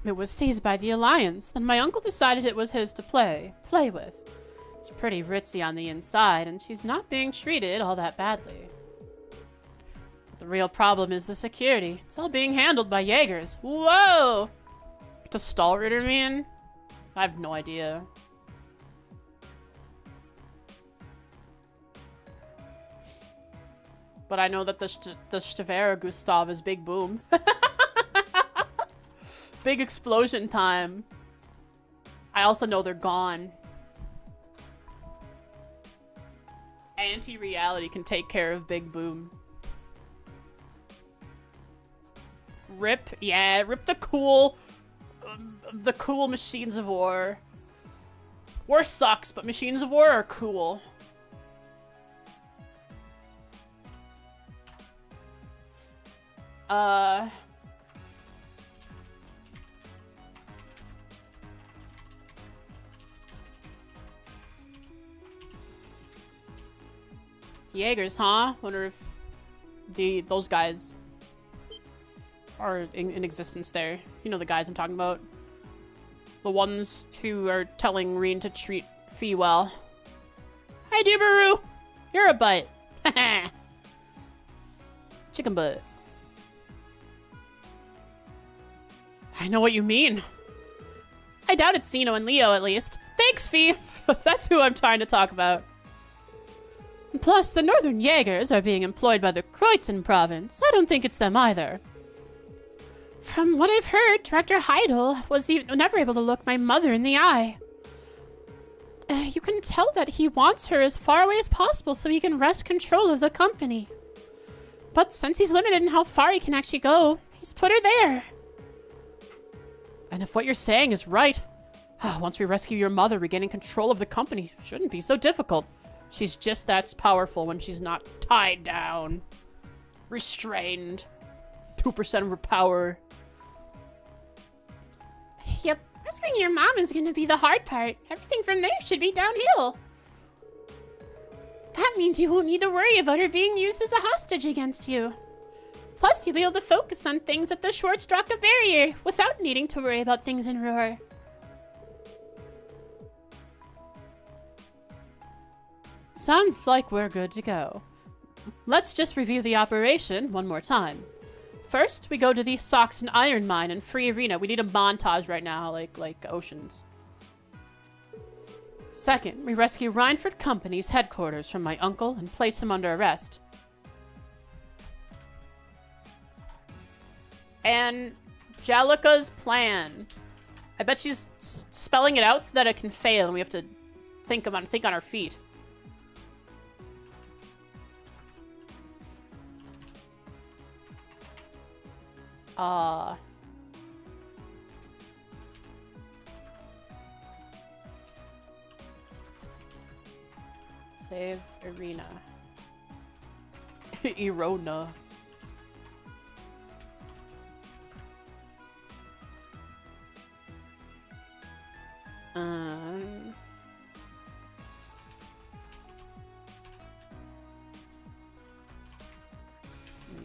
was seized by the Alliance. Then my uncle decided it was his to play with. It's pretty ritzy on the inside, and she's not being treated all that badly. But the real problem is the security. It's all being handled by Jaegers. Whoa! What does Stahlritter mean? I have no idea. But I know that the Stavera Gustav is big boom. Big explosion time. I also know they're gone. Anti-reality can take care of big boom. Rip, yeah, rip the cool Machines of War. War sucks, but Machines of War are cool. Jaegers, huh? Wonder if those guys are in existence there. You know the guys I'm talking about. The ones who are telling Reen to treat Fee well. Hi, Dubaru! You're a butt. Chicken butt. I know what you mean. I doubt it's Zeno and Leo, at least. Thanks, Fee! That's who I'm trying to talk about. Plus, the Northern Jaegers are being employed by the Kreutzen province. I don't think it's them either. From what I've heard, Director Heidel was never able to look my mother in the eye. You can tell that he wants her as far away as possible so he can wrest control of the company. But since he's limited in how far he can actually go, he's put her there. And if what you're saying is right, once we rescue your mother, regaining control of the company shouldn't be so difficult. She's just that powerful when she's not tied down. Restrained. 2% of her power. Yep, rescuing your mom is gonna be the hard part. Everything from there should be downhill. That means you won't need to worry about her being used as a hostage against you. Plus, you'll be able to focus on things at the Schwarzdrache barrier without needing to worry about things in Roer. Sounds like we're good to go. Let's just review the operation one more time. First, we go to the Sachsen Iron Mine and free Arena. We need a montage right now, like Oceans. Second, we rescue Reinford Company's headquarters from my uncle and place him under arrest. And Jalika's plan. I bet she's spelling it out so that it can fail and we have to think on our feet. Save Arena. Irona.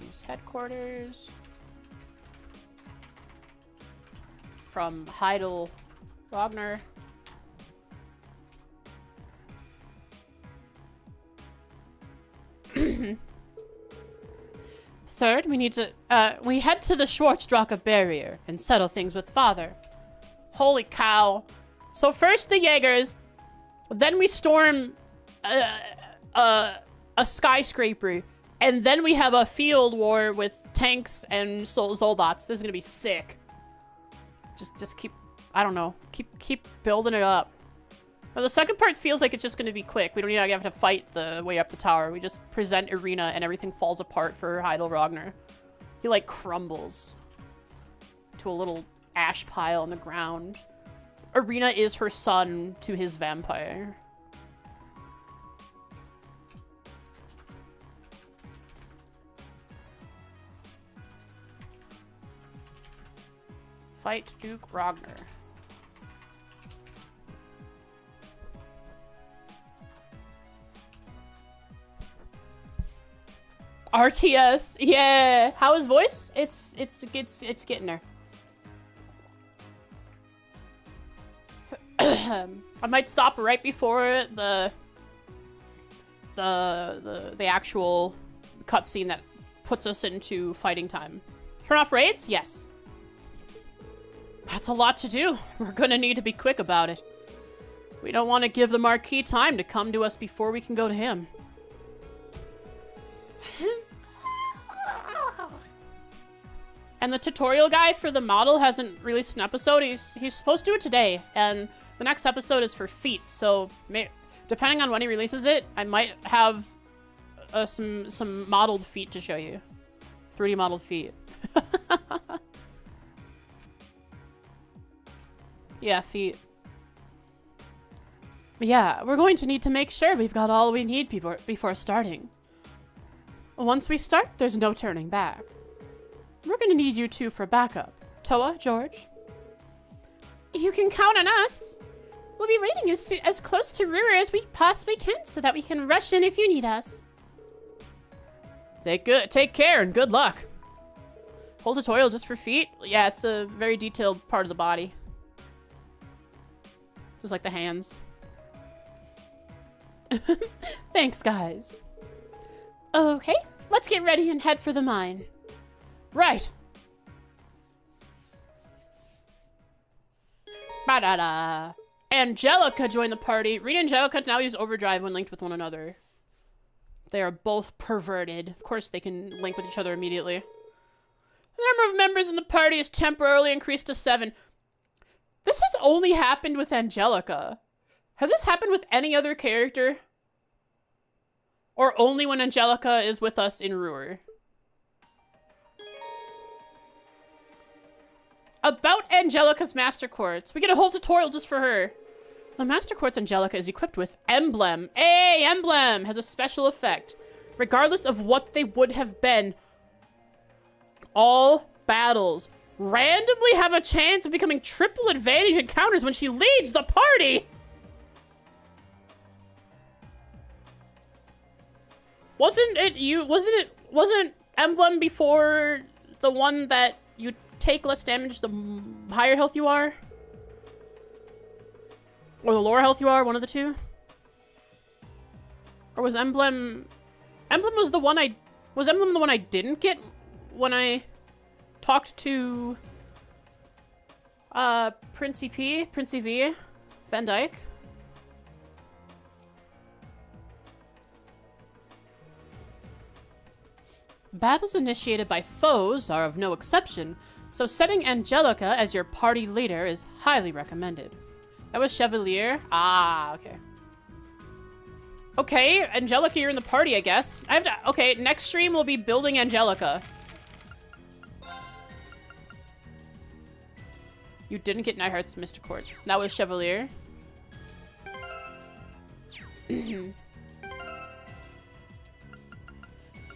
Use headquarters. From Heidel Wagner. Third, we need to, we head to the Schwarzdrache barrier and settle things with Father. Holy cow. So first the Jaegers, then we storm a skyscraper, and then we have a field war with tanks and Zoldats. This is gonna be sick. Just keep, I don't know, keep building it up. Now, the second part feels like it's just going to be quick. We don't even have to fight the way up the tower. We just present Arena and everything falls apart for Heidel Ragnar. He, like, crumbles to a little ash pile on the ground. Arena is her son to his vampire. Fight Duke Ragnar. RTS, yeah. How is voice? It's getting there. I might stop right before the actual cutscene that puts us into fighting time. Turn off raids? Yes. That's a lot to do. We're gonna need to be quick about it. We don't want to give the Marquis time to come to us before we can go to him. And the tutorial guy for the model hasn't released an episode. He's supposed to do it today, and the next episode is for feet. So depending on when he releases it, I might have some modeled feet to show you. 3D modeled feet. Yeah, feet. Yeah, we're going to need to make sure we've got all we need before starting. Once we start, there's no turning back. We're gonna need you two for backup. Toa, George. You can count on us. We'll be waiting as close to Roer as we possibly can so that we can rush in if you need us. Take care and good luck. Whole tutorial just for feet? Yeah, it's a very detailed part of the body. Just like the hands. Thanks, guys. Okay, let's get ready and head for the mine. Right. Ba-da-da. Angelica joined the party. Rita and Angelica now use overdrive when linked with one another. They are both perverted. Of course they can link with each other immediately. The number of members in the party is temporarily increased to 7. This has only happened with Angelica. Has this happened with any other character? Or only when Angelica is with us in Roer? About Angelica's Master Quartz. We get a whole tutorial just for her. The Master Quartz Angelica is equipped with Emblem. Hey, Emblem has a special effect. Regardless of what they would have been, all battles randomly have a chance of becoming triple advantage encounters when she leads the party. Wasn't Emblem before the one that you take less damage the higher health you are? Or the lower health you are, one of the two? Or was Emblem was the one was Emblem the one I didn't get when I talked to Princey V, Van Dyke? Battles initiated by foes are of no exception, so setting Angelica as your party leader is highly recommended. That was Chevalier? Ah, okay. Okay, Angelica, you're in the party, I guess. Okay, next stream we'll be building Angelica. You didn't get Nightheart's Mr. Quartz. That was Chevalier.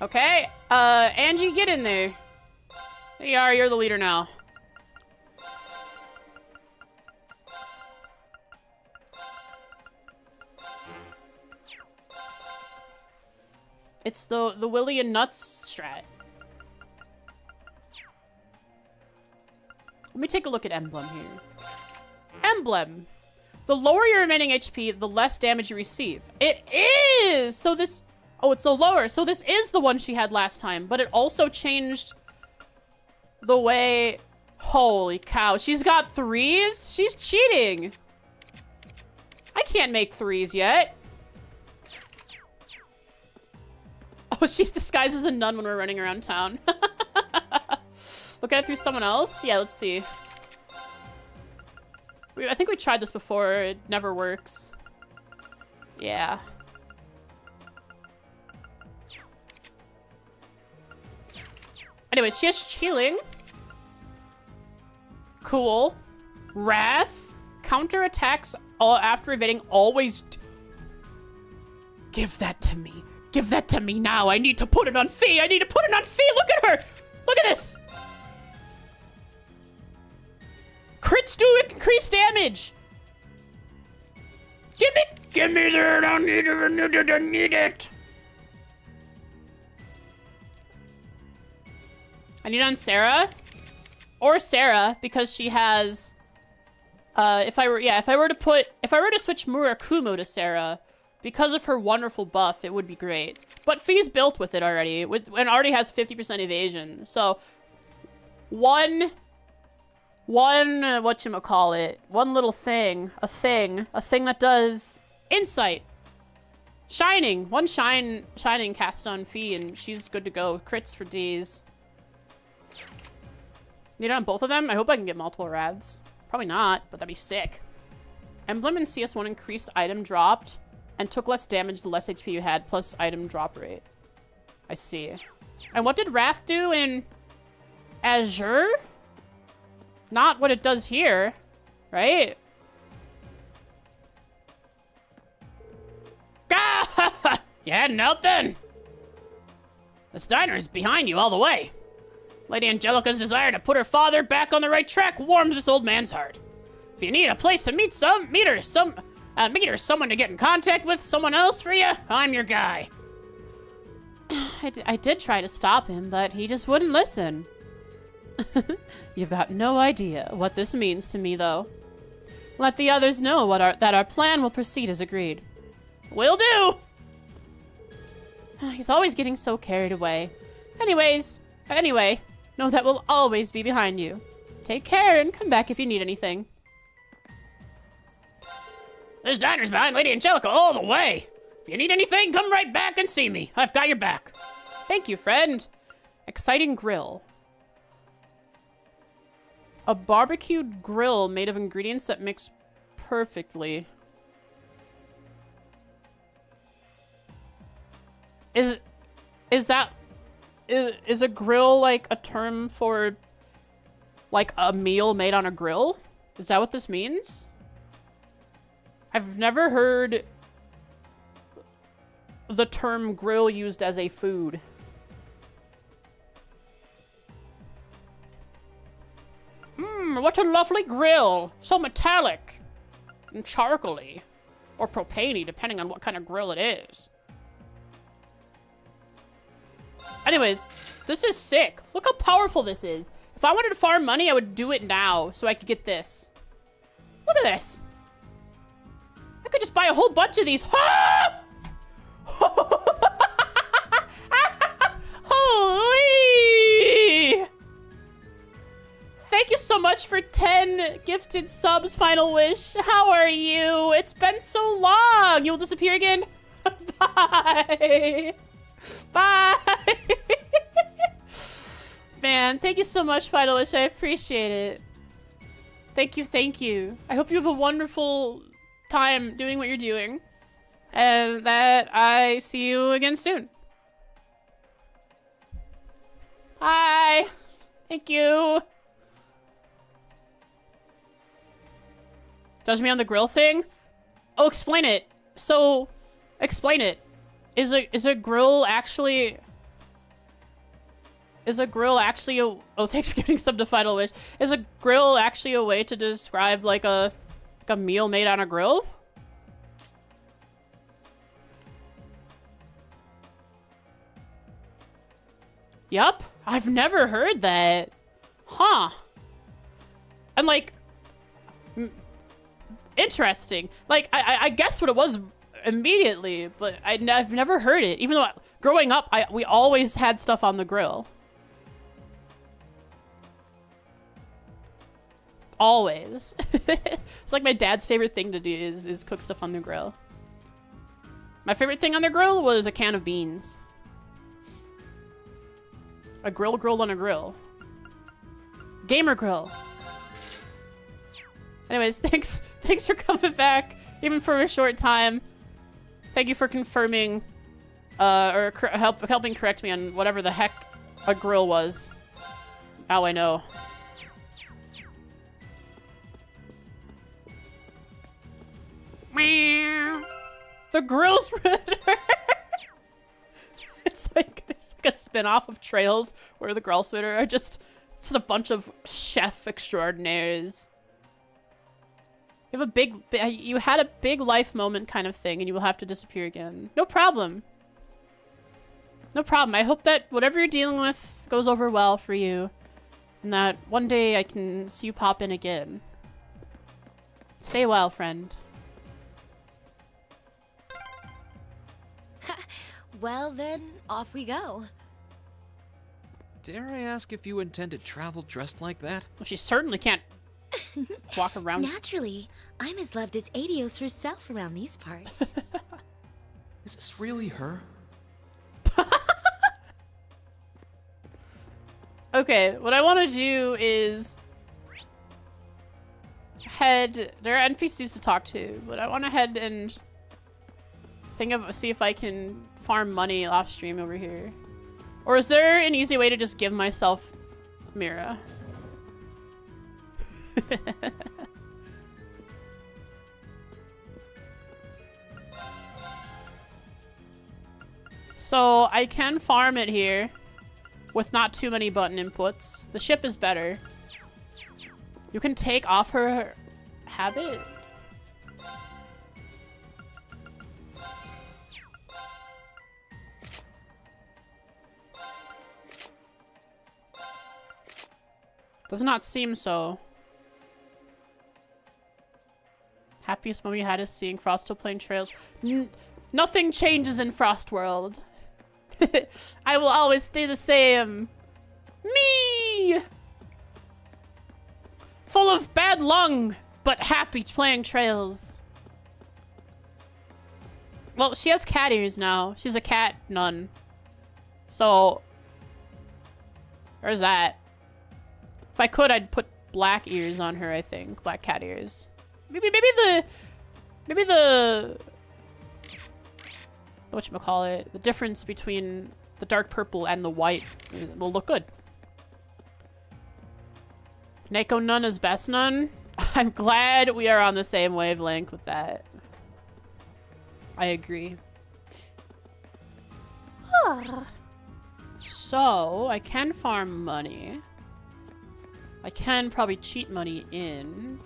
Okay, Angie, get in there. There you are, you're the leader now. It's the Willy and Nuts strat. Let me take a look at Emblem here. Emblem. The lower your remaining HP, the less damage you receive. It is! So this... Oh, it's the lower. So this is the one she had last time, but it also changed the way... Holy cow. She's got 3s? She's cheating. I can't make 3s yet. Oh, she's disguised as a nun when we're running around town. Look at it through someone else? Yeah, let's see. I think we tried this before. It never works. Yeah. Anyways, she has Chilling. Cool. Wrath. Counter attacks after evading always... Give that to me. Give that to me now. I need to put it on Fee. I need to put it on Fee. Look at her. Look at this. Crits do increased damage. Give me that. I need it. I need it on Sarah. Or Sarah, because she has... if I were to switch Murakumo to Sarah, because of her wonderful buff, it would be great. But Fee's built with it already, and already has 50% evasion. So, one one, whatchamacallit, one little thing, a thing that does insight. Shining, one shining cast on Fee, and she's good to go. Crits for D's. Need it on both of them? I hope I can get multiple rads. Probably not, but that'd be sick. Emblem and CS1 increased item dropped and took less damage the less HP you had, plus item drop rate. I see. And what did Wrath do in Azure? Not what it does here, right? Gah! You heading out then? This diner is behind you all the way. Lady Angelica's desire to put her father back on the right track warms this old man's heart. If you need a place to meet her someone to get in contact with, someone else for you, I'm your guy. I did try to stop him, but he just wouldn't listen. You've got no idea what this means to me, though. Let the others know that our plan will proceed as agreed. Will do! He's always getting so carried away. Anyway, know that we'll always be behind you. Take care and come back if you need anything. This diner's behind Lady Angelica all the way. If you need anything, come right back and see me. I've got your back. Thank you, friend. Exciting grill. A barbecued grill made of ingredients that mix perfectly. Is a grill like a term for like a meal made on a grill? Is that what this means? I've never heard the term grill used as a food. What a lovely grill. So metallic and charcoaly, or propane-y, depending on what kind of grill it is. Anyways, this is sick. Look how powerful this is. If I wanted to farm money, I would do it now so I could get this. Look at this. I could just buy a whole bunch of these. Ah! Holy! Thank you so much for 10 gifted subs, Final Wish. How are you? It's been so long. You'll disappear again? Bye. Bye. Man, thank you so much, Final Wish. I appreciate it. Thank you, thank you. I hope you have a wonderful time doing what you're doing. And that I see you again soon. Bye. Thank you. Judge me on the grill thing? Oh, explain it. So, explain it. Is a grill actually... Oh, thanks for giving sub to Final Wish. Is a grill actually a way to describe like a meal made on a grill? Yup. I've never heard that. Huh. And like... Interesting. Like, I guessed what it was immediately, but I've never heard it. Even though growing up, we always had stuff on the grill. Always. It's like my dad's favorite thing to do is cook stuff on the grill. My favorite thing on the grill was a can of beans. A grill on a grill. Gamer grill. Anyways, thanks for coming back, even for a short time. Thank you for confirming, or helping correct me on whatever the heck a grill was. Now I know. The grill spreader. It's like a spin-off of Trails, where the grill spreader are just a bunch of chef extraordinaires. You had a big life moment kind of thing, and you will have to disappear again. No problem. No problem. I hope that whatever you're dealing with goes over well for you, and that one day I can see you pop in again. Stay well, friend. Well then, off we go. Dare I ask if you intend to travel dressed like that? Well, she certainly can't walk around. Naturally, I'm as loved as Adios herself around these parts. Is this really her? Okay, what I want to do is head. There are NPCs to talk to, but I want to head and see if I can farm money off stream over here. Or is there an easy way to just give myself Mira? So I can farm it here with not too many button inputs. The ship is better. You can take off her habit. Does not seem so. Happiest moment you had is seeing Frost still playing Trails. Nothing changes in Frost World. I will always stay the same. Me! Full of bad lung, but happy playing Trails. Well, she has cat ears now. She's a cat nun. So, there's that. If I could, I'd put black ears on her, I think. Black cat ears. Maybe the whatchamacallit, the difference between the dark purple and the white will look good. Neko Nun is best nun. I'm glad we are on the same wavelength with that. I agree. So, I can farm money. I can probably cheat money in.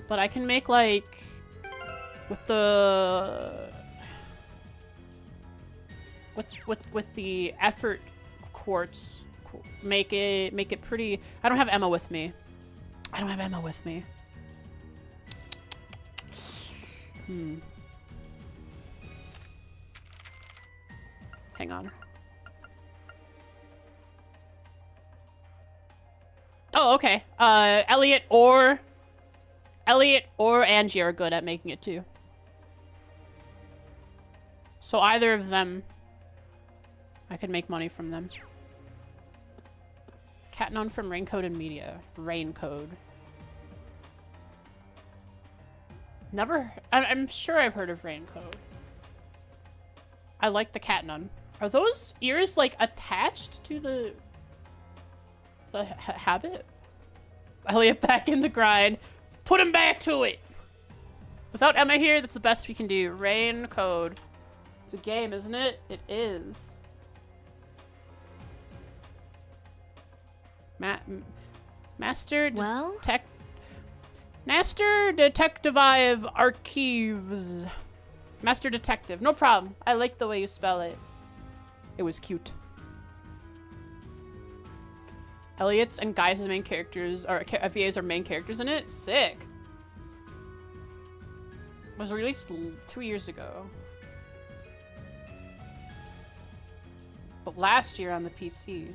But I can make, like, with the with the effort quartz, make it pretty. I don't have Emma with me. Hang on. Oh, okay. Elliot or Angie are good at making it too. So either of them, I could make money from them. Cat known from Raincode and Media. Raincode. Never. I'm sure I've heard of Raincode. I like the cat nun. Are those ears like attached to the habit? Elliot back in the grind. Put him back to it. Without Emma here, that's the best we can do. Raincode. It's a game, isn't it? It is. Master Detective Archives. Master Detective. No problem. I like the way you spell it. It was cute. Elliot's and Guy's main characters, or VAs are main characters in it. Sick. It was released 2 years ago. But last year on the PC.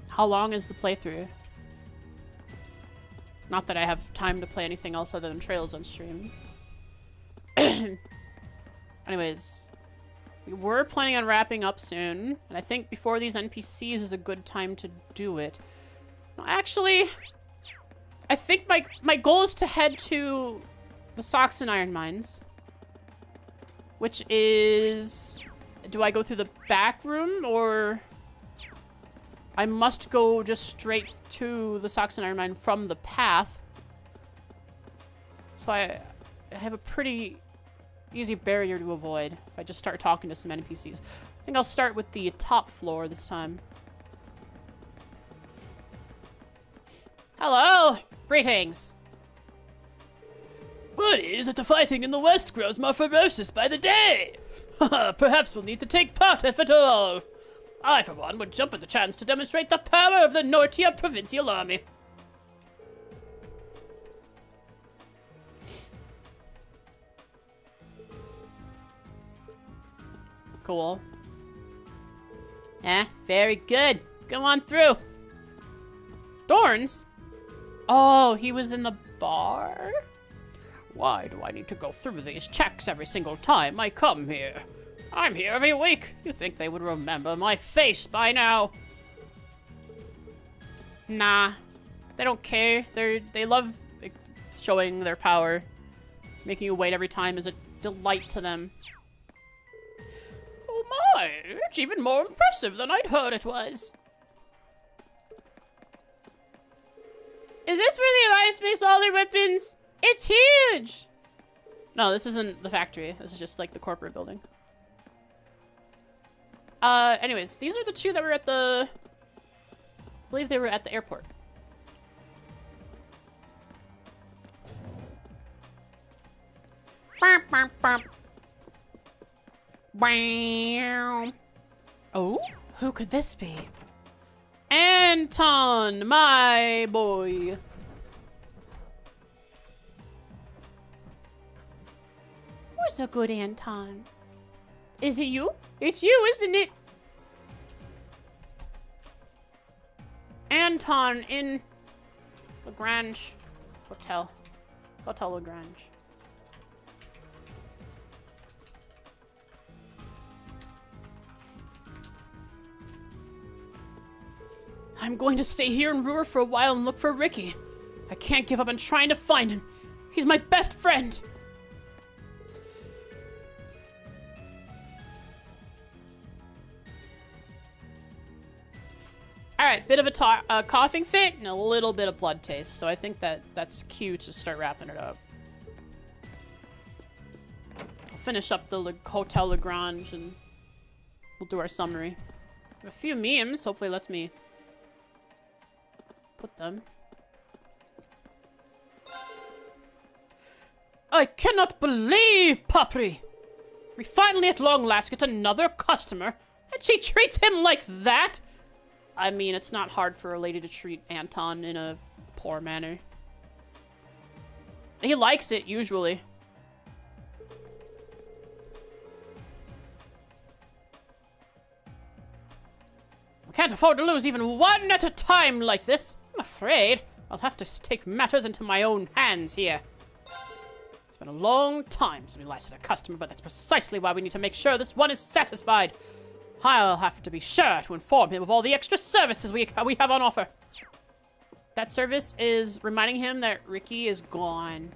How long is the playthrough? Not that I have time to play anything else other than Trails on stream. Anyways, we were planning on wrapping up soon, and I think before these NPCs is a good time to do it. No, actually, I think my goal is to head to the Socks and Iron Mines, which is... Do I go through the back room, or... I must go just straight to the Socks and Iron Mine from the path. So I have a pretty easy barrier to avoid if I just start talking to some NPCs. I think I'll start with the top floor this time. Hello! Greetings! Word is that the fighting in the West grows more ferocious by the day. Perhaps we'll need to take part if at all. I, for one, would jump at the chance to demonstrate the power of the Nortia Provincial Army. Cool. Very good. Go on through. Dorns? Oh, he was in the bar? Why do I need to go through these checks every single time I come here? I'm here every week. You think they would remember my face by now? Nah. They don't care. They love showing their power. Making you wait every time is a delight to them. Oh my, it's even more impressive than I'd heard it was. Is this where the Alliance makes all their weapons? It's huge! No, this isn't the factory. This is just like the corporate building. Anyways, these are the two that were at the... I believe they were at the airport. Oh, who could this be? Anton, my boy. Who's a good Anton? Is it you? It's you, isn't it? Anton in Lagrange Hotel. Hotel Lagrange. I'm going to stay here in Roer for a while and look for Ricky. I can't give up on trying to find him. He's my best friend. Alright, bit of a coughing fit and a little bit of blood taste. So I think that's cue to start wrapping it up. I'll finish up the Hotel Lagrange and we'll do our summary. A few memes, hopefully lets me put them. I cannot believe, Papri! We finally at long last get another customer, and she treats him like that? I mean, it's not hard for a lady to treat Anton in a poor manner. He likes it, usually. I can't afford to lose even one at a time like this. I'm afraid I'll have to take matters into my own hands here. It's been a long time since we last had a customer, but that's precisely why we need to make sure this one is satisfied. I'll have to be sure to inform him of all the extra services we have on offer. That service is reminding him that Ricky is gone.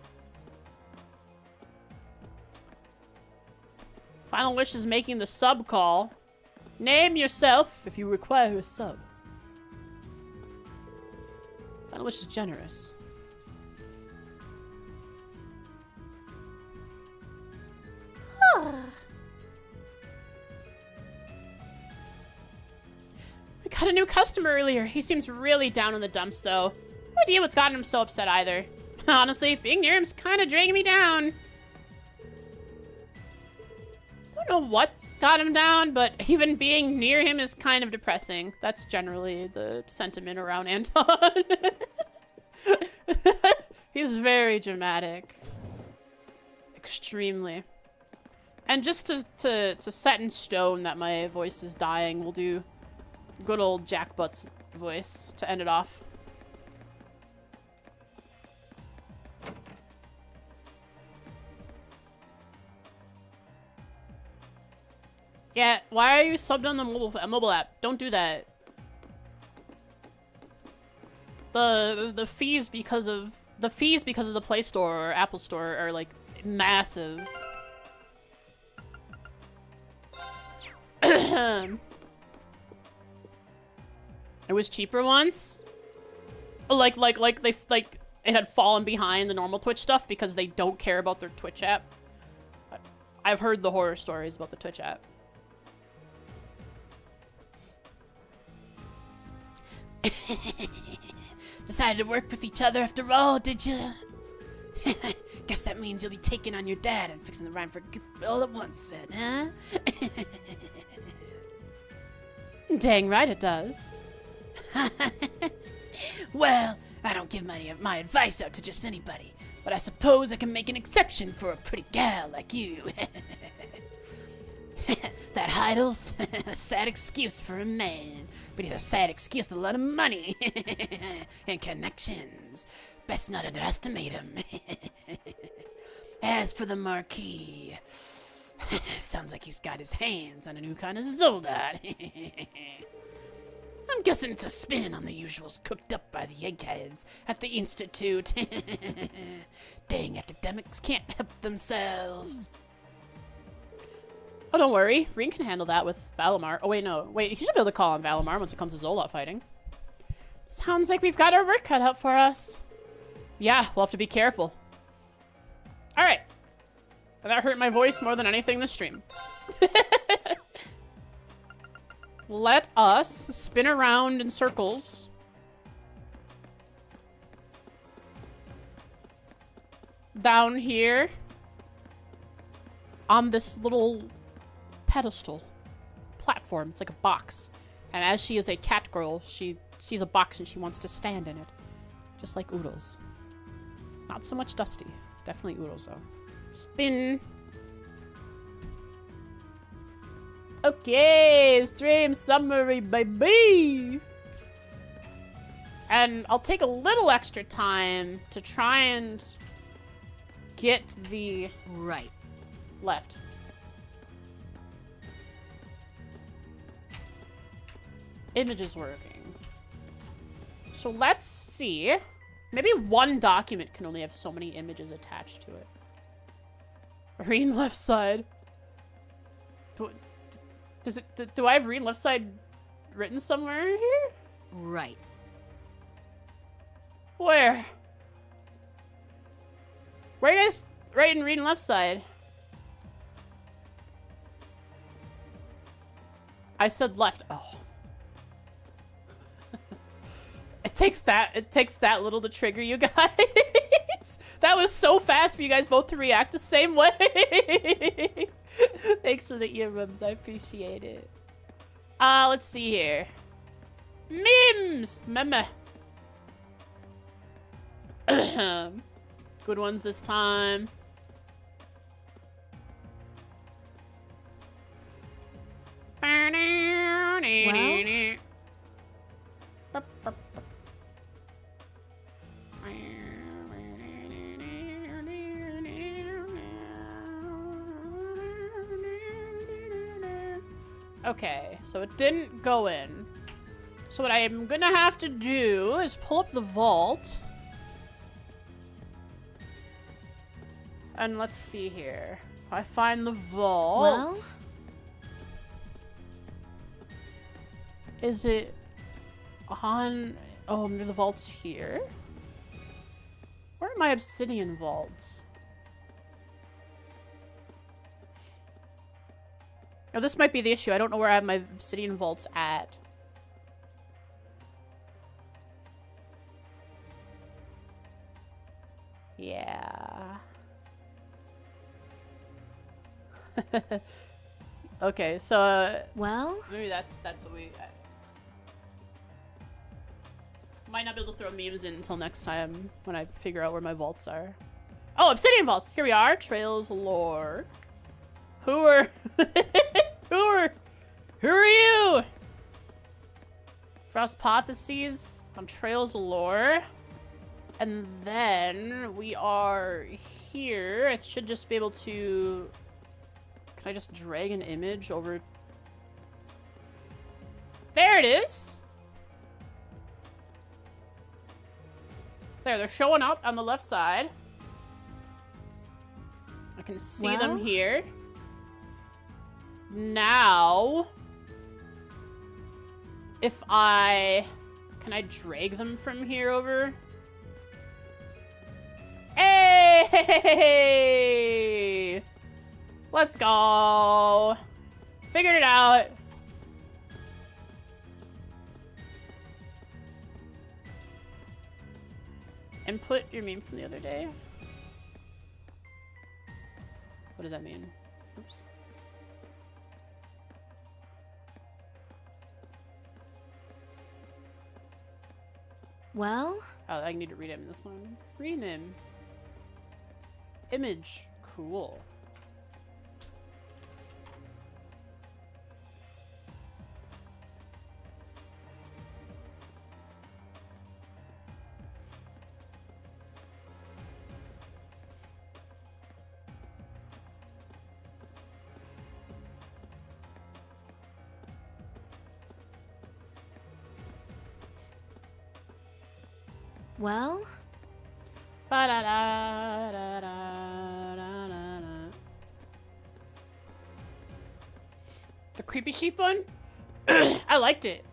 Final Wish is making the sub call. Name yourself if you require a sub. Final Wish is generous. We got a new customer earlier. He seems really down in the dumps, though. No idea what's gotten him so upset either. Honestly, being near him's kind of dragging me down. Don't know what's got him down, but even being near him is kind of depressing. That's generally the sentiment around Anton. He's very dramatic. Extremely. And just to set in stone that my voice is dying, we'll do good old Jack Butt's voice to end it off. Yeah, why are you subbed on the mobile app? Don't do that. The fees because of the Play Store or Apple Store are like massive. It was cheaper once. Like it had fallen behind the normal Twitch stuff because they don't care about their Twitch app. I've heard the horror stories about the Twitch app. Decided to work with each other after all, did you? Guess that means you'll be taking on your dad and fixing the rhyme for all at once, then, huh? Dang right it does. Well, I don't give my advice out to just anybody, but I suppose I can make an exception for a pretty gal like you. That Heidel's a sad excuse for a man, but he's a sad excuse with a lot of money and connections. Best not underestimate him. As for the Marquis, sounds like he's got his hands on a new kind of Zoldat. I'm guessing it's a spin on the usuals cooked up by the eggheads at the Institute. Dang academics can't help themselves. Oh, don't worry. Reen can handle that with Valimar. Oh, wait, no. Wait, he should be able to call on Valimar once it comes to Zolot fighting. Sounds like we've got our work cut out for us. Yeah, we'll have to be careful. Alright. That hurt my voice more than anything this stream. Let us spin around in circles. Down here. On this little pedestal. Platform. It's like a box. And as she is a cat girl, she sees a box and she wants to stand in it. Just like Oodles. Not so much Dusty. Definitely Oodles, though. Spin. Okay, stream summary, baby. And I'll take a little extra time to try and get the Right. left. Image is working. So let's see. Maybe one document can only have so many images attached to it. Read left side. Do I have read left side written somewhere here? Right. Where? Where are you guys writing reading left side? I said left. Oh. It takes that little to trigger you guys. That was so fast for you guys both to react the same way. Thanks for the earworms. I appreciate it. Let's see here. Memes! Meme. Good ones this time. Well? Okay, so it didn't go in. So what I am gonna have to do is pull up the vault. And let's see here. If I find the vault. Well? Is it on... Oh, maybe the vault's here? Where are my obsidian vaults? Oh, this might be the issue. I don't know where I have my obsidian vaults at. Yeah. Okay, so Well? maybe that's what we might not be able to throw memes in until next time when I figure out where my vaults are. Oh, obsidian vaults. Here we are. Trails lore. Who are who are you? Frostpotheses on Trails lore. And then we are here. I should just be able to... Can I just drag an image over? There it is. There, they're showing up on the left side. I can see them here. Now, if I... Can I drag them from here over? Hey! Let's go. Figured it out. Input your meme from the other day. What does that mean? Oops. Well? Oh, I need to rename this one. Rename. Image. Cool. Well? Ba-da-da-da-da-da-da-da. The creepy sheep one? I liked it.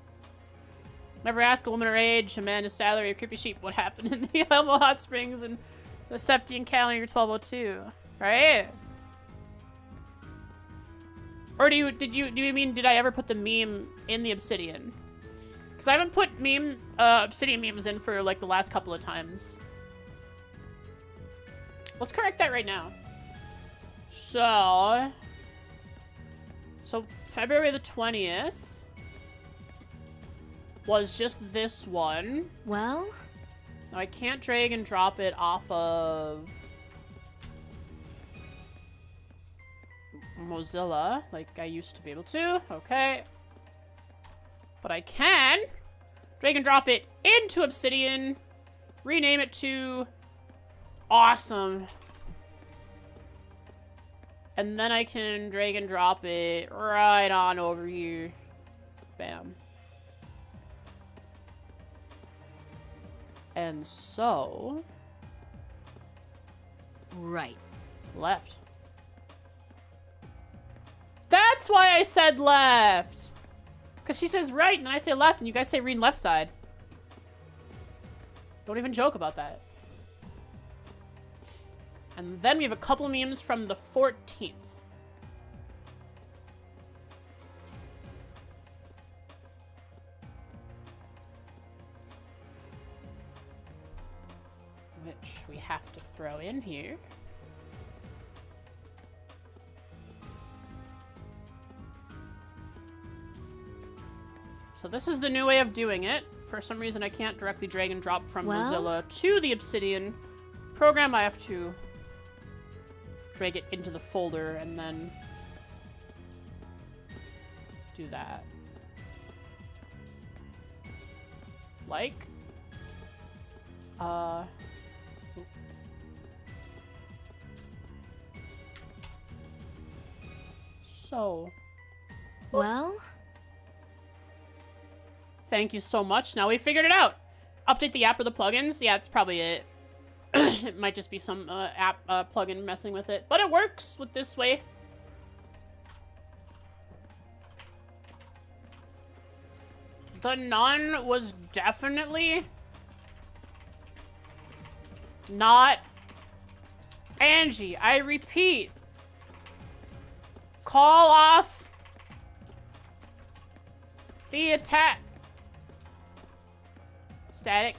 Never ask a woman her age, a man his salary, a creepy sheep what happened in the Elmo Hot Springs and the Septian calendar 1202. Right? Or do you mean did I ever put the meme in the Obsidian? Because I haven't put Obsidian memes in for like the last couple of times. Let's correct that right now. So February the 20th was just this one. Well? Now I can't drag and drop it off of Mozilla like I used to be able to. Okay. But I can drag and drop it into Obsidian, rename it to Awesome. And then I can drag and drop it right on over here. Bam. And so... Right. Left. That's why I said left! Because she says right, and I say left, and you guys say read left side. Don't even joke about that. And then we have a couple memes from the 14th. Which we have to throw in here. So this is the new way of doing it. For some reason I can't directly drag and drop from Mozilla to the Obsidian program. I have to drag it into the folder and then do that. Like. So. Well? Thank you so much. Now we figured it out. Update the app or the plugins. Yeah, that's probably it. It might just be some app plugin messing with it. But it works with this way. The nun was definitely not Angie. I repeat. Call off the attack. Static.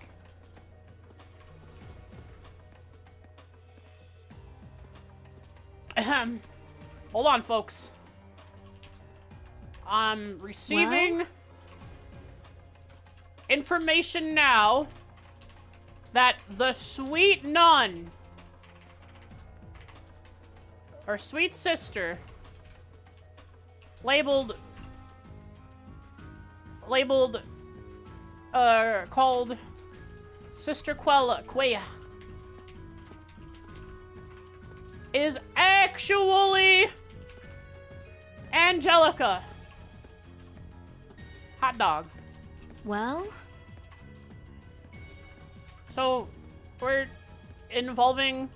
Hold on, folks. I'm receiving information now that the sweet nun, or sweet sister, called Sister Quea, is actually Angelica. Hot dog. Well? So, we're involving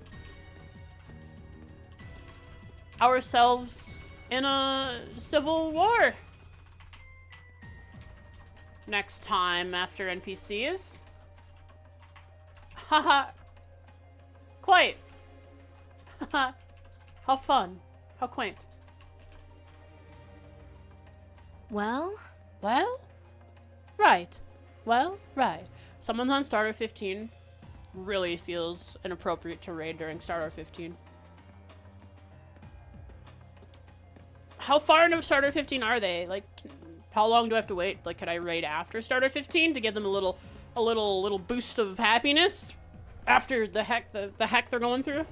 ourselves in a civil war. Next time after NPCs. Haha. Quite. Haha. How fun. How quaint. Well? Well? Right. Well, right. Someone's on Starter 15. Really feels inappropriate to raid during Starter 15. How far into Starter 15 are they? Like, how long do I have to wait? Like, could I raid after Starter 15 to give them a little boost of happiness after the heck they're going through?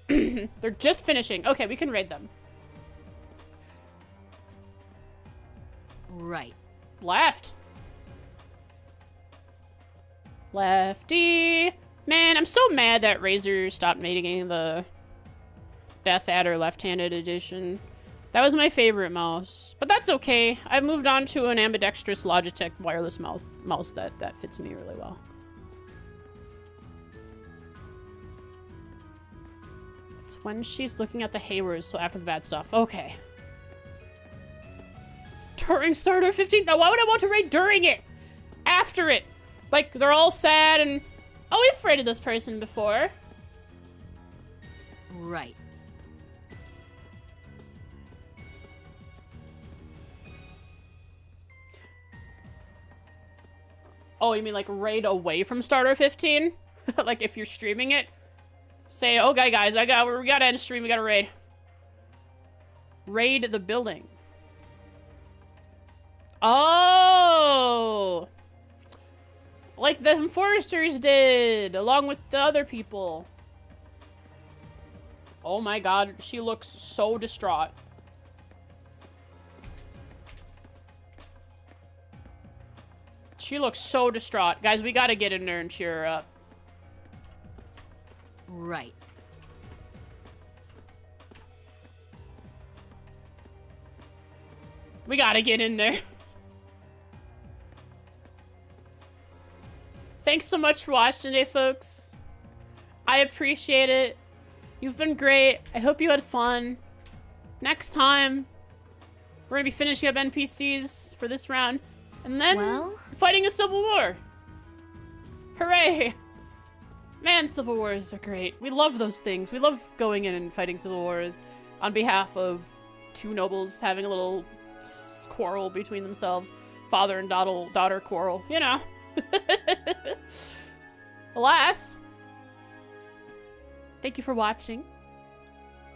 They're just finishing. Okay, we can raid them. Right. Left. Lefty. Man, I'm so mad that Razor stopped making the Death Adder left-handed edition. That was my favorite mouse. But that's okay. I've moved on to an ambidextrous Logitech wireless mouse that fits me really well. It's when she's looking at the Haywers, so after the bad stuff. Okay. During Starter 15? Now, why would I want to raid during it? After it. Like, they're all sad and... Oh, we've raided this person before. Right. Oh, you mean like raid away from Starter 15? Like if you're streaming it? Say, okay guys, we gotta end stream, we gotta raid. Raid the building. Oh! Like the Foresters did, along with the other people. Oh my god, she looks so distraught. She looks so distraught. Guys, we gotta get in there and cheer her up. Right. We gotta get in there. Thanks so much for watching today, folks. I appreciate it. You've been great. I hope you had fun. Next time, we're gonna be finishing up NPCs for this round. And then fighting a civil war. Hooray! Man, civil wars are great. We love those things. We love going in and fighting civil wars on behalf of two nobles having a little quarrel between themselves. Father and daughter quarrel, you know. Alas, thank you for watching.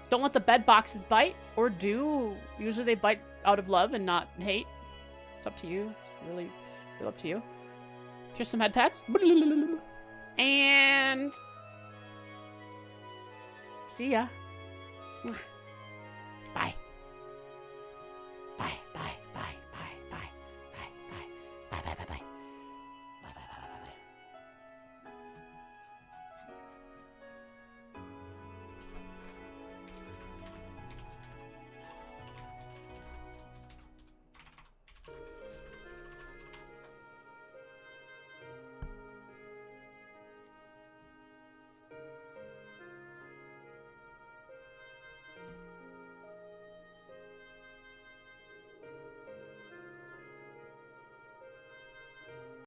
Don't let the bed boxes bite, or do. Usually they bite out of love and not hate. It's up to you. It's really up to you. Here's some head pats. And see ya.